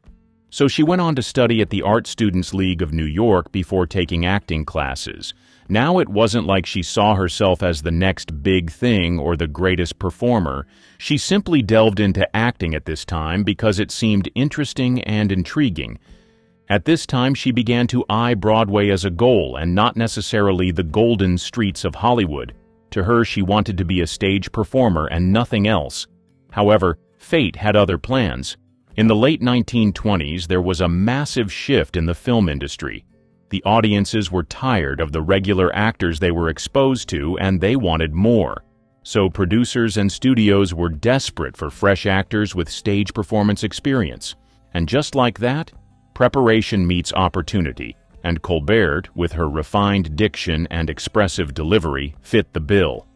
So she went on to study at the Art Students League of New York before taking acting classes. Now it wasn't like she saw herself as the next big thing or the greatest performer. She simply delved into acting at this time because it seemed interesting and intriguing. At this time, she began to eye Broadway as a goal and not necessarily the golden streets of Hollywood. To her, she wanted to be a stage performer and nothing else. However, fate had other plans. In the late 1920s, there was a massive shift in the film industry. The audiences were tired of the regular actors they were exposed to, and they wanted more. So producers and studios were desperate for fresh actors with stage performance experience. And just like that, preparation meets opportunity, and Colbert, with her refined diction and expressive delivery, fit the bill.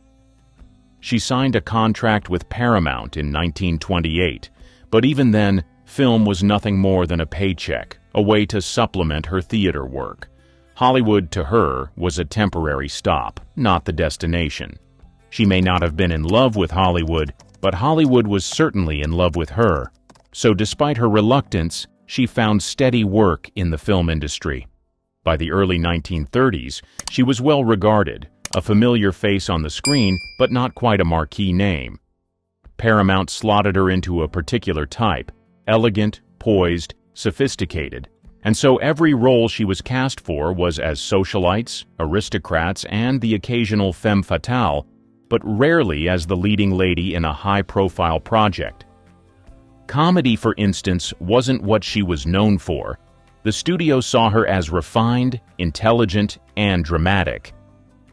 She signed a contract with Paramount in 1928, but even then, film was nothing more than a paycheck, a way to supplement her theater work. Hollywood, to her, was a temporary stop, not the destination. She may not have been in love with Hollywood, but Hollywood was certainly in love with her. So despite her reluctance, she found steady work in the film industry. By the early 1930s, she was well regarded, a familiar face on the screen, but not quite a marquee name. Paramount slotted her into a particular type, elegant, poised, sophisticated, and so every role she was cast for was as socialites, aristocrats, and the occasional femme fatale, but rarely as the leading lady in a high-profile project. Comedy, for instance, wasn't what she was known for. The studio saw her as refined, intelligent, and dramatic.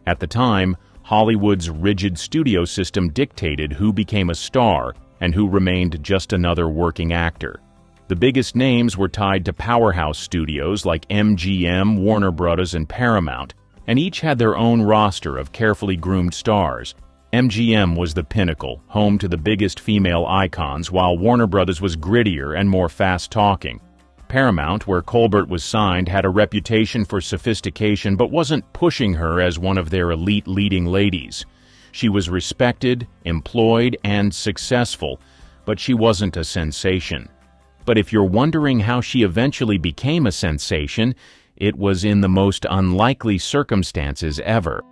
At the time, Hollywood's rigid studio system dictated who became a star and who remained just another working actor. The biggest names were tied to powerhouse studios like MGM, Warner Bros., and Paramount, and each had their own roster of carefully groomed stars. MGM was the pinnacle, home to the biggest female icons, while Warner Bros. Was grittier and more fast-talking. Paramount, where Colbert was signed, had a reputation for sophistication but wasn't pushing her as one of their elite leading ladies. She was respected, employed, and successful, but she wasn't a sensation. But if you're wondering how she eventually became a sensation, it was in the most unlikely circumstances ever.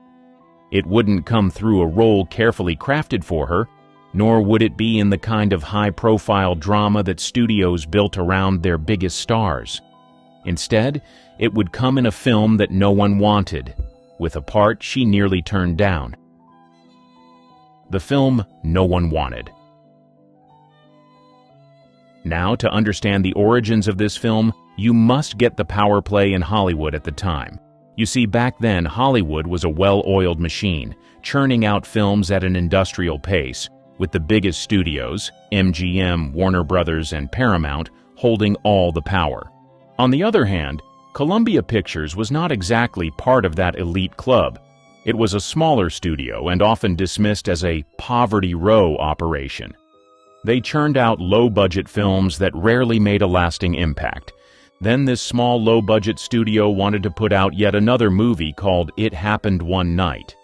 It wouldn't come through a role carefully crafted for her, nor would it be in the kind of high-profile drama that studios built around their biggest stars. Instead, it would come in a film that no one wanted, with a part she nearly turned down. The film no one wanted. Now, to understand the origins of this film, you must get the power play in Hollywood at the time. You see, back then, Hollywood was a well-oiled machine, churning out films at an industrial pace, with the biggest studios, MGM, Warner Bros., and Paramount, holding all the power. On the other hand, Columbia Pictures was not exactly part of that elite club. It was a smaller studio and often dismissed as a poverty row operation. They churned out low-budget films that rarely made a lasting impact. Then this small low-budget studio wanted to put out yet another movie called It Happened One Night.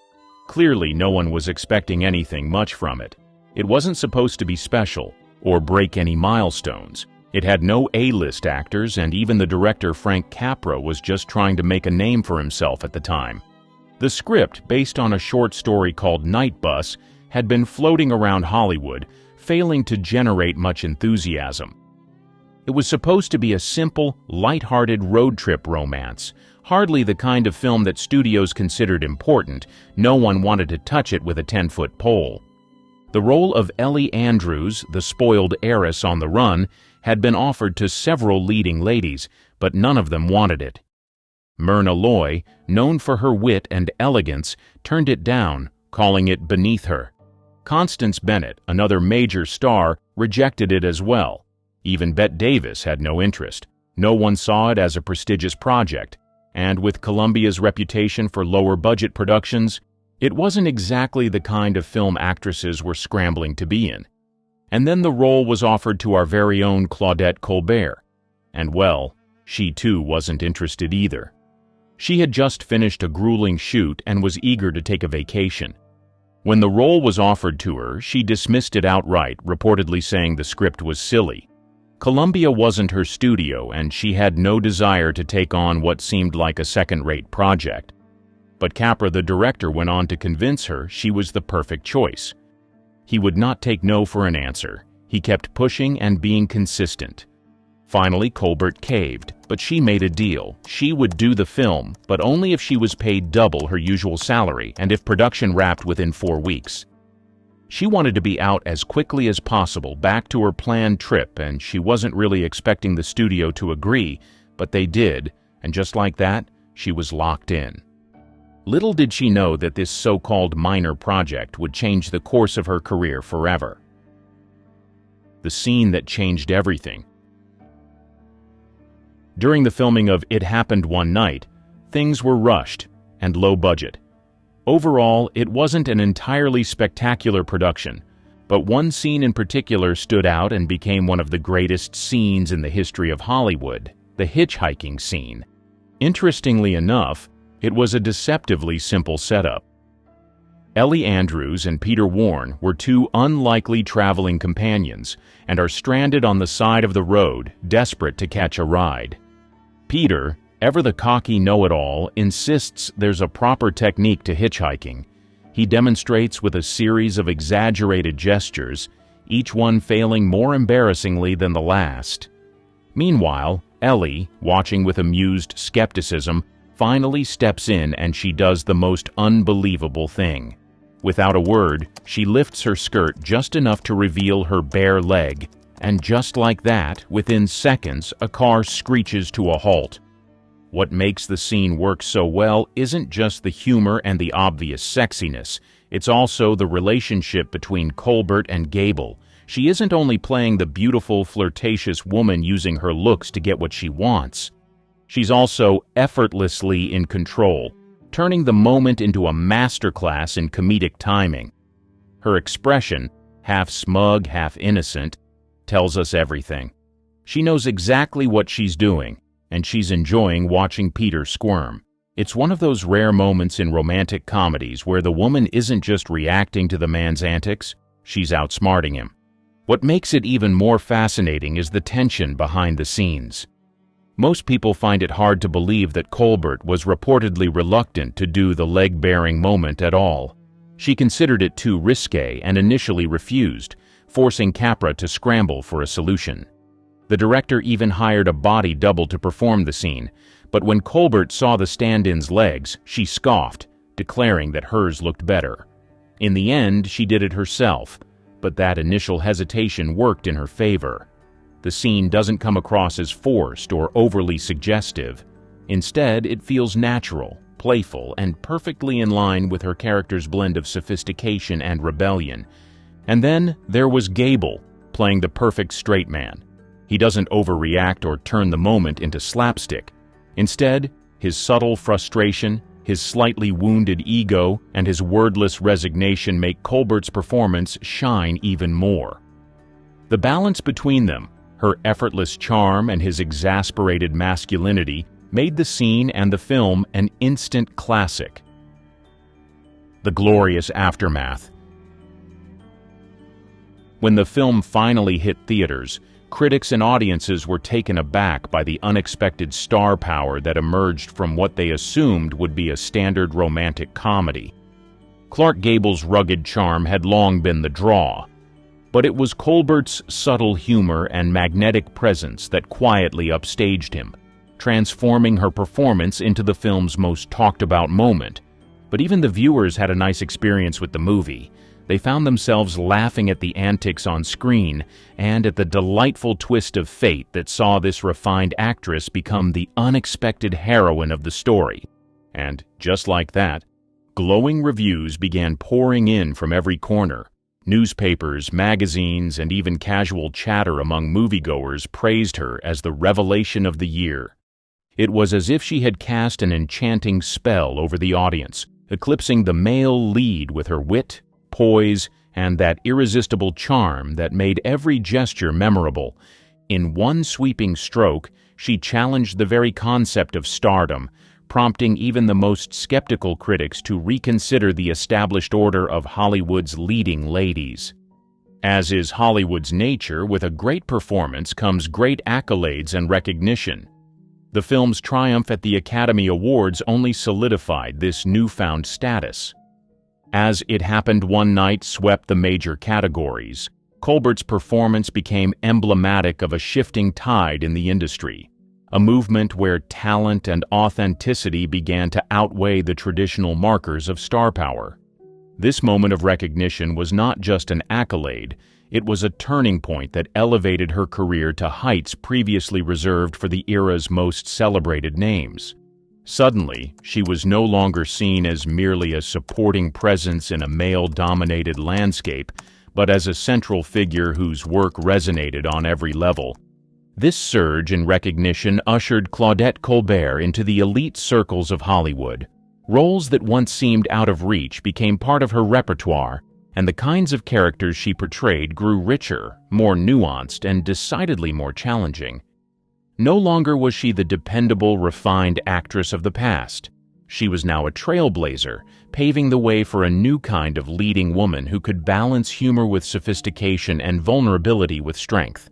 Clearly, no one was expecting anything much from it. It wasn't supposed to be special or break any milestones. It had no A-list actors, and even the director Frank Capra was just trying to make a name for himself at the time. The script, based on a short story called Night Bus, had been floating around Hollywood, failing to generate much enthusiasm. It was supposed to be a simple, light-hearted road trip romance, hardly the kind of film that studios considered important. No one wanted to touch it with a 10-foot pole. The role of Ellie Andrews, the spoiled heiress on the run, had been offered to several leading ladies, but none of them wanted it. Myrna Loy, known for her wit and elegance, turned it down, calling it beneath her. Constance Bennett, another major star, rejected it as well. Even Bette Davis had no interest. No one saw it as a prestigious project, and with Columbia's reputation for lower-budget productions, it wasn't exactly the kind of film actresses were scrambling to be in. And then the role was offered to our very own Claudette Colbert. And well, she too wasn't interested either. She had just finished a grueling shoot and was eager to take a vacation. When the role was offered to her, she dismissed it outright, reportedly saying the script was silly. Columbia wasn't her studio, and she had no desire to take on what seemed like a second-rate project. But Capra, the director, went on to convince her she was the perfect choice. He would not take no for an answer. He kept pushing and being consistent. Finally, Colbert caved, but she made a deal. She would do the film, but only if she was paid double her usual salary and if production wrapped within 4 weeks. She wanted to be out as quickly as possible, back to her planned trip, and she wasn't really expecting the studio to agree, but they did, and just like that, she was locked in. Little did she know that this so-called minor project would change the course of her career forever. The scene that changed everything. During the filming of It Happened One Night, things were rushed and low budget. Overall, it wasn't an entirely spectacular production, but one scene in particular stood out and became one of the greatest scenes in the history of Hollywood, the hitchhiking scene. Interestingly enough, it was a deceptively simple setup. Ellie Andrews and Peter Warren were two unlikely traveling companions and are stranded on the side of the road, desperate to catch a ride. Peter, ever the cocky know-it-all, insists there's a proper technique to hitchhiking. He demonstrates with a series of exaggerated gestures, each one failing more embarrassingly than the last. Meanwhile, Ellie, watching with amused skepticism, finally steps in and she does the most unbelievable thing. Without a word, she lifts her skirt just enough to reveal her bare leg, and just like that, within seconds, a car screeches to a halt. What makes the scene work so well isn't just the humor and the obvious sexiness, it's also the relationship between Colbert and Gable. She isn't only playing the beautiful, flirtatious woman using her looks to get what she wants. She's also effortlessly in control, turning the moment into a masterclass in comedic timing. Her expression, half smug, half innocent, tells us everything. She knows exactly what she's doing, and she's enjoying watching Peter squirm. It's one of those rare moments in romantic comedies where the woman isn't just reacting to the man's antics, she's outsmarting him. What makes it even more fascinating is the tension behind the scenes. Most people find it hard to believe that Colbert was reportedly reluctant to do the leg-bearing moment at all. She considered it too risque and initially refused, forcing Capra to scramble for a solution. The director even hired a body double to perform the scene, but when Colbert saw the stand-in's legs, she scoffed, declaring that hers looked better. In the end, she did it herself, but that initial hesitation worked in her favor. The scene doesn't come across as forced or overly suggestive. Instead, it feels natural, playful, and perfectly in line with her character's blend of sophistication and rebellion. And then there was Gable, playing the perfect straight man. He doesn't overreact or turn the moment into slapstick. Instead, his subtle frustration, his slightly wounded ego, and his wordless resignation make Colbert's performance shine even more. The balance between them, her effortless charm and his exasperated masculinity, made the scene and the film an instant classic. The glorious aftermath. When the film finally hit theaters, critics and audiences were taken aback by the unexpected star power that emerged from what they assumed would be a standard romantic comedy. Clark Gable's rugged charm had long been the draw, but it was Colbert's subtle humor and magnetic presence that quietly upstaged him, transforming her performance into the film's most talked-about moment. But even the viewers had a nice experience with the movie. They found themselves laughing at the antics on screen and at the delightful twist of fate that saw this refined actress become the unexpected heroine of the story. And just like that, glowing reviews began pouring in from every corner. Newspapers, magazines, and even casual chatter among moviegoers praised her as the revelation of the year. It was as if she had cast an enchanting spell over the audience, eclipsing the male lead with her wit, poise, and that irresistible charm that made every gesture memorable. In one sweeping stroke, she challenged the very concept of stardom, prompting even the most skeptical critics to reconsider the established order of Hollywood's leading ladies. As is Hollywood's nature, with a great performance comes great accolades and recognition. The film's triumph at the Academy Awards only solidified this newfound status. As It Happened One Night swept the major categories, Colbert's performance became emblematic of a shifting tide in the industry, a movement where talent and authenticity began to outweigh the traditional markers of star power. This moment of recognition was not just an accolade, it was a turning point that elevated her career to heights previously reserved for the era's most celebrated names. Suddenly, she was no longer seen as merely a supporting presence in a male-dominated landscape, but as a central figure whose work resonated on every level. This surge in recognition ushered Claudette Colbert into the elite circles of Hollywood. Roles that once seemed out of reach became part of her repertoire, and the kinds of characters she portrayed grew richer, more nuanced, and decidedly more challenging. No longer was she the dependable, refined actress of the past. She was now a trailblazer, paving the way for a new kind of leading woman who could balance humor with sophistication and vulnerability with strength.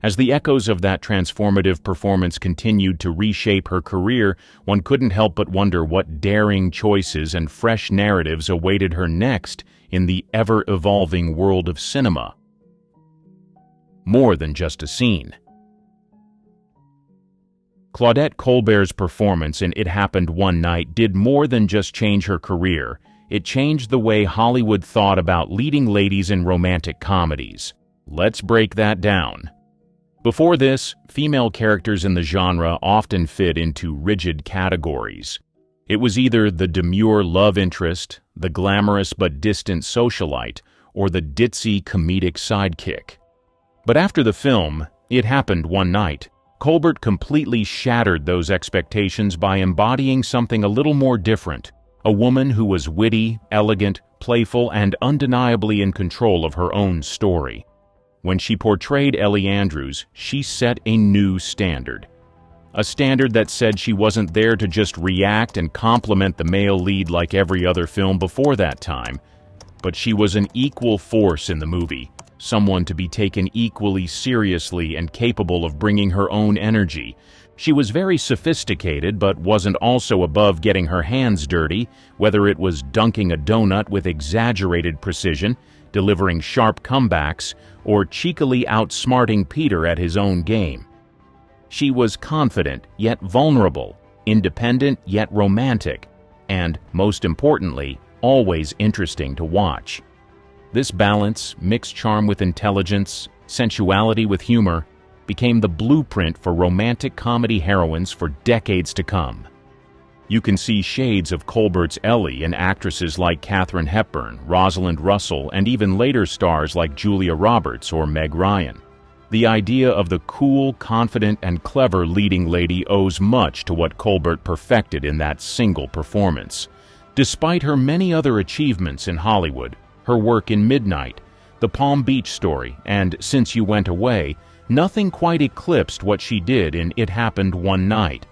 As the echoes of that transformative performance continued to reshape her career, one couldn't help but wonder what daring choices and fresh narratives awaited her next in the ever-evolving world of cinema. More than just a scene. Claudette Colbert's performance in It Happened One Night did more than just change her career. It changed the way Hollywood thought about leading ladies in romantic comedies. Let's break that down. Before this, female characters in the genre often fit into rigid categories. It was either the demure love interest, the glamorous but distant socialite, or the ditzy comedic sidekick. But after the film, It Happened One Night, Colbert completely shattered those expectations by embodying something a little more different, a woman who was witty, elegant, playful, and undeniably in control of her own story. When she portrayed Ellie Andrews, she set a new standard. A standard that said she wasn't there to just react and compliment the male lead like every other film before that time, but she was an equal force in the movie, someone to be taken equally seriously and capable of bringing her own energy. She was very sophisticated, but wasn't also above getting her hands dirty, whether it was dunking a donut with exaggerated precision, delivering sharp comebacks, or cheekily outsmarting Peter at his own game. She was confident yet vulnerable, independent yet romantic, and, most importantly, always interesting to watch. This balance, mixed charm with intelligence, sensuality with humor, became the blueprint for romantic comedy heroines for decades to come. You can see shades of Colbert's Ellie in actresses like Katharine Hepburn, Rosalind Russell, and even later stars like Julia Roberts or Meg Ryan. The idea of the cool, confident, and clever leading lady owes much to what Colbert perfected in that single performance. Despite her many other achievements in Hollywood, her work in Midnight, The Palm Beach Story, and Since You Went Away, nothing quite eclipsed what she did in It Happened One Night.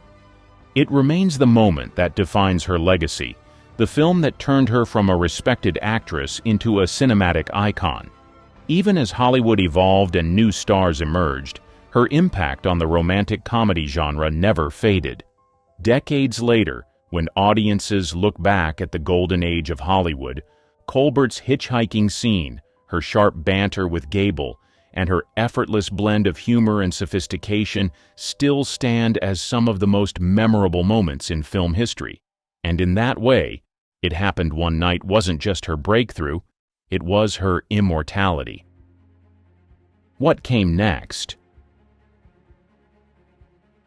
It remains the moment that defines her legacy, the film that turned her from a respected actress into a cinematic icon. Even as Hollywood evolved and new stars emerged, her impact on the romantic comedy genre never faded. Decades later, when audiences look back at the golden age of Hollywood, Colbert's hitchhiking scene, her sharp banter with Gable, and her effortless blend of humor and sophistication still stand as some of the most memorable moments in film history. And in that way, It Happened One Night wasn't just her breakthrough, it was her immortality. What came next?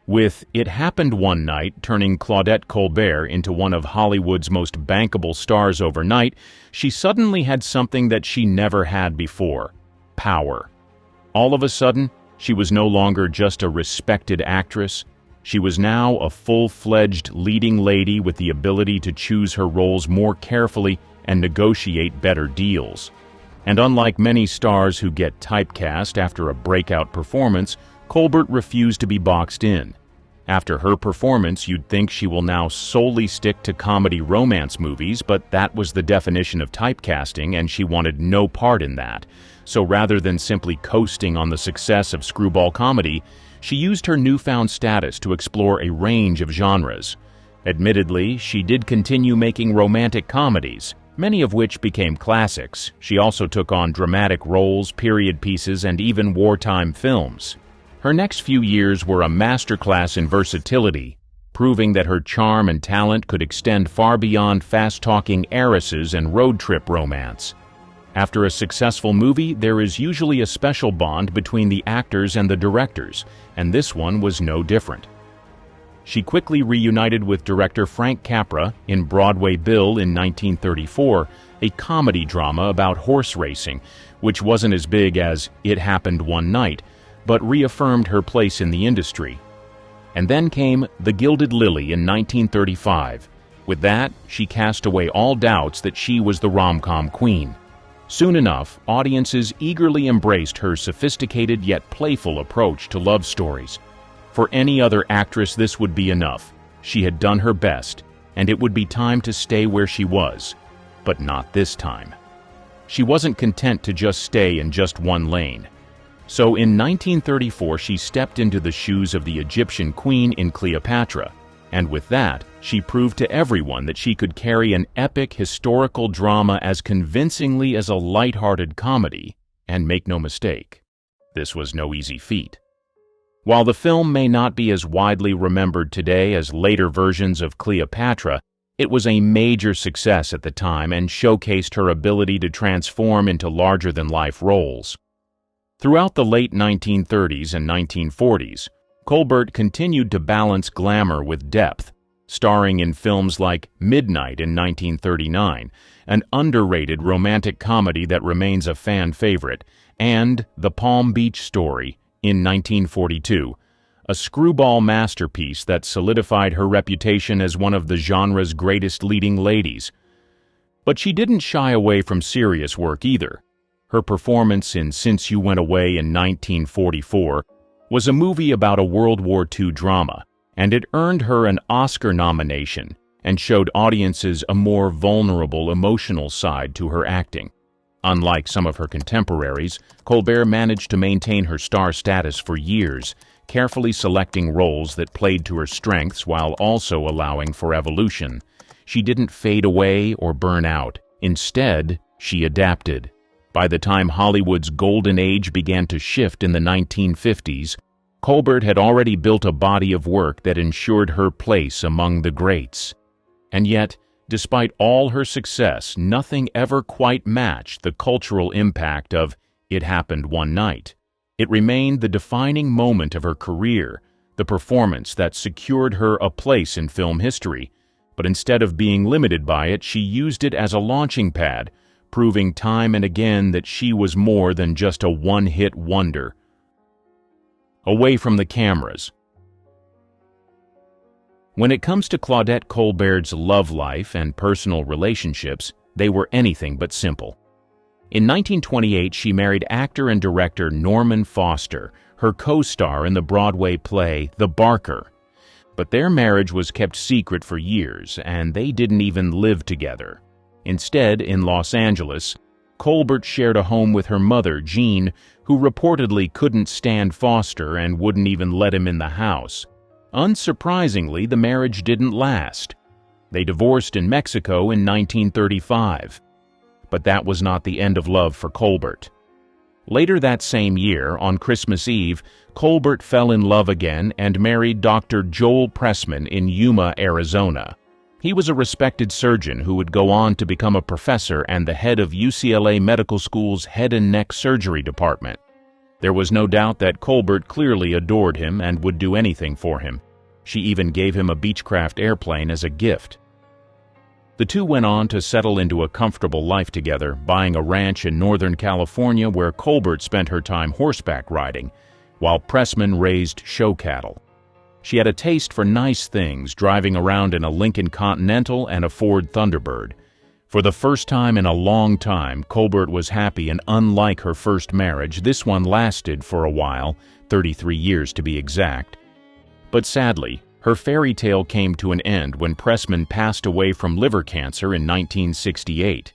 With It Happened One Night turning Claudette Colbert into one of Hollywood's most bankable stars overnight, she suddenly had something that she never had before: power. All of a sudden, she was no longer just a respected actress. She was now a full-fledged leading lady with the ability to choose her roles more carefully and negotiate better deals. And unlike many stars who get typecast after a breakout performance, Colbert refused to be boxed in. After her performance, you'd think she will now solely stick to comedy romance movies, but that was the definition of typecasting, and she wanted no part in that. So rather than simply coasting on the success of screwball comedy, she used her newfound status to explore a range of genres. Admittedly, she did continue making romantic comedies, many of which became classics. She also took on dramatic roles, period pieces, and even wartime films. Her next few years were a masterclass in versatility, proving that her charm and talent could extend far beyond fast-talking heiresses and road trip romance. After a successful movie, there is usually a special bond between the actors and the directors, and this one was no different. She quickly reunited with director Frank Capra in Broadway Bill in 1934, a comedy drama about horse racing, which wasn't as big as It Happened One Night, but reaffirmed her place in the industry. And then came The Gilded Lily in 1935. With that, she cast away all doubts that she was the rom-com queen. Soon enough, audiences eagerly embraced her sophisticated yet playful approach to love stories. For any other actress, this would be enough. She had done her best. and it would be time to stay where she was. But not this time. She wasn't content to just stay in just one lane. So in 1934 she stepped into the shoes of the Egyptian queen in Cleopatra, and with that, she proved to everyone that she could carry an epic historical drama as convincingly as a light-hearted comedy, and make no mistake, this was no easy feat. While the film may not be as widely remembered today as later versions of Cleopatra, it was a major success at the time and showcased her ability to transform into larger-than-life roles. Throughout the late 1930s and 1940s, Colbert continued to balance glamour with depth, starring in films like Midnight in 1939, an underrated romantic comedy that remains a fan favorite, and The Palm Beach Story in 1942, a screwball masterpiece that solidified her reputation as one of the genre's greatest leading ladies. But she didn't shy away from serious work either. Her performance in Since You Went Away in 1944 was a movie about a World War II drama, and it earned her an Oscar nomination and showed audiences a more vulnerable emotional side to her acting. Unlike some of her contemporaries, Colbert managed to maintain her star status for years, carefully selecting roles that played to her strengths while also allowing for evolution. She didn't fade away or burn out. Instead, she adapted. By the time Hollywood's golden age began to shift in the 1950s, Colbert had already built a body of work that ensured her place among the greats. And yet, despite all her success, nothing ever quite matched the cultural impact of It Happened One Night. It remained the defining moment of her career, the performance that secured her a place in film history. But instead of being limited by it, she used it as a launching pad, proving time and again that she was more than just a one-hit wonder. Away from the cameras. When it comes to Claudette Colbert's love life and personal relationships, they were anything but simple. In 1928, she married actor and director Norman Foster, her co-star in the Broadway play The Barker. But their marriage was kept secret for years, and they didn't even live together. Instead, in Los Angeles, Colbert shared a home with her mother, Jean, who reportedly couldn't stand Foster and wouldn't even let him in the house. Unsurprisingly, the marriage didn't last. They divorced in Mexico in 1935. But that was not the end of love for Colbert. Later that same year, on Christmas Eve, Colbert fell in love again and married Dr. Joel Pressman in Yuma, Arizona. He was a respected surgeon who would go on to become a professor and the head of UCLA Medical School's head and neck surgery department. There was no doubt that Colbert clearly adored him and would do anything for him. She even gave him a Beechcraft airplane as a gift. The two went on to settle into a comfortable life together, buying a ranch in Northern California where Colbert spent her time horseback riding, while Pressman raised show cattle. She had a taste for nice things, driving around in a Lincoln Continental and a Ford Thunderbird. For the first time in a long time, Colbert was happy, and unlike her first marriage, this one lasted for a while, 33 years to be exact. But sadly, her fairy tale came to an end when Pressman passed away from liver cancer in 1968.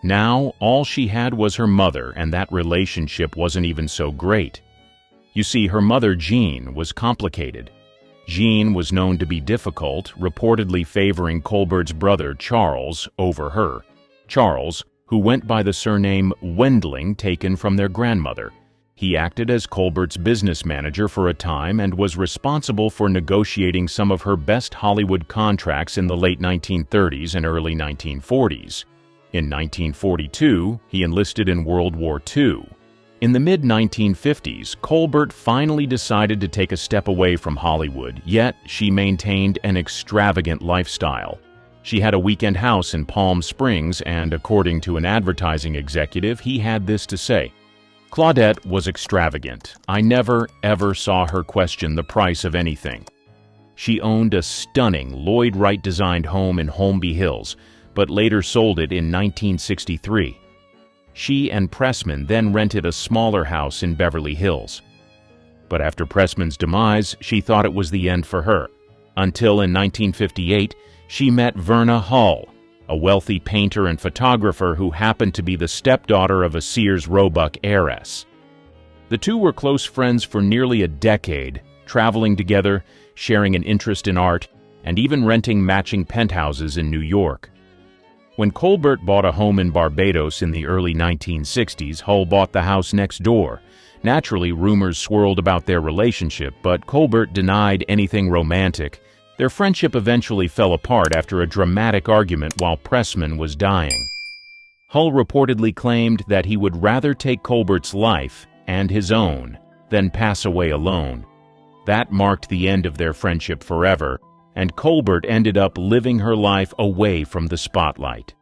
Now, all she had was her mother, and that relationship wasn't even so great. You see, her mother, Jean, was complicated. Jean was known to be difficult, reportedly favoring Colbert's brother, Charles, over her. Charles, who went by the surname Wendling, taken from their grandmother. He acted as Colbert's business manager for a time and was responsible for negotiating some of her best Hollywood contracts in the late 1930s and early 1940s. In 1942, he enlisted in World War II. In the mid-1950s, Colbert finally decided to take a step away from Hollywood, yet she maintained an extravagant lifestyle. She had a weekend house in Palm Springs, and according to an advertising executive, he had this to say: "Claudette was extravagant. I never, ever saw her question the price of anything." She owned a stunning Lloyd Wright-designed home in Holmby Hills, but later sold it in 1963. She and Pressman then rented a smaller house in Beverly Hills. But after Pressman's demise, she thought it was the end for her. until in 1958 she met Verna Hull, a wealthy painter and photographer who happened to be the stepdaughter of a Sears Roebuck heiress. The two were close friends for nearly a decade, traveling together, sharing an interest in art, and even renting matching penthouses in New York. When Colbert bought a home in Barbados in the early 1960s, Hull bought the house next door. Naturally, rumors swirled about their relationship, but Colbert denied anything romantic. Their friendship eventually fell apart after a dramatic argument while Pressman was dying. Hull reportedly claimed that he would rather take Colbert's life, and his own, than pass away alone. That marked the end of their friendship forever, and Colbert ended up living her life away from the spotlight.